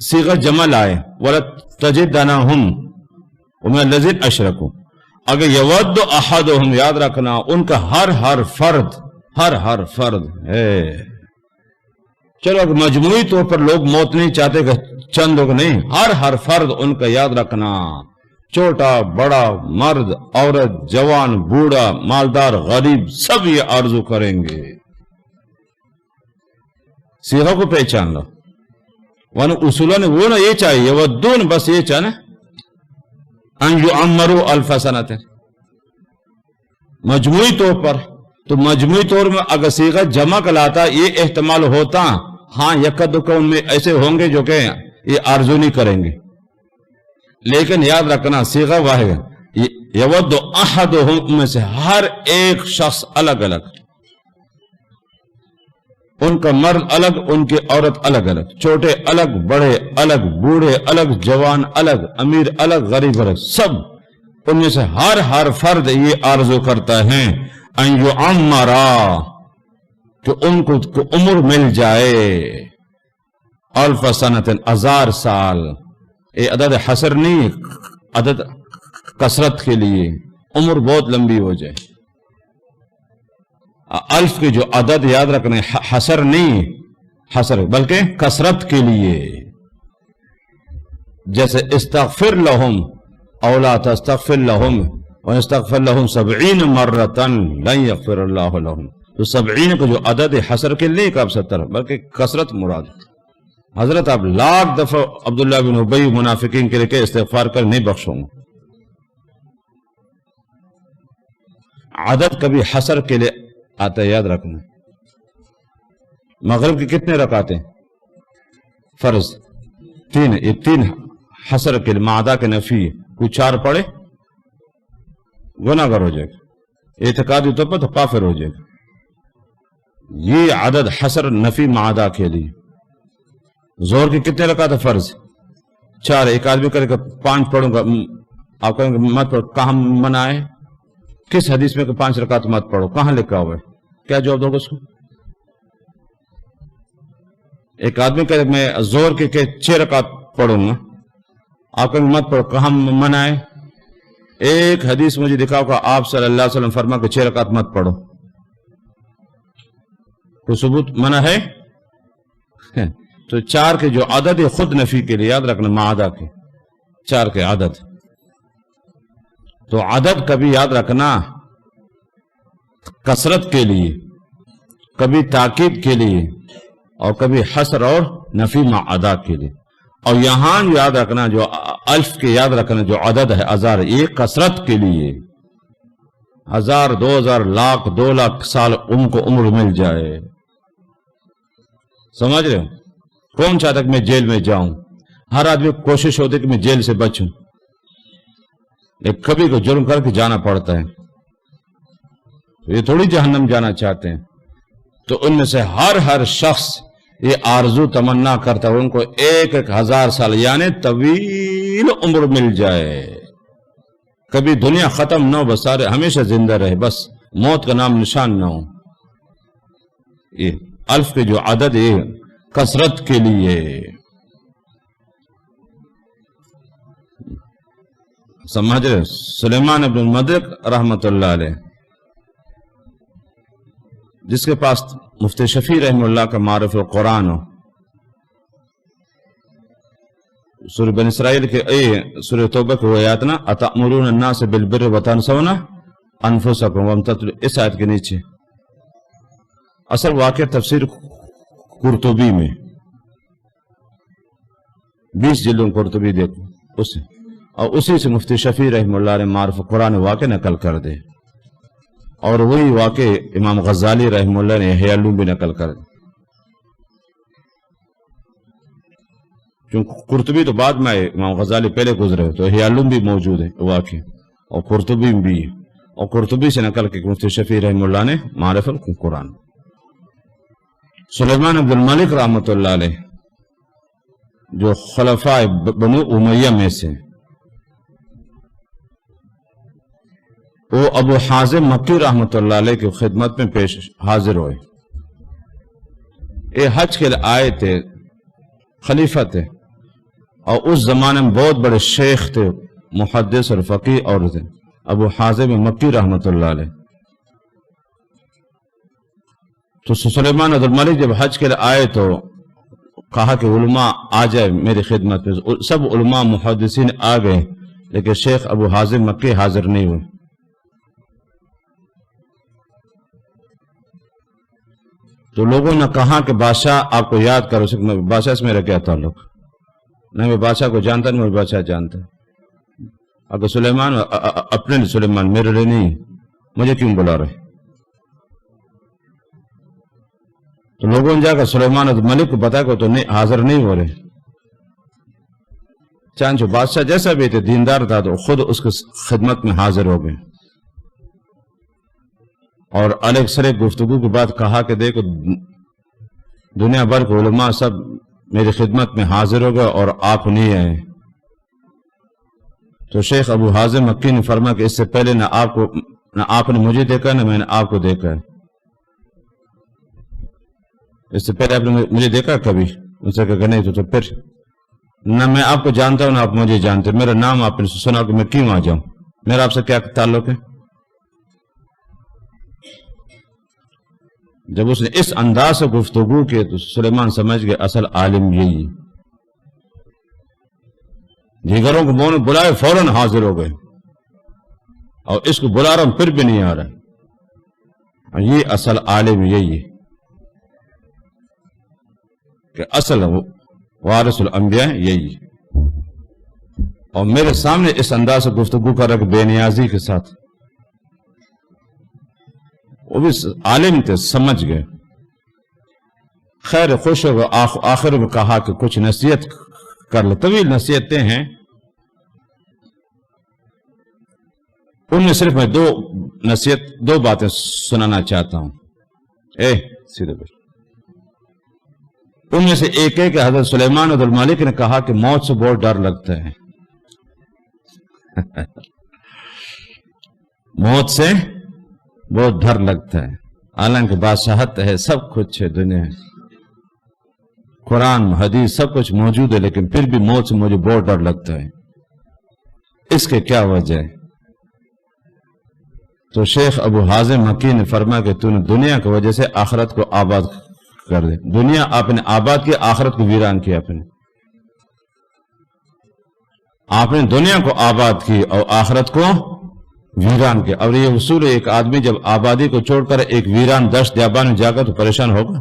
صیغہ جمع لائے، وَلَتَجِدَنَهُمْ وَمِنَ الَّذِينَ أَشْرَكُوا، اگر یود احدہم یاد رکھنا، ان کا ہر فرد ہے۔ چلو اگر مجموعی طور پر لوگ موت نہیں چاہتے کہ چند لوگ نہیں، ہر فرد ان کا یاد رکھنا، چھوٹا بڑا مرد عورت جوان بوڑھا مالدار غریب سب یہ آرزو کریں گے، صیغہ کو پہچان لو، ورنہ اصولوں نے وہ نہ یہ چاہیے، یودون بس یہ چاہنا ان یعمروا الف سنۃ، مجموعی طور پر، تو مجموعی طور میں اگر صیغہ جمع کلاتا یہ احتمال ہوتا، ہاں یکا دکا ان میں ایسے ہوں گے جو کہ یہ آرزو نہیں کریں گے، لیکن یاد رکھنا صیغہ واحد، یود احدہم میں سے ہر ایک شخص الگ الگ، ان کا مرد الگ، ان کی عورت الگ الگ، چھوٹے الگ بڑے الگ، بوڑھے الگ جوان الگ، امیر الگ غریب الگ، سب ان میں سے ہر فرد یہ آرزو کرتا ہے ان یعمرا، کہ ان کو عمر مل جائے، الف سنۃ 1000 سال، یہ عدد حسر نہیں، عدد کثرت کے لیے، عمر بہت لمبی ہو جائے، الف کی جو عدد یاد رکھنے حسر نہیں، حسر بلکہ کثرت کے لیے، جیسے استغفر لہم او لا تستغفر لہم وَيَسْتَغْفِرْ لَهُمْ 70 مرة لَن يَغْفِرَ اللَّهُ لَهُمْ، تو 70 کا جو عدد حسر کے لیے کب 70 بلکہ کثرت مراد۔ حضرت آپ لاکھ دفعہ عبداللہ بن ابی منافقین کے لئے استغفار کر نہیں بخشوں گا، عدد کبھی حسر کے لیے آتا ہے، یاد رکھنا۔ مغرب کی کتنے رکعتیں فرض؟ 3، یہ 3 حسر کے لیے، معدہ کے نفی، کوئی 4 پڑھے گناہگار ہو جائے گا، اعتقادی طور پر تو کافر ہو جائے گا۔ یہ عدد حسر نفی معدہ کے لیے۔ زہر کی کتنے رکعت فرض؟ 4، ایک آدمی کرے گا 5 پڑھوں گا، آپ کہیں گے مت پڑھو، کہاں منع ہے؟ کس حدیث میں کہ 5 رکعت مت پڑھو، کہاں لکھا ہوا ہے؟ کیا جواب دو گا اس کو؟ ایک آدمی کہے میں زہر کے 6 رکعت پڑھوں گا، آپ کہیں گے مت پڑھو، کہاں منع ہے؟ ایک حدیث مجھے دکھاؤ کہ آپ صلی اللہ علیہ وسلم فرما کہ 6 رکعت مت پڑھو، کوئی ثبوت منع ہے؟ تو 4 کے جو عدد ہے خود نفی کے لیے، یاد رکھنا معدہ کے 4 کے عدد، تو عدد کبھی یاد رکھنا کثرت کے لیے، کبھی تاکید کے لیے، اور کبھی حسر اور نفی معدہ کے لیے۔ اور یہاں یاد رکھنا جو الف کے یاد رکھنا جو عدد ہے 1000، یہ کثرت کے لیے، 1000 2000 لاکھ 2 لاکھ سال ان کو عمر مل جائے، سمجھ رہے ہو؟ کون چاہتا کہ میں جیل میں جاؤں؟ ہر آدمی کوشش ہوتی کہ میں جیل سے بچوں، لیکن کبھی کو جرم کر کے جانا پڑتا ہے۔ یہ تھوڑی جہنم جانا چاہتے ہیں. تو ان میں سے ہر شخص یہ آرزو تمنا کرتا ہے ان کو 1000 سال یعنی طویل عمر مل جائے, کبھی دنیا ختم نہ ہو, بس سارے ہمیشہ زندہ رہے, بس موت کا نام نشان نہ ہو. یہ الف کے جو عدد ہے کثرت کے لیے. سمجھ رہے؟ سلیمان ابن المدرک رحمت اللہ علیہ, جس کے پاس مفتی شفیع رحمہ اللہ کا معرف القرآن ہو, سورہ بن اسرائیل کے سورہ توبہ کے آیات نا اتأمرون الناس بالبر وتنسون انفسکم وانتم, اس آیت کے نیچے اصل واقع تفسیر قرطبی میں 20 جلدوں قرطبی دیکھو اسے, اور اسی سے مفتی شفیع رحمہ اللہ نے معرف قرآن واقع نقل کر دے, اور وہی واقع امام غزالی رحمہ اللہ نے احیاء العلوم بھی نقل کر دے. کیونکہ قرطبی تو بعد میں آئے, امام غزالی پہلے گزرے, تو احیاء العلوم بھی موجود ہے واقع, اور قرطبی بھی, اور قرطبی سے نقل کے مفتی شفیع رحمہ اللہ نے معرف القرآن. سلیمان عبد الملک رحمۃ اللہ علیہ جو خلفاء بنو امیہ میں سے, وہ ابو حازم مکی رحمۃ اللہ علیہ کی خدمت میں پیش حاضر ہوئے. یہ حج کے لیے آئے تھے, خلیفہ تھے, اور اس زمانے میں بہت بڑے شیخ تھے, محدث اور فقیہ اور تھے, ابو حازم مکی رحمۃ اللہ علیہ. تو سلیمان عبد الملک جب حج کے لیے آئے تو کہا کہ علماء آ جائے میری خدمت میں. سب علماء محدثین آ گئے, لیکن شیخ ابو حازم مکی حاضر نہیں ہوئے. تو لوگوں نے کہا کہ بادشاہ آپ کو یاد کرو. بادشاہ سے میرا کیا تعلق؟ نہیں, میں بادشاہ کو جانتا نہیں, مجھے بادشاہ جانتا. اگر سلیمان اپنے لیے سلیمان, میرے لیے نہیں, مجھے کیوں بلا رہے؟ تو لوگوں نے جا کر سلیمان عبد الملک کو بتایا کہ تو حاضر نہیں ہو رہے. چانچو بادشاہ جیسا بھی تھے, دیندار تھا, تو خود اس کی خدمت میں حاضر ہو گئے, اور الگ سلگ گفتگو کے بعد کہا کہ دیکھو دنیا بھر کے علماء سب میری خدمت میں حاضر ہو گئے اور آپ نہیں آئے. تو شیخ ابو حازم مکی نے فرمایا کہ اس سے پہلے نہ آپ نے مجھے دیکھا, نہ میں نے آپ کو دیکھا ہے. اس سے پہلے آپ نے مجھے دیکھا کبھی؟ ان سے کہا نہیں. تو پھر نہ میں آپ کو جانتا ہوں نہ آپ مجھے جانتے, میرا نام آپ نے سنا کہ میں کیوں آ جاؤں, میرا آپ سے کیا تعلق ہے؟ جب اس نے اس انداز سے گفتگو کی تو سلیمان سمجھ گئے اصل عالم یہی. دیگروں کو مون بلائے فوراً حاضر ہو گئے, اور اس کو بلا رہا ہوں پھر بھی نہیں آ رہا. یہ اصل عالم یہی ہے کہ اصل وارث الانبیاء یہی ہے. اور میرے سامنے اس انداز سے گفتگو کر رہا بے نیازی کے ساتھ, وہ بھی عالم تھے, سمجھ گئے. خیر خوش ہو گئے. آخر میں کہا کہ کچھ نصیحت کر لے. طویل نصیحتیں ہیں, ان میں صرف میں دو باتیں سنانا چاہتا ہوں. سیدھے بیٹھ. ان میں سے ایک ہے کہ حضرت سلیمان عبد الملک نے کہا کہ موت سے بہت ڈر لگتا ہے. موت سے بہت ڈر لگتا ہے, حالانکہ بادشاہت ہے, سب کچھ ہے دنیا, قرآن حدیث سب کچھ موجود ہے, لیکن پھر بھی موت سے مجھے بہت ڈر لگتا ہے. اس کے کیا وجہ ہے؟ تو شیخ ابو حازم مکی نے فرمایا کہ تو نے دنیا کی وجہ سے آخرت کو آباد کر دے. دنیا آپ نے آباد کی, آخرت کو ویران کیا. آپ نے دنیا کو آباد کی اور آخرت کو ویران کیا. اور یہ اصول ہے, ایک آدمی جب آبادی کو چھوڑ کر ایک ویران دشت بیابان میں جا کر تو پریشان ہوگا.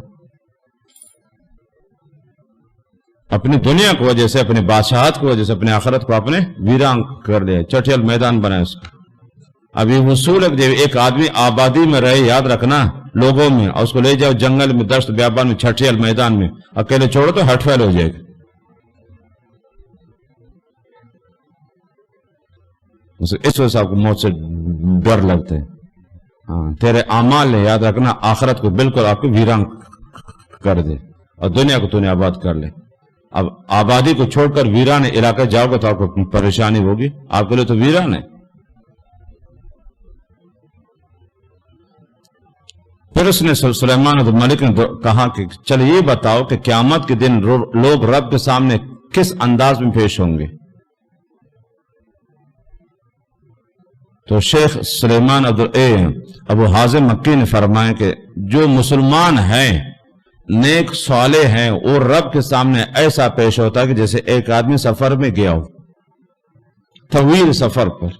اپنی دنیا کی وجہ سے, اپنی بادشاہت کی وجہ سے اپنے آخرت کو آپ نے ویران کر لیا, چٹیل میدان بنایا اس کو. اب یہ اصول ہے کہ جب ایک آدمی آبادی میں رہے, یاد رکھنا, لوگوں میں, اور اس کو لے جاؤ جنگل میں, دشت بیابان میں, چٹیل میدان میں, اکیلے چھوڑو تو ہٹ پھیل ہو جائے گا. اس وجہ سے آپ کو موت سے ڈر لگتا ہے. ہاں تیرے اعمال نے یاد رکھنا آخرت کو بالکل آپ کو ویران کر دے اور دنیا کو تو نے آباد کر لے. اب آبادی کو چھوڑ کر ویران علاقے جاؤ گے تو آپ کو پریشانی ہوگی، آپ کے لیے تو ویران ہے. پھر اس نے سلیمان عبد الملک نے کہا کہ چل یہ بتاؤ کہ قیامت کے دن لوگ رب کے سامنے کس انداز میں پیش ہوں گے. تو شیخ سلیمان ابو حازم مکی نے فرمایا کہ جو مسلمان ہیں نیک صالح ہیں وہ رب کے سامنے ایسا پیش ہوتا ہے کہ جیسے ایک آدمی سفر میں گیا ہو، طویل سفر پر،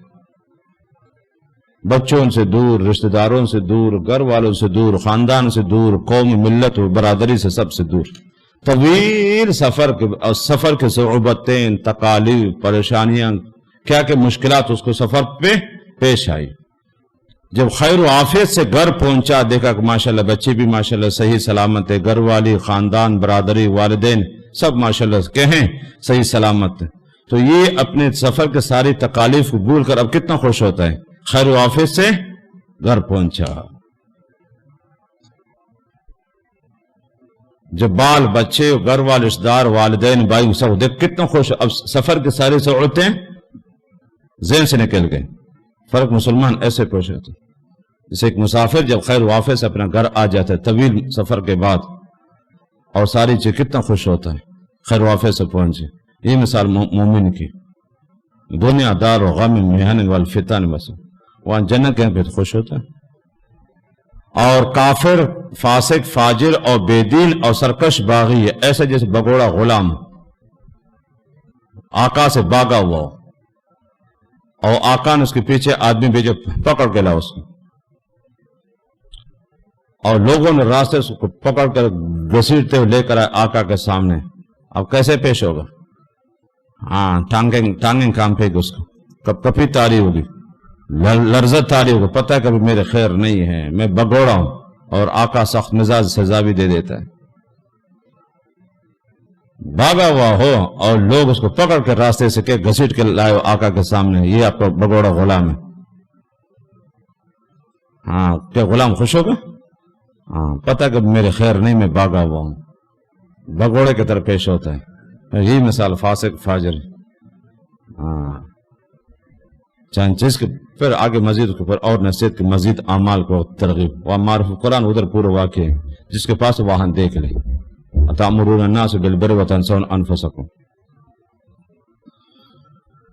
بچوں سے دور، رشتہ داروں سے دور، گھر والوں سے دور، خاندان سے دور، قوم ملت و برادری سے سب سے دور، طویل سفر کے صعوبتیں، تکالیف، پریشانیاں، کیا کہ مشکلات اس کو سفر پہ پیش آئی. جب خیر و عافیت سے گھر پہنچا، دیکھا کہ ماشاءاللہ بچے بھی ماشاءاللہ صحیح سلامت ہے، گھر والی، خاندان، برادری، والدین سب ماشاءاللہ کہیں صحیح سلامت ہے، تو یہ اپنے سفر کے ساری تکالیف کو بھول کر اب کتنا خوش ہوتا ہے، خیر و عافیت سے گھر پہنچا. جب بال بچے، گھر والے، رشتہ دار، والدین، بھائی سب دیکھ کتنا خوش، اب سفر کے ساری سہولتیں ذہن سے نکل گئے. فرق مسلمان ایسے پیش ہوتے جیسے ایک مسافر جب خیر و عافیت سے اپنا گھر آ جاتا ہے طویل سفر کے بعد اور ساری چیز کتنا خوش ہوتا ہے خیر و عافیت سے پہنچے. یہ مثال مومن کی، دنیا دار و غم محن والفتن، بس وہاں جنت کے پہ خوش ہوتا ہے. اور کافر، فاسق، فاجر اور بے دین اور سرکش باغی ہے ایسا جیسے بگوڑا غلام آقا سے باغا ہوا ہو اور آقا نے اس کے پیچھے آدمی بھیجو پکڑ کے لا اس کو، اور لوگوں نے راستے اس کو پکڑ کر گھسیٹتے ہوئے لے کر آئے آقا کے سامنے. اب کیسے پیش ہوگا؟ ہاں ٹانگیں کام پھینک اس کو، کپی تاری ہوگی، لرزت تاری ہوگی، پتہ ہے کبھی میرے خیر نہیں ہے، میں بگوڑا ہوں، اور آقا سخت مزاج سزا بھی دے دیتا ہے. بھاگا ہوا ہو اور لوگ اس کو پکڑ کے راستے سے کہ گھسیٹ کے لائے آقا کے سامنے، یہ آپ کا بگوڑا غلام ہے. ہاں کیا غلام خوش ہوگا؟ ہاں پتہ کہ میرے خیر نہیں، میں بھاگا ہوا ہوں، بگوڑے کی طرح پیش ہوتا ہے. یہی مثال فاسق فاجر. ہاں چانچیز کے پھر آگے مزید کے پھر اور نصیحت کے مزید اعمال کو ترغیب. وہاں معرف قرآن ادھر پورا واقع ہے، جس کے پاس وہاں دیکھ لے. اتامرون الناس بالبر وتنسون انفسکم.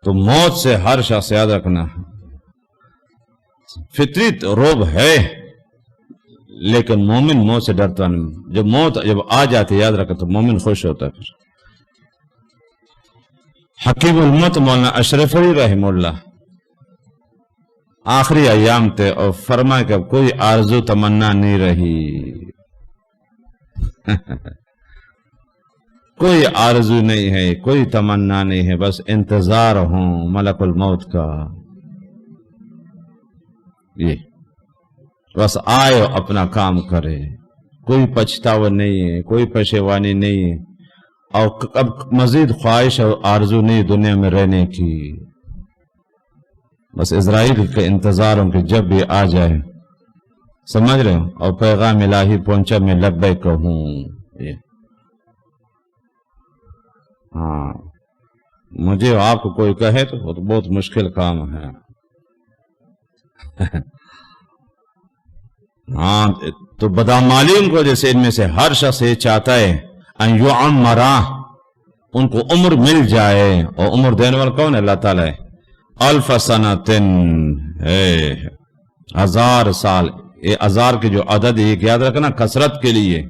تو موت سے ہر شخص یاد رکھنا فطری روب ہے، لیکن مومن موت سے ڈرتا نہیں. جب موت آ جاتی یاد رکھا تو مومن خوش ہوتا ہے. پھر حکیم الموت مولانا اشرف علی رحمہ اللہ آخری ایام تھے اور فرمائے کہ کوئی آرزو تمنا نہیں رہی، کوئی آرزو نہیں ہے، کوئی تمنا نہیں ہے، بس انتظار ہوں ملک الموت کا. یہ بس آئے اپنا کام کرے، کوئی پچھتاوا نہیں ہے، کوئی پشیوانی نہیں ہے، اور اب مزید خواہش اور آرزو نہیں دنیا میں رہنے کی. بس اسرائیل کے انتظار ہوں کہ جب بھی آ جائے، سمجھ رہے ہو، اور پیغام الہی پہنچا میں لبیک کہوں. یہ ہاں مجھے آپ کو کوئی کہے تو وہ تو بہت مشکل کام ہے. ہاں تو بدعمالین کو جیسے ان میں سے ہر شخص یہ چاہتا ہے ان یعمرا، ان کو عمر مل جائے، اور عمر دینے والا کون ہے؟ اللہ تعالیٰ ہے. الف سنتن ہے 1000 سال. یہ 1000 کی جو عدد ہے یاد رکھنا کثرت کے لیے،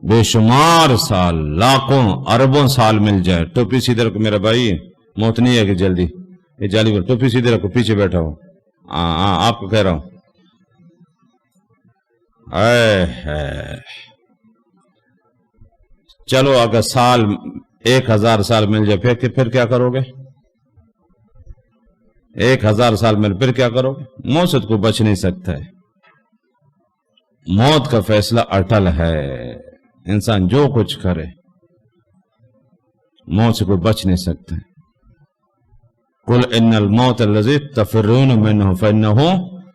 بے شمار سال، لاکھوں اربوں سال مل جائے. ٹوپی سیدھے رکھو میرا بھائی، موت نہیں ہے کہ جلدی. یہ جالی پر ٹوپی سیدھے رکھو، پیچھے بیٹھا ہو. ہاں آپ کو کہہ رہا ہوں. چلو اگر سال 1000 سال مل جائے پھر کیا کرو گے؟ 1000 سال مل پھر کیا کرو گے؟ موت سے کوئی بچ نہیں سکتا ہے. موت کا فیصلہ اٹل ہے، انسان جو کچھ کرے موت سے کوئی بچ نہیں سکتا ہے. قل ان الموت الذی تفرون منه فانه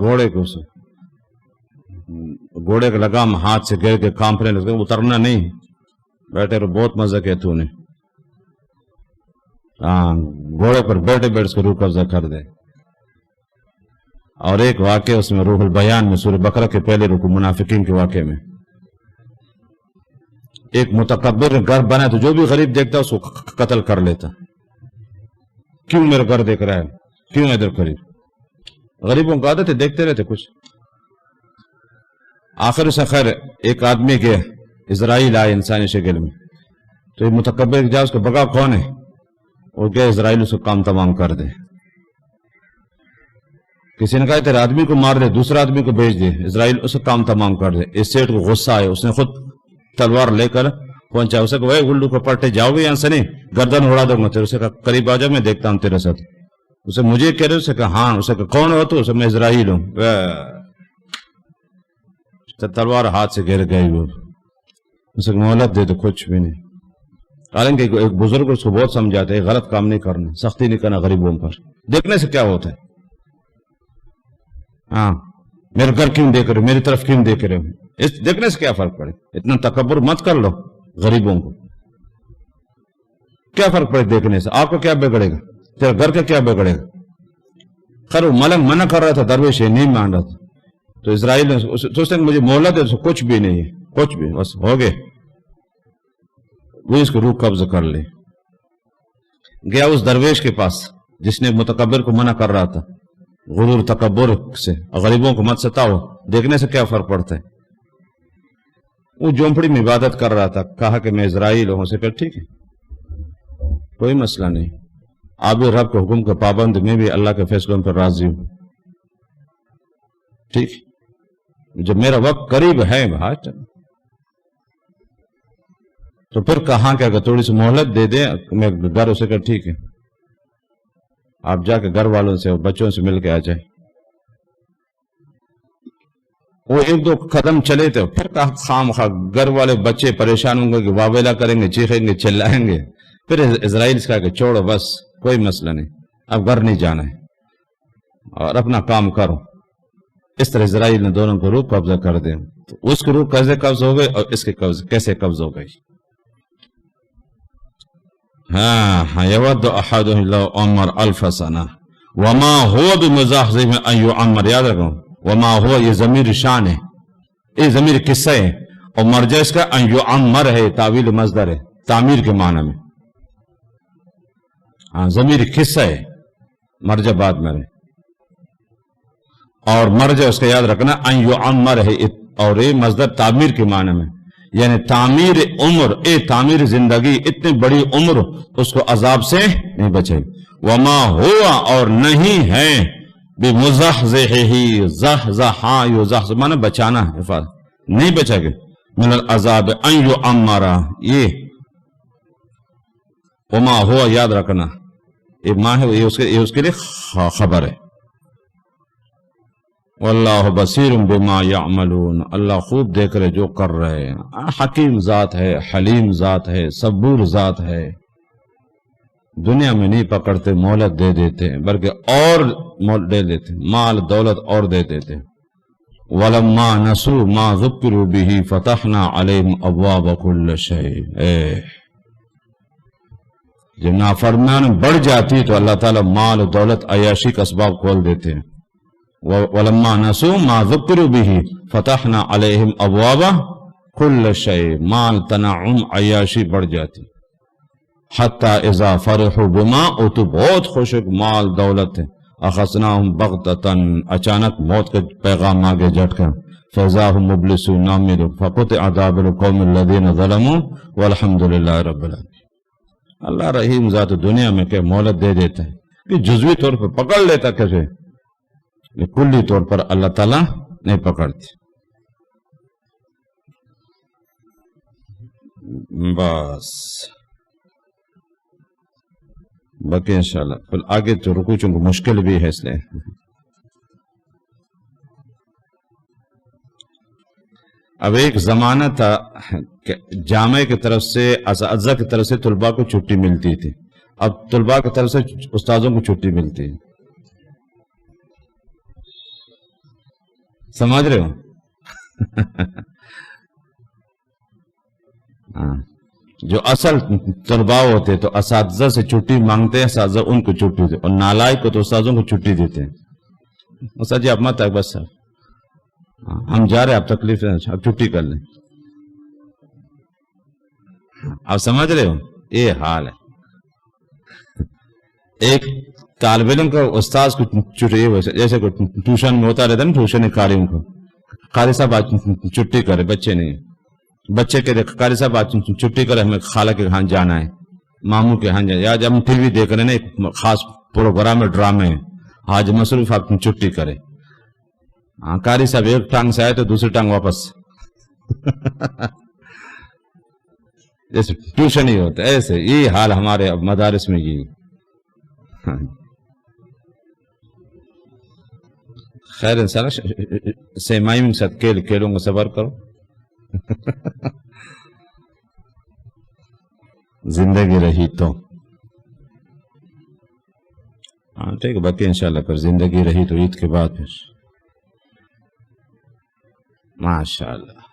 گھوڑے کو گھوڑے کا لگام ہاتھ سے گر کے کانپنے لگے، اترنا نہیں، بیٹھے رہو، بہت مزہ کیا تو نے، ہاں گھوڑے پر بیٹھے بیٹھ کے روح قبضہ کر دے۔ اور ایک واقعہ اس میں روح البیان میں سورہ بقرہ کے پہلے رکوع منافقین کے واقعے میں، ایک متکبر نے گھر بنا تو جو بھی غریب دیکھتا اس کو قتل کر لیتا۔ کیوں میرا گھر دیکھ رہا ہے، کیوں ادھر قریب؟ غریبوں کو عادت ہے، دیکھتے رہتے کچھ۔ آخر سے خیر ایک آدمی کے اسرائیل آئے انسانی شکل میں، تو یہ متکبر جا اس کو بگا کون ہے، وہ کیا اسرائیل اس کو کام تمام کر دے۔ کسی نے کہا تیرے آدمی کو مار دے، دوسرا آدمی کو بھیج دے، اسرائیل اس کو کام تمام کر دے۔ اس سیٹ کو غصہ آئے، اس نے خود تلوار لے کر پہنچا، اسے کہ گلو کو پلٹے جاؤ گے یہاں سے نہیں، گردن اڑا دوں گا تیرے۔ اسے کہا قریب آ جا، میں دیکھتا ہوں تیرے ساتھ۔ اسے مجھے کہہ رہے، اسے کہا ہاں۔ اسے کہا کون ہو تو؟ اسے میں اسرائیل ہوں۔ تلوار ہاتھ سے گر گئی وہ، اسے مہلت دے تو کچھ بھی نہیں۔ حالانکہ ایک بزرگ اس کو بہت سمجھاتے ہیں غلط کام نہیں کرنا، سختی نہیں کرنا غریبوں پر، دیکھنے سے کیا ہوتا ہے؟ ہاں میرے گھر کیوں دیکھ رہے ہو، میری طرف کیوں دیکھ رہے ہو؟ اس دیکھنے سے کیا فرق پڑے؟ اتنا تکبر مت کر لو غریبوں کو، کیا فرق پڑے دیکھنے سے؟ آپ کو کیا بگڑے گا؟ تیرا گھر کا کیا بگڑے گا؟ خیر وہ ملنگ منع کر رہا تھا، درویش نہیں مان رہا تھا، تو اسرائیل نے سوچتے مجھے مہلت ہے، کچھ بھی نہیں ہے، کچھ بھی، بس ہو گئے۔ وہ اس کو روح قبض کر لے گیا اس درویش کے پاس جس نے متکبر کو منع کر رہا تھا، غرور تکبر سے، غریبوں کو مت ستاؤ، دیکھنے سے کیا فرق پڑتا ہے؟ وہ جھونپڑی میں عبادت کر رہا تھا، کہا کہ میں اسرائیل ہوں، سے کہ ٹھیک ہے کوئی مسئلہ نہیں، آپ بھی رب کے حکم کا پابند، میں بھی اللہ کے فیصلوں پر راضی ہوں، ٹھیک جب میرا وقت قریب ہے بھائی تو پھر کہاں کہ اگر تھوڑی سی مہلت دے دے میں گھر، اسے کہ ٹھیک ہے آپ جا کے گھر والوں سے بچوں سے مل کے آ جائے۔ وہ ایک دو قدم چلے تھے، پھر کہا خام خواہ گھر والے بچے پریشان ہوں گے کہ واویلا کریں گے، چیخیں گے، چلائیں گے، پھر اسرائیل سے کہا کہ چھوڑو بس کوئی مسئلہ نہیں، اب گھر نہیں جانا ہے اور اپنا کام کرو۔ اس طرح اسرائیل نے دونوں کو روح قبضہ کر دیا۔ تو اس کی روح کیسے قبض ہو گئی اور اس کی کیسے قبض ہو گئی؟ ہاں یود احدهم لو عمر الف سنہ وما هو بمزحزح ان يعمر، یاد رکھو وما هو یہ ضمیر شان ہے، یہ ضمیر قصہ ہے، اور مرجع اس کا ان يعمر ہے، تعویل مصدر ہے، تعمیر کے معنی میں، ہاں ضمیر قصہ ہے، مرجع بعد میں ہے، اور مرجع اس کا یاد رکھنا ان يعمر ہے، اور یہ مصدر تعمیر کے معنی میں، یعنی تعمیر عمر، تعمیر زندگی، اتنی بڑی عمر اس کو عذاب سے نہیں بچے۔ وما ہوا اور نہیں ہے بمزحزحہ، زحزحا یزحزح معنی بچانا، حفاظت نہیں بچا گے، من العذاب ان یعمر، یہ وما ہوا یاد رکھنا، یہ ماں ہے، یہ اس کے لیے خبر ہے۔ واللہ بصیر بما یعملون، اللہ خوب دیکھ رہے جو کر رہے ہیں، حکیم ذات ہے، حلیم ذات ہے، صبور ذات ہے، دنیا میں نہیں پکڑتے، مہلت دے دیتے ہیں، بلکہ اور دے دیتے، مال دولت اور دے دیتے۔ وَلَمَّا نَسُوا مَا ذُكِّرُوا بِهِ فَتَحْنَا عَلَيْهِمْ أَبْوَابَ كُلِّ شَيْءٍ، جب نافرمانی بڑھ جاتی تو اللہ تعالیٰ مال و دولت عیاشی کا اسباب کھول دیتے ہیں۔ وَلَمَّا نَسُوا مَا ذُكِّرُوا بِهِ فَتَحْنَا عَلَيْهِمْ أَبْوَابَ كُلِّ شَيْءٍ، مال تنعم عیاشی بڑھ جاتی، حَتَّى إِذَا فَرِحُوا بِمَا اوتوا، بہت خوشک مال دولت ہے، أَخَذْنَاهُمْ بَغْتَةً، اچانک موت کے پیغام آگے جھٹ کر، فَإِذَا هُمْ مُبْلِسُونَ نَامِرُ فَقُطِعَ دَابِرُ الْقَوْمِ الَّذِينَ ظَلَمُوا وَالْحَمْدُ لِلَّهِ رَبِّ الْعَالَمِينَ۔ اللہ رحیم ذات دنیا میں کہ مہلت دے دیتا ہے کہ جزوی طور پر پکڑ لیتا کیسے، کلی طور پر اللہ تعالیٰ نہیں پکڑتی۔ بس باقی انشاءاللہ پھر آگے تو رکوع چونکہ مشکل بھی ہے، اس لئے اب ایک زمانہ تھا کہ جامعہ کی طرف سے، اساتذہ کی طرف سے طلباء کو چھٹی ملتی تھی، اب طلباء کی طرف سے استاذوں کو چھٹی ملتی ہے۔ سمجھ رہے ہو؟ ہاں، جو اصل طلباء ہوتے تو اساتذہ سے چھٹی مانگتے ہیں، اساتذہ ان کو چھٹی دیتے، اور نالائق کو تو استاذوں کو چھٹی دیتے ہیں۔ استاد جی آپ مت آئے، بس ہم جا رہے ہیں، آپ تکلیف ہے، آپ چھٹی کر لیں۔ آپ سمجھ رہے ہو؟ یہ حال ہے۔ ایک طالب علم کا استاذ کو چھٹی، جیسے ٹیوشن میں ہوتا رہتا ہے نا، ٹیوشن قاری کو، قاری صاحب آج چھٹی کرے، بچے نہیں، بچے کے قاری صاحب آج چھٹی کرے، ہمیں خالہ کے ہاں جانا ہے، ماموں کے ہاں جانا ہے، یا جب ہم ٹی وی دیکھ رہے ہیں نا، ایک خاص پروگرام میں ڈرامے ہیں، آج مصروف آپ چھٹی کرے۔ ہاں، قاری صاحب ایک ٹانگ سے آئے تو دوسری ٹانگ واپس، جیسے ٹیوشن ہی ہوتا ہے، ایسے یہ حال ہمارے مدارس میں یہ۔ خیر انشاءاللہ سیمائی میں ساتھ کھیلوں گا، صبر کرو۔ زندگی رہی تو ہاں ٹھیک ہے، باقی انشاءاللہ پھر زندگی رہی تو عید کے بعد پھر ماشاءاللہ۔